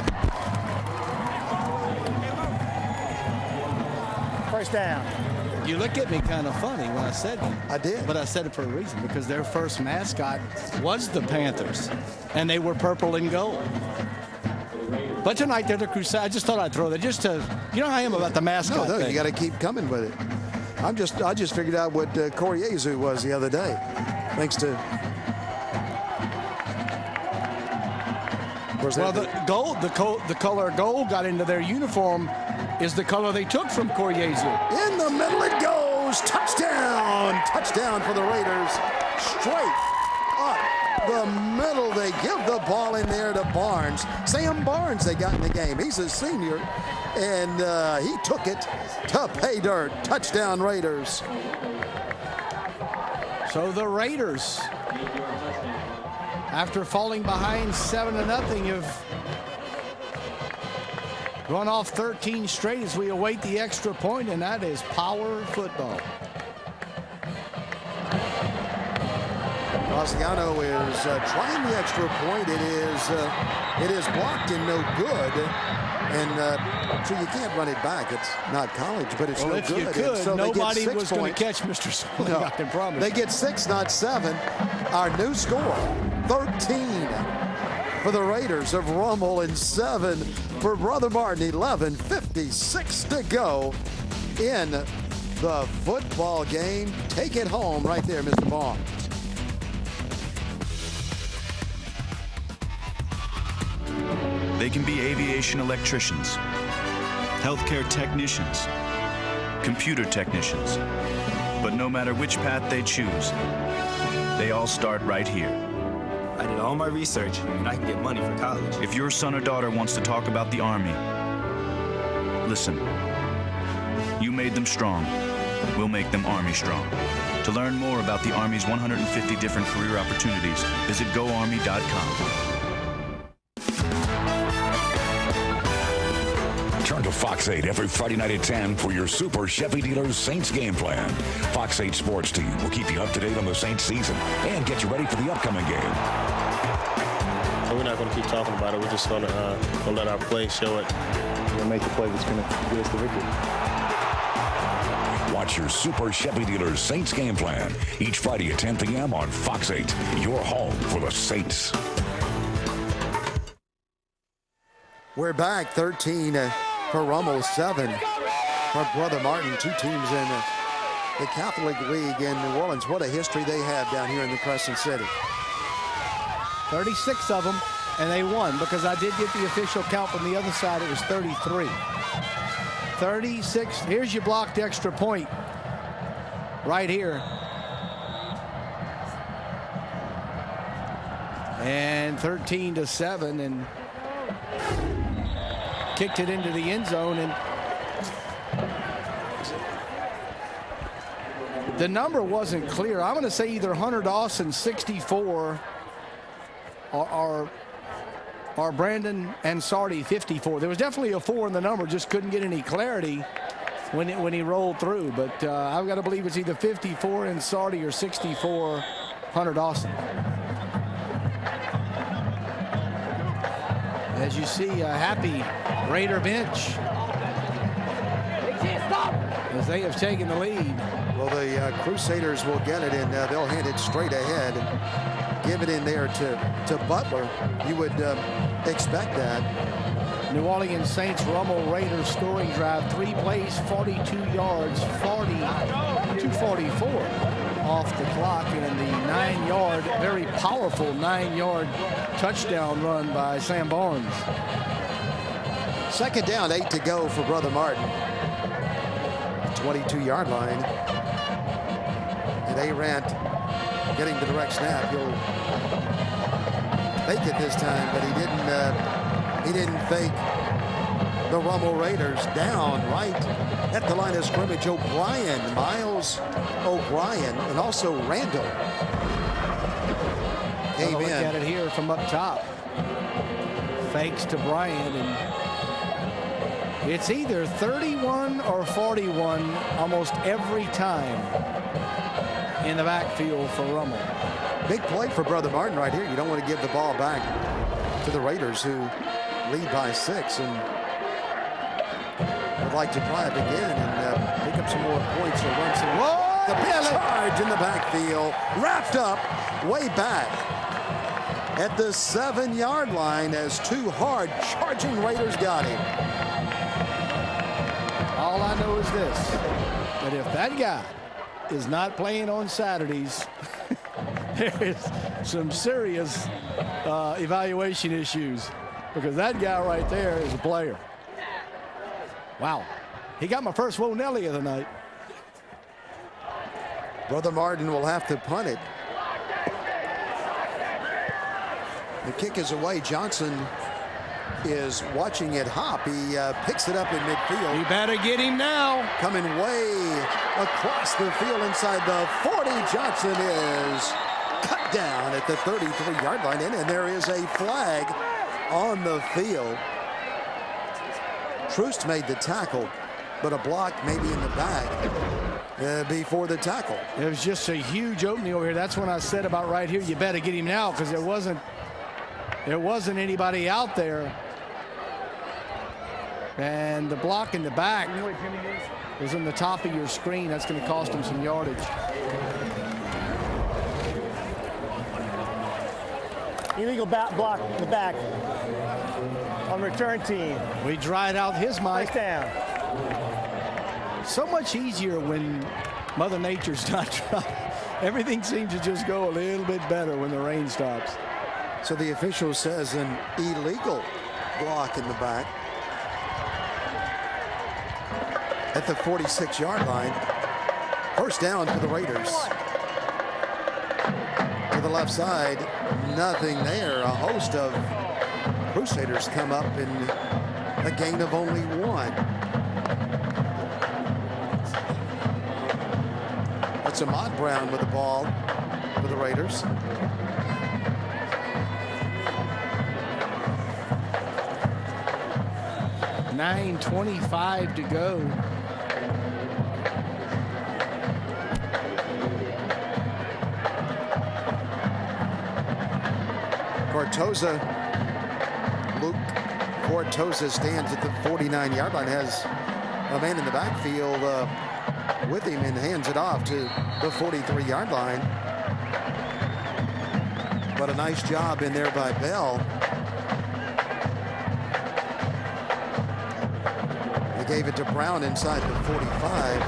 1st down. You look at me kind of funny when I said it. I did. But I said it for a reason, because their first mascot was the Panthers, and they were purple and gold. But tonight they're the Crusaders. I just thought I'd throw that just to, you know how I am about the mascot No, thing. you got to keep coming with it. I just figured out what Coriezu was the other day, thanks to. Well, the gold, the color gold got into their uniform is the color they took from Coriezu. In the middle it goes, touchdown! Touchdown for the Raiders, straight up the middle. They give the ball in there to Barnes. Sam Barnes they got in the game. He's a senior, and he took it to pay dirt. Touchdown Raiders. So the Raiders, after falling behind 7-0, have run off 13 straight as we await the extra point, and that is power football. Rosiano is trying the extra point. It is blocked and no good. And so you can't run it back. It's not college, but it's well, no if good. You could, so nobody was going to catch Mr. Swilling, I can promise. They get 6, not 7. Our new score, 13 for the Raiders of Rummel and 7 for Brother Martin. 11:56 to go in the football game. Take it home right there, Mr. Vaughn. They can be aviation electricians, healthcare technicians, computer technicians. But no matter which path they choose, they all start right here. I did all my research, and I can get money for college. If your son or daughter wants to talk about the Army, listen. You made them strong. We'll make them Army strong. To learn more about the Army's 150 different career opportunities, visit goarmy.com. Turn to Fox 8 every Friday night at 10 for your Super Chevy Dealers Saints game plan. Fox 8 Sports Team will keep you up to date on the Saints season and get you ready for the upcoming game. We're not going to keep talking about it. We're just going to let our play show it. We'll make the play that's going to get us the victory. Watch your Super Chevy Dealers Saints game plan each Friday at 10 p.m. on Fox 8, your home for the Saints. We're back 13 for Rummel, 7 for Brother Martin. Two teams in the Catholic League in New Orleans. What a history they have down here in the Crescent City. 36 of them, and they won because I did get the official count from the other side. It was 33. 36. Here's your blocked extra point right here. And 13-7, and kicked it into the end zone, and the number wasn't clear. I'm going to say either Hunter Dawson 64 or Brandon Ansardi 54. There was definitely a 4 in the number, just couldn't get any clarity when he rolled through. But I've got to believe it's either 54 Ansardi or 64 Hunter Dawson. As you see, a happy Raider bench as they have taken the lead. Well, the Crusaders will get it, and they'll hand it straight ahead. Give it in there to Butler. You would expect that. New Orleans Saints Rummel Raiders scoring drive, 3 plays, 42 yards, 244 off the clock, and the 9-yard, very powerful 9-yard touchdown run by Sam Barnes. 2nd down, 8 to go for Brother Martin. 22-yard line. And Arant getting the direct snap. He'll fake it this time, but he didn't fake the Rummel Raiders. Down right at the line of scrimmage. O'Brien, Miles O'Brien, and also Randall came in. Look at it here from up top. Fakes to Bryant, and it's either 31 or 41 almost every time in the backfield for Rummel. Big play for Brother Martin right here. You don't want to give the ball back to the Raiders, who lead by 6 and would like to try it again and pick up some more points or run some. Whoa! The big charge in the backfield, wrapped up way back at the 7-yard line as 2 hard charging Raiders got him. All I know is this, that if that guy is not playing on Saturdays, there is some serious evaluation issues, because that guy right there is a player. Wow. He got my first Wonelli of the night. Brother Martin will have to punt it. The kick is away. Johnson is watching it hop. He picks it up in midfield. You better get him now. Coming way across the field inside the 40. Johnson is cut down at the 33-yard line, and there is a flag on the field. Troost made the tackle, but a block maybe in the back before the tackle. It was just a huge opening over here. That's when I said about right here, you better get him now, because there wasn't anybody out there. And the block in the back is in the top of your screen. That's going to cost him some yardage. Illegal block in the back on return team. We dried out his mic. First down. So much easier when Mother Nature's not trying. Everything seems to just go a little bit better when the rain stops. So the official says an illegal block in the back at the 46-yard line. First down for the Raiders. To the left side, nothing there. A host of Crusaders come up in a gain of only 1. It's Ahmad Brown with the ball for the Raiders. $9:25 to go. Luke Cortosa stands at the 49-yard line, has a man in the backfield with him and hands it off to the 43-yard line. But a nice job in there by Bell. They gave it to Brown inside the 45.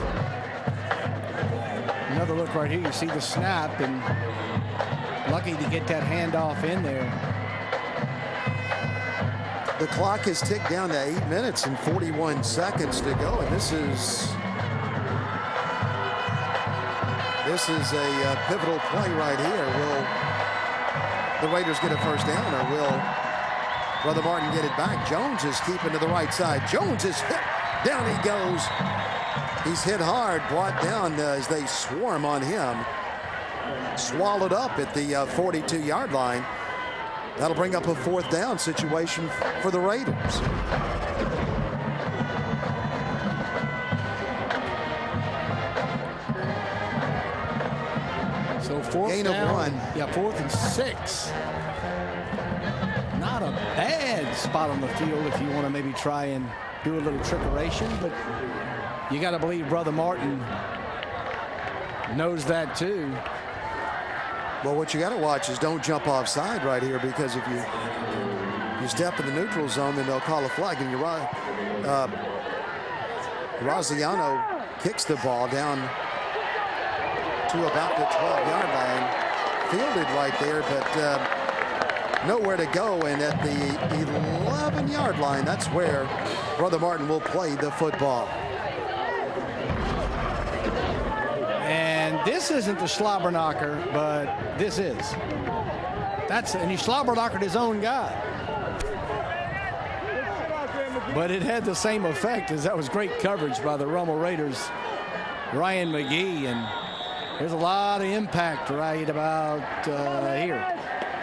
Another look right here. You see the snap, and lucky to get that handoff in there. The clock has ticked down to 8 minutes and 41 seconds to go, and this is a pivotal play right here. Will the Raiders get a first down, or will Brother Martin get it back? Jones is keeping to the right side. Jones is hit. Down he goes. He's hit hard, brought down as they swarm on him. Swallowed up at the 42-yard line. That'll bring up a fourth down situation for the Raiders. So fourth gain down, of 1. Yeah, 4th and 6. Not a bad spot on the field if you want to maybe try and do a little trickeration, but you got to believe Brother Martin knows that too. Well, what you got to watch is don't jump offside right here, because if you step in the neutral zone, then they'll call a flag. And Raziano kicks the ball down to about the 12-yard line, fielded right there, but nowhere to go. And at the 11-yard line, that's where Brother Martin will play the football. And this isn't the slobber knocker, but this is. And he slobber knockered his own guy. But it had the same effect, as that was great coverage by the Rummel Raiders, Ryan McGee, and there's a lot of impact right about here.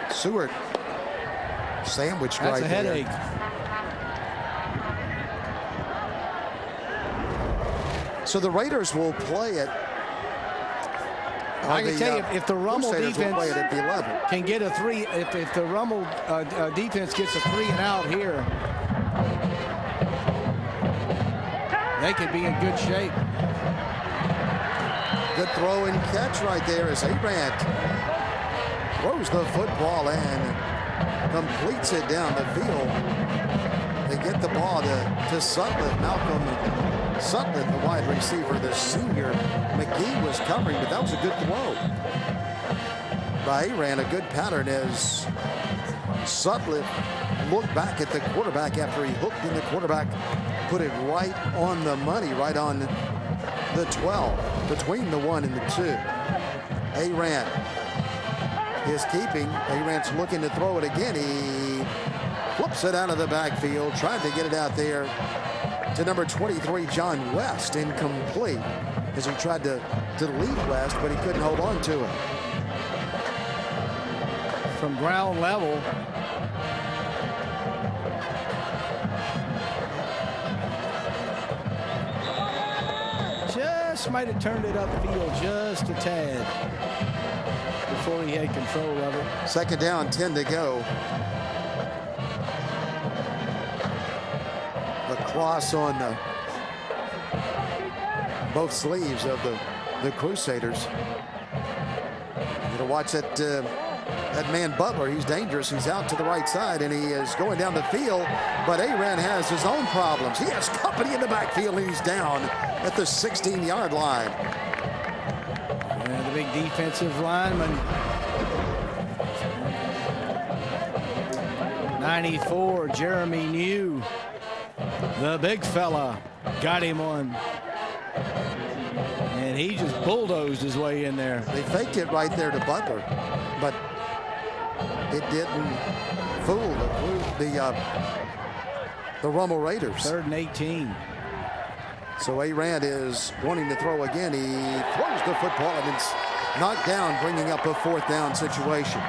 Seward sandwiched That's right a headache. There. So the Raiders will play it. I can tell you, if the Rummel defense at the 11. can get a 3, if the Rummel defense gets a 3 and out here, they could be in good shape. Good throw and catch right there as Abrant throws the football and completes it down the field. They get the ball to Sutliff. Malcolm Sutliff, the wide receiver, the senior. McGee was covering, but that was a good throw by Abrant. A good pattern as Sutliff looked back at the quarterback after he hooked in the quarterback, put it right on the money, right on the 12, between the 1 and the 2. Abrant is keeping. Abrant's looking to throw it again. He flips it out of the backfield, tried to get it out there to number 23, John West, incomplete, as he tried to lead West, but he couldn't hold on to it. From ground level, just might have turned it upfield just a tad before he had control of it. Second down, 10 to go. The cross on both sleeves of the Crusaders. You gotta watch that man Butler. He's dangerous. He's out to the right side, and he is going down the field, but Abrant has his own problems. He has company in the backfield, and he's down at the 16-yard line. And the big defensive lineman, 94, Jeremy New, the big fella, got him on. And he just bulldozed his way in there. They faked it right there to Butler, but it didn't fool the Rummel Raiders. 3rd and 18. So Arand is wanting to throw again. He throws the football and it's knocked down, bringing up a 4th down situation.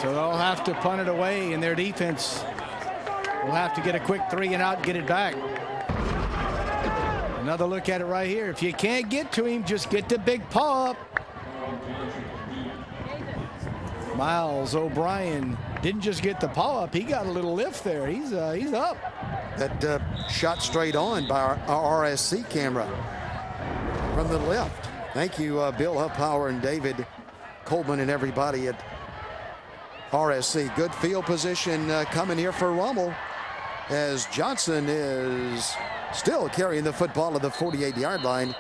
So they'll have to punt it away, and their defense will have to get a quick 3 and out and get it back. Another look at it right here. If you can't get to him, just get the big paw up. Miles O'Brien didn't just get the paw up, he got a little lift there. He's up. That shot straight on by our RSC camera from the left. Thank you, Bill Huppower and David Coleman and everybody at RSC. Good field position coming here for Rummel, as Johnson is still carrying the football at the 48-yard line.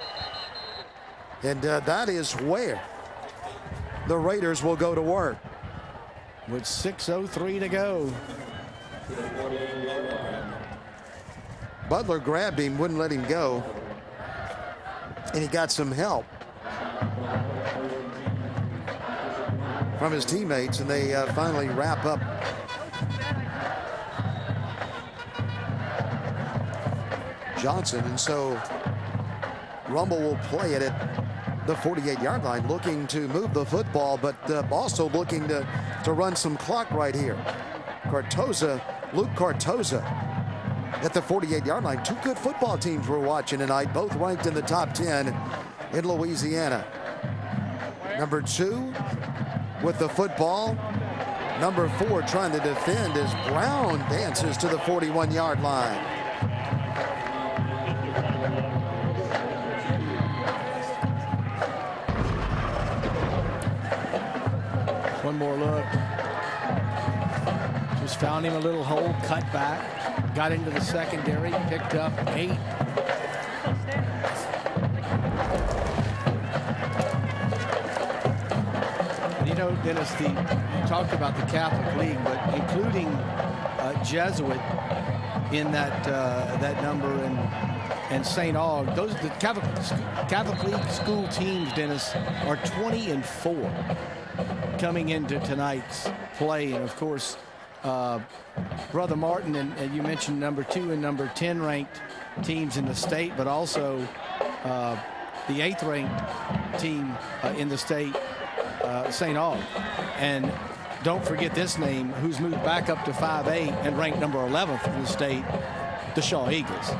And that is where the Raiders will go to work. With 6:03 to go. Butler grabbed him, wouldn't let him go, and he got some help from his teammates, and they finally wrap up. Johnson, and so Rummel will play it at the 48-yard line, looking to move the football, but also looking to run some clock right here. Luke Cartoza at the 48-yard line. Two good football teams we're watching tonight, both ranked in the top 10 in Louisiana. Number 2 with the football. Number 4 trying to defend as Brown dances to the 41-yard line. One more look. Just found him a little hole, cut back. Got into the secondary, picked up 8. You know, Dennis, you talked about the Catholic League, but including Jesuit in that number and St. Aug, the Catholic League school teams, Dennis, are 20-4 coming into tonight's play. And of course, Brother Martin, and you mentioned number 2 and number 10 ranked teams in the state, but also the 8th ranked team in the state, St. Aug. And don't forget this name, who's moved back up to 5A and ranked number 11th in the state, the Shaw Eagles.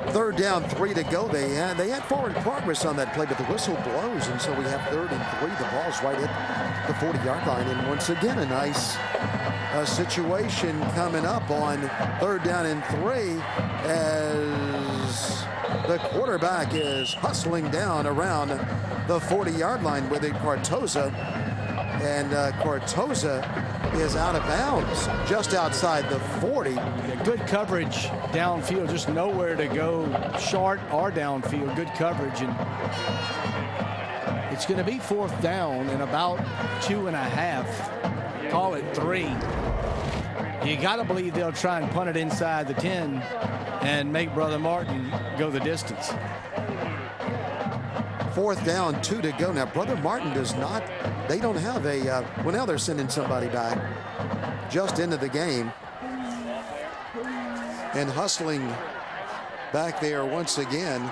3rd down, 3 to go. They had forward progress on that play, but the whistle blows, and so we have 3rd and 3. The ball's right at the 40-yard line, and once again a nice situation coming up on 3rd down and 3 as the quarterback is hustling down around the 40-yard line with it, Cartoza, and Cartoza is out of bounds just outside the 40. Yeah, good coverage downfield, just nowhere to go short or downfield. Good coverage, and it's going to be 4th down and about 2.5, call it 3. You got to believe they'll try and punt it inside the 10 and make Brother Martin go the distance. 4th down, 2 to go. Now, Brother Martin does not, they don't have a, well, now they're sending somebody back just into the game. And hustling back there once again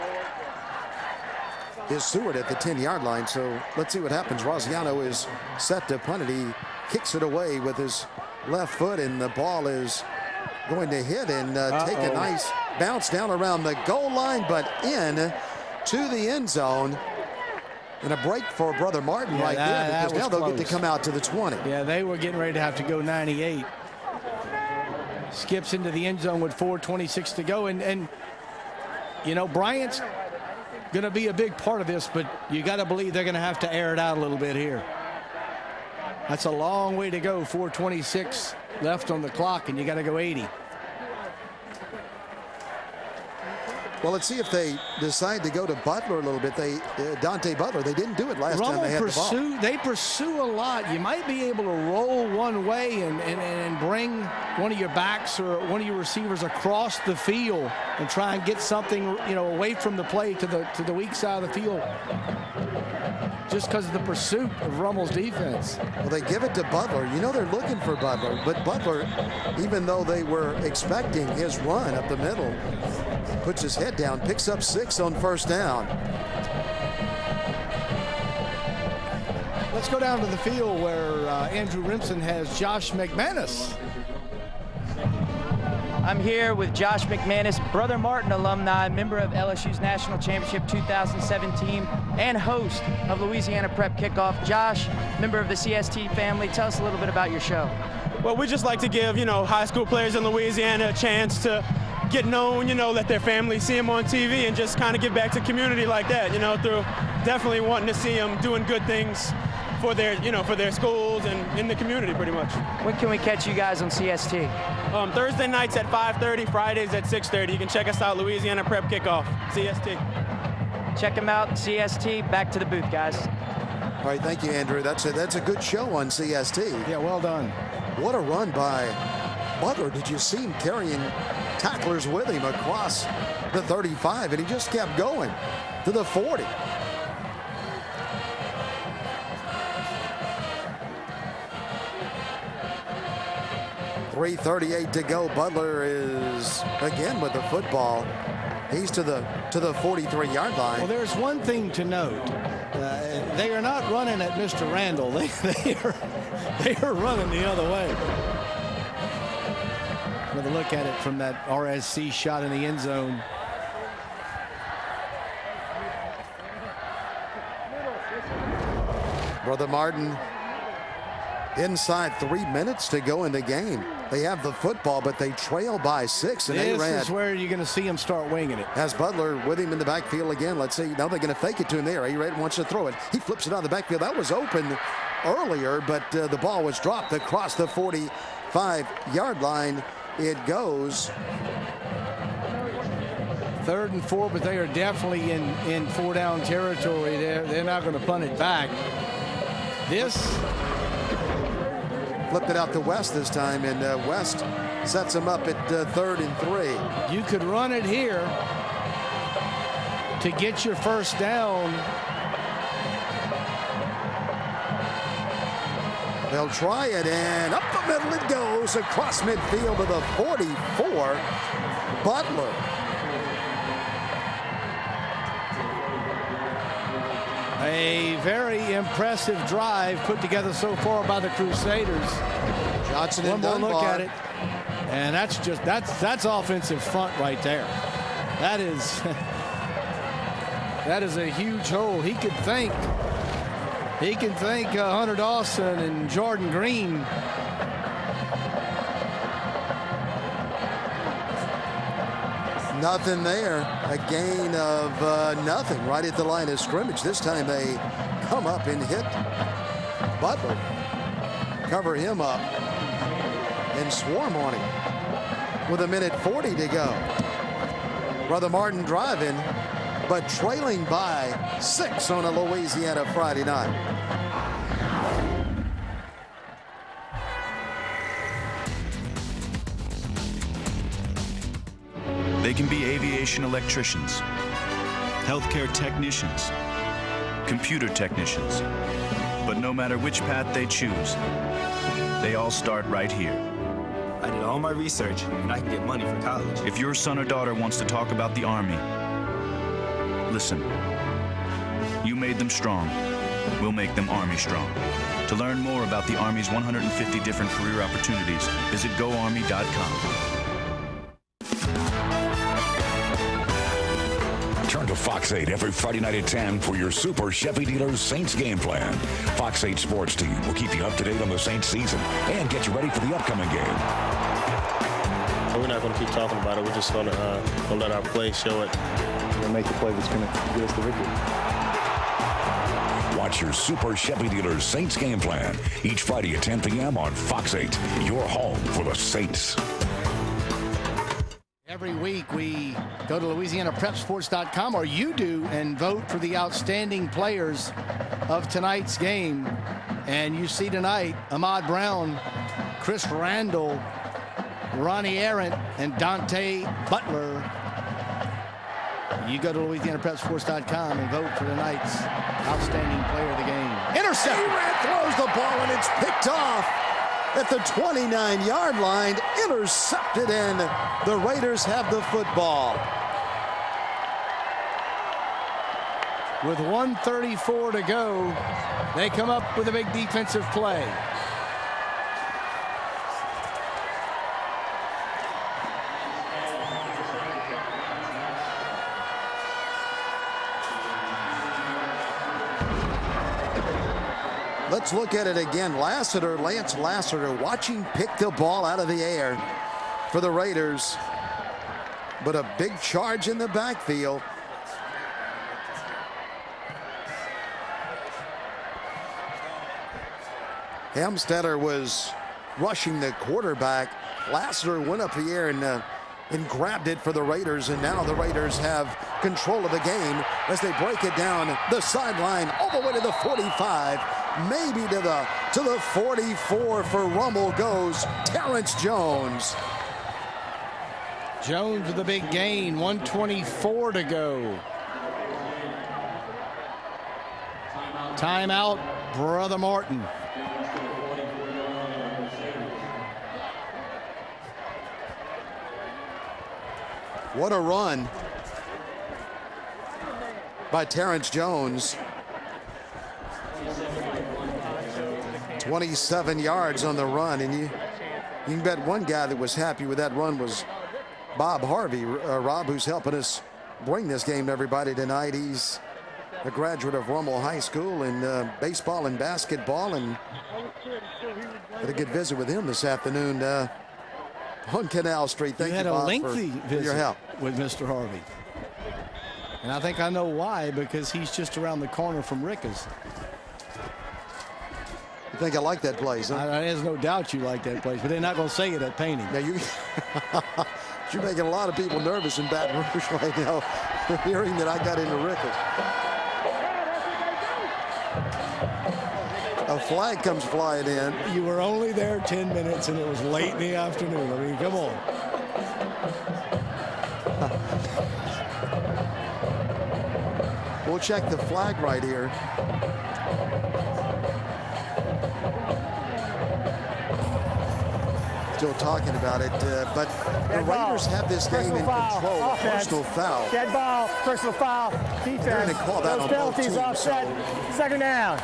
is Seward at the 10-yard line. So let's see what happens. Rosiano is set to punt it. He kicks it away with his left foot, and the ball is going to hit and take a nice bounce down around the goal line, but in to the end zone. And a break for Brother Martin right there, because now they'll get to come out to the 20. Yeah, they were getting ready to have to go 98. Skips into the end zone with 4:26 to go. And you know, Bryant's going to be a big part of this, but you got to believe they're going to have to air it out a little bit here. That's a long way to go. 4:26 left on the clock, and you got to go 80. Well, let's see if they decide to go to Butler a little bit. Dante Butler, they didn't do it last time they had the ball. They pursue a lot. You might be able to roll one way and bring one of your backs or one of your receivers across the field and try and get something, you know, away from the play to the weak side of the field. just because of the pursuit of Rummel's defense. Well, they give it to Butler. You know they're looking for Butler, but Butler, even though they were expecting his run up the middle, puts his head down, picks up 6 on first down. Let's go down to the field where Andrew Remsen has Josh McManus. I'm here with Josh McManus, Brother Martin alumni, member of LSU's National Championship 2017, and host of Louisiana Prep Kickoff. Josh, member of the CST family, tell us a little bit about your show. Well, we just like to give, high school players in Louisiana a chance to get known, let their family see them on TV and just kind of give back to community like that, through definitely wanting to see them doing good things for their, for their schools and in the community pretty much. When can we catch you guys on CST? Thursday nights at 5:30, Fridays at 6:30. You can check us out, Louisiana Prep Kickoff, CST. Check them out, CST. Back to the booth, guys. All right, thank you, Andrew. That's a good show on CST. Yeah, well done. What a run by Butler. Did you see him carrying tacklers with him across the 35, and he just kept going to the 40. .338 to go. Butler is again with the football. He's to the 43-yard line. Well, there's one thing to note. They are not running at Mr. Randall. They are running the other way. Another look at it from that RSC shot in the end zone. Brother Martin, inside 3 minutes to go in the game. They have the football, but they trail by 6. And this is where you're going to see him start winging it. Has Butler with him in the backfield again. Let's see. Now they're going to fake it to him there. A-Red wants to throw it. He flips it out of the backfield. That was open earlier, but the ball was dropped across the 45-yard line. It goes. 3rd and 4, but they are definitely in 4-down territory. They're not going to punt it back. This flipped it out to West this time, and West sets him up at 3rd and 3. You could run it here to get your first down. They'll try it, and up the middle it goes across midfield to the 44. Butler. A very impressive drive put together so far by the Crusaders. Johnson One and more Dunbar. look at it, and that's offensive front right there. That is a huge hole. He can thank Hunter Dawson and Jordan Green. Nothing there. A gain of nothing right at the line of scrimmage. This time they come up and hit Butler. Cover him up and swarm on him with 1:40 to go. Brother Martin driving, but trailing by 6 on a Louisiana Friday night. They can be aviation electricians, healthcare technicians, computer technicians. But no matter which path they choose, they all start right here. I did all my research, and I can get money for college. If your son or daughter wants to talk about the Army, listen. You made them strong. We'll make them Army strong. To learn more about the Army's 150 different career opportunities, visit GoArmy.com. Turn to Fox 8 every Friday night at 10 for your Super Chevy Dealers Saints game plan. Fox 8 Sports Team will keep you up to date on the Saints season and get you ready for the upcoming game. We're not going to keep talking about it. We're just going to let our play show it. We'll make the play that's going to get us the victory. Watch your Super Chevy Dealers Saints game plan each Friday at 10 p.m. on Fox 8, your home for the Saints. Every week we go to LouisianaPrepSports.com, or you do, and vote for the outstanding players of tonight's game. And you see tonight Ahmad Brown, Chris Randall, Ronnie Arent, and Dante Butler. You go to LouisianaPrepSports.com and vote for tonight's Outstanding player of the game. Intercepted. A-Rat throws the ball, and it's picked off at the 29-yard line. Intercepted, and the Raiders have the football. With 1:34 to go, they come up with a big defensive play. Let's look at it again. Lance Lassiter watching pick the ball out of the air for the Raiders. But a big charge in the backfield. Hemstetter was rushing the quarterback. Lassiter went up the air and grabbed it for the Raiders, and now the Raiders have control of the game as they break it down the sideline all the way to the 45, maybe to the 44. For Rummel goes Terrence Jones. Jones with a big gain, 1:24 to go. Timeout, Brother Martin. What a run by Terrence Jones. 27 yards on the run, and you can bet one guy that was happy with that run was Bob Harvey. Rob, who's helping us bring this game to everybody tonight. He's a graduate of Rummel High School in baseball and basketball, and had a good visit with him this afternoon on Canal Street. Thank you, had Bob, a lengthy for visit your help with Mr. Harvey. And I think I know why, because he's just around the corner from Ricka's. You think I like that place, huh? There's no doubt you like that place, but they're not going to say it at Painting. Yeah, you're making a lot of people nervous in Baton Rouge right now, hearing that I got into Ricka's. A flag comes flying in. You were only there 10 minutes, and it was late in the afternoon. I mean, come on. We'll check the flag right here. Still talking about it, but the Raiders have this game in control. Personal foul. Dead ball, personal foul, defense. They're going to call that on both teams. Offset. Second down.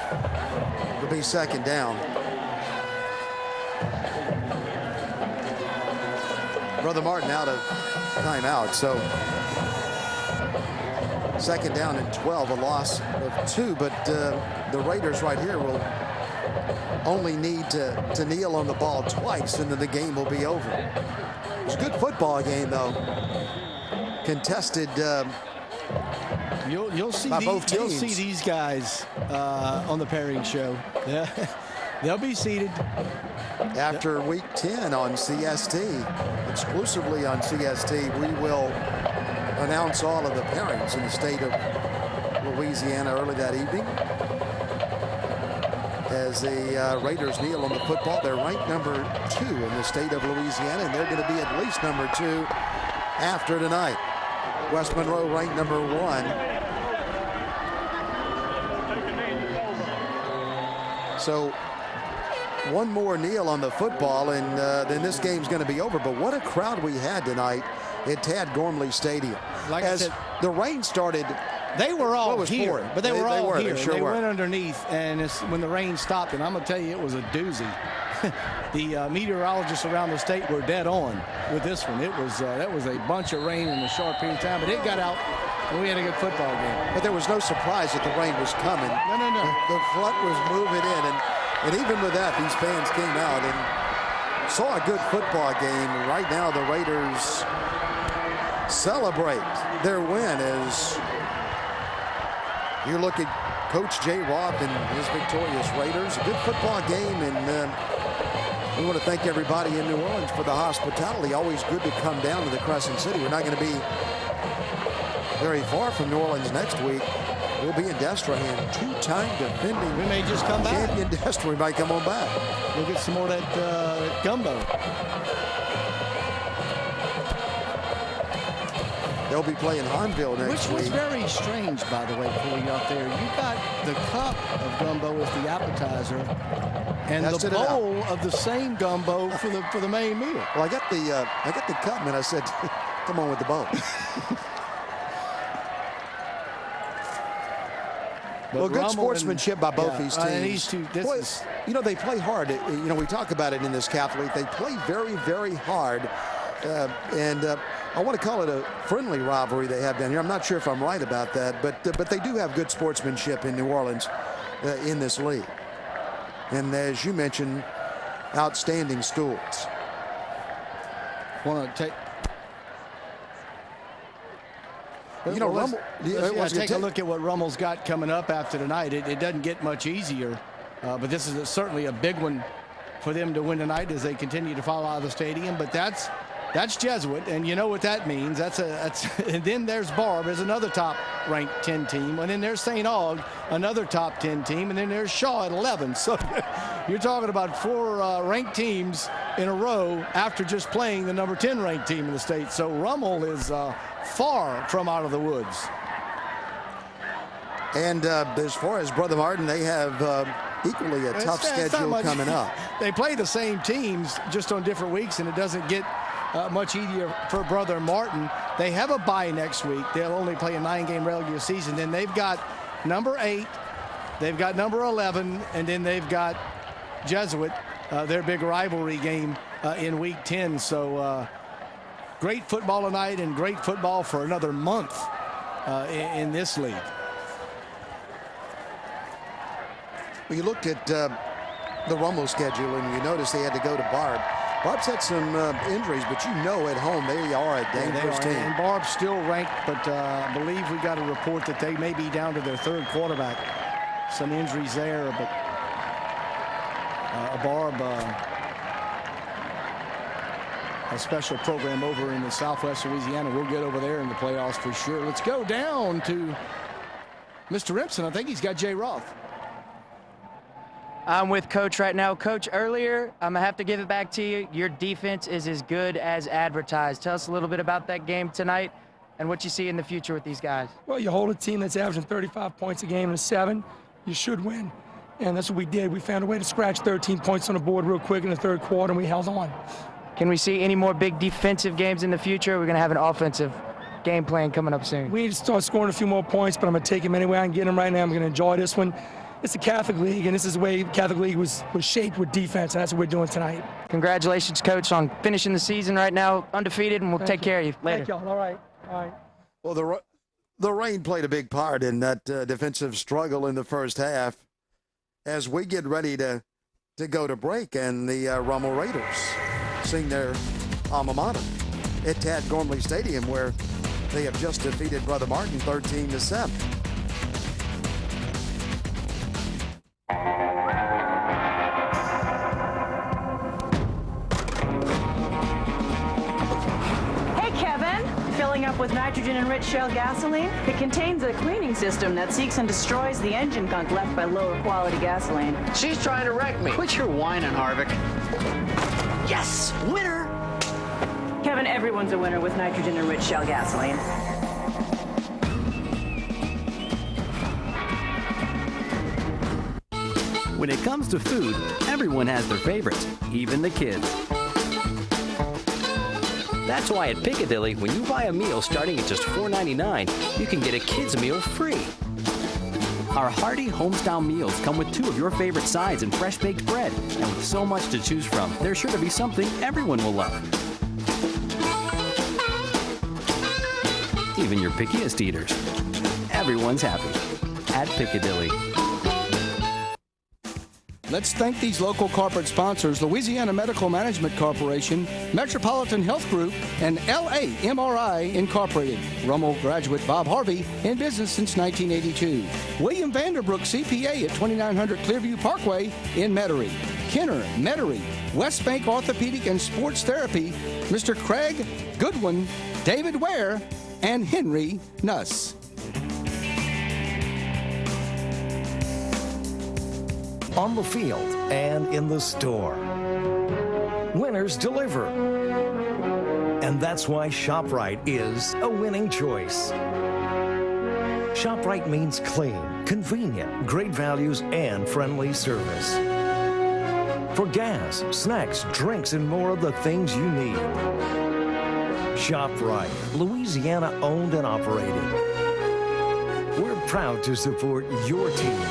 It'll be second down. Brother Martin out of timeout, so second down and 12, a loss of 2, but the Raiders right here will only need to kneel on the ball twice, and then the game will be over. It was a good football game, though. Contested You'll see by both teams. You'll see these guys on the pairing show. They'll be seated. After week 10 on CST, exclusively on CST, we will announce all of the pairings in the state of Louisiana early that evening. As the Raiders kneel on the football, they're ranked number 2 in the state of Louisiana, and they're going to be at least number 2 after tonight. West Monroe ranked number 1. So one more kneel on the football, and then this game's going to be over. But what a crowd we had tonight at Tad Gormley Stadium. Like as I said, the rain started, they were all here, pouring. but they were all here. They sure they were. went underneath, and when the rain stopped, and I'm going to tell you, it was a doozy. The meteorologists around the state were dead on with this one. It was that was a bunch of rain in a short period of time, but it got out, and we had a good football game. But there was no surprise that the rain was coming. No. The flood was moving in, and even with that, these fans came out and saw a good football game. Right now, the Raiders celebrate their win as you look at Coach Jay Roth and his victorious Raiders. A good football game, and we want to thank everybody in New Orleans for the hospitality. Always good to come down to the Crescent City. We're not going to be very far from New Orleans next week. We'll be in Destrehan, two-time defending we may just come back. champion Destrehan. We might come on back. We'll get some more of that gumbo. They'll be playing Hahnville next Which was week. very strange, by the way, for you out there. You got the cup of gumbo as the appetizer, and That's the it out. bowl of the same gumbo for the main meal. Well, I got the cup, and I said, "Come on with the bowl." Well, good Rummel sportsmanship by both these teams. And these two, you know, they play hard. You know, we talk about it in this Catholic. They play very, very hard. I want to call it a friendly rivalry they have down here. I'm not sure if I'm right about that, but they do have good sportsmanship in New Orleans in this league. And as you mentioned, outstanding schools. Want to take... You know, Rummel, take a look at what Rummel's got coming up after tonight. It doesn't get much easier, but this is certainly a big one for them to win tonight as they continue to fall out of the stadium. But that's Jesuit, and you know what that means. And then there's Barb, there's another top-ranked 10 team, and then there's St. Aug, another top 10 team, and then there's Shaw at 11. So you're talking about 4 ranked teams in a row after just playing the number 10 ranked team in the state. So Rummel is far from out of the woods. And as far as Brother Martin, they have equally a tough schedule coming up. They play the same teams just on different weeks, and it doesn't get much easier for Brother Martin. They have a bye next week. They'll only play a 9-game regular season. Then they've got number 8, they've got number 11, and then they've got Jesuit, their big rivalry game in week 10. So great football tonight and great football for another month in this league. When you looked at the Rummel schedule and you noticed they had to go to Barb. Barb's had some injuries, but you know at home they are a dangerous team. And Barb's still ranked, but I believe we got a report that they may be down to their 3rd quarterback. Some injuries there, but Barb, a special program over in the Southwest Louisiana. We'll get over there in the playoffs for sure. Let's go down to Mr. Remsen. I think he's got Jay Roth. I'm with Coach right now. Coach, earlier, I'm going to have to give it back to you. Your defense is as good as advertised. Tell us a little bit about that game tonight and what you see in the future with these guys. Well, you hold a team that's averaging 35 points a game and a 7, you should win. And that's what we did. We found a way to scratch 13 points on the board real quick in the 3rd quarter, and we held on. Can we see any more big defensive games in the future? We're going to have an offensive game plan coming up soon. We need to start scoring a few more points, but I'm going to take them any way I can get them right now. I'm going to enjoy this one. It's a Catholic League, and this is the way Catholic League was shaped with defense, and that's what we're doing tonight. Congratulations, Coach, on finishing the season right now, undefeated, and we'll take care of you later. Thank y'all. All right. All right. Well, the rain played a big part in that defensive struggle in the first half as we get ready to go to break, and the Rummel Raiders sing their alma mater at Tad Gormley Stadium, where they have just defeated Brother Martin 13-7. Filling up with nitrogen-enriched shell gasoline, it contains a cleaning system that seeks and destroys the engine gunk left by lower-quality gasoline. She's trying to wreck me. Quit your whining, Harvick. Yes! Winner! Kevin, everyone's a winner with nitrogen-enriched shell gasoline. When it comes to food, everyone has their favorites, even the kids. That's why at Piccadilly, when you buy a meal starting at just $4.99, you can get a kid's meal free. Our hearty homestyle meals come with 2 of your favorite sides and fresh baked bread. And with so much to choose from, there's sure to be something everyone will love. Even your pickiest eaters. Everyone's happy at Piccadilly. Let's thank these local corporate sponsors, Louisiana Medical Management Corporation, Metropolitan Health Group, and LAMRI Incorporated. Rummel graduate Bob Harvey, in business since 1982. William Vanderbrook, CPA at 2900 Clearview Parkway in Metairie. Kenner, Metairie, West Bank Orthopedic and Sports Therapy, Mr. Craig Goodwin, David Ware, and Henry Nuss. On the field and in the store. Winners deliver. And that's why ShopRite is a winning choice. ShopRite means clean, convenient, great values, and friendly service. For gas, snacks, drinks, and more of the things you need. ShopRite, Louisiana owned and operated. We're proud to support your team.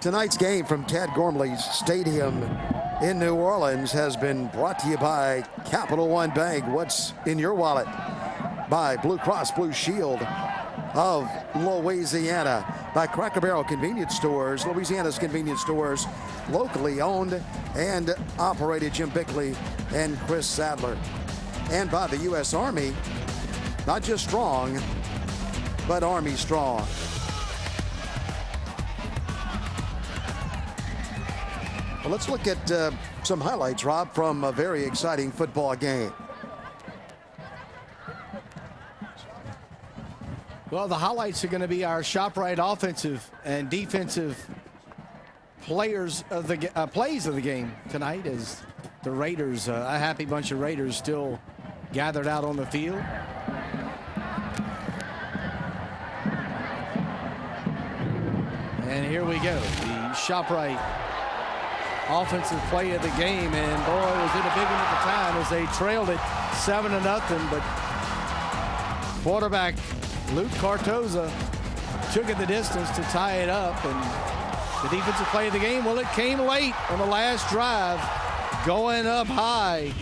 Tonight's game from Tad Gormley's Stadium in New Orleans has been brought to you by Capital One Bank. What's in your wallet? By Blue Cross Blue Shield of Louisiana. By Cracker Barrel Convenience Stores, Louisiana's convenience stores, locally owned and operated. Jim Bickley and Chris Sadler. And by the U.S. Army, not just strong, but Army strong. Well, let's look at some highlights, Rob, from a very exciting football game. Well, the highlights are going to be our ShopRite offensive and defensive plays of the game tonight, as the Raiders, a happy bunch of Raiders, still gathered out on the field. And here we go, the ShopRite offensive play of the game, and boy, was it a big one at the time as they trailed it 7-0, but quarterback Luke Cartoza took it the distance to tie it up. And the defensive play of the game, well, it came late on the last drive, going up high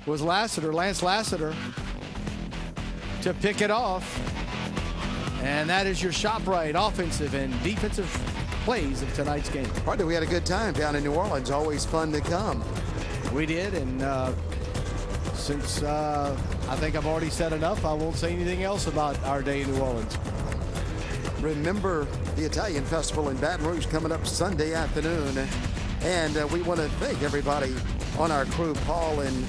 was Lance Lassiter, to pick it off. And that is your ShopRite offensive and defensive plays of tonight's game. Right, we had a good time down in New Orleans. Always fun to come. We did, and since I think I've already said enough, I won't say anything else about our day in New Orleans. Remember the Italian Festival in Baton Rouge coming up Sunday afternoon. And we want to thank everybody on our crew, Paul and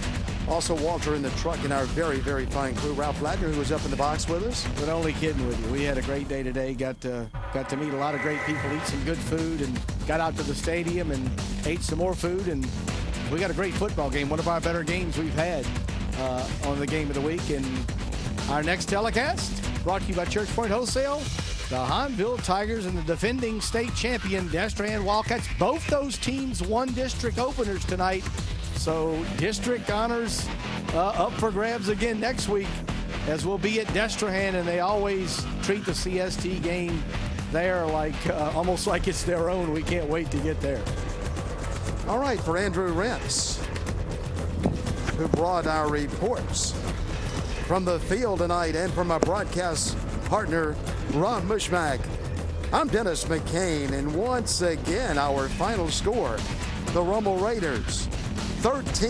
also Walter in the truck, and our very, very fine crew. Ralph Ladner, who was up in the box with us. But only kidding with you. We had a great day today. Got to meet a lot of great people, eat some good food, and got out to the stadium and ate some more food. And we got a great football game, one of our better games we've had on the game of the week. And our next telecast brought to you by Church Point Wholesale, the Hahnville Tigers and the defending state champion Destrehan Wildcats. Both those teams won district openers tonight. So district honors up for grabs again next week, as we'll be at Destrehan, and they always treat the CST game there like almost like it's their own. We can't wait to get there. All right, for Andrew Rentz, who brought our reports from the field tonight, and from our broadcast partner, Ron Mushmak, I'm Dennis McCain, and once again, our final score, the Rummel Raiders 13.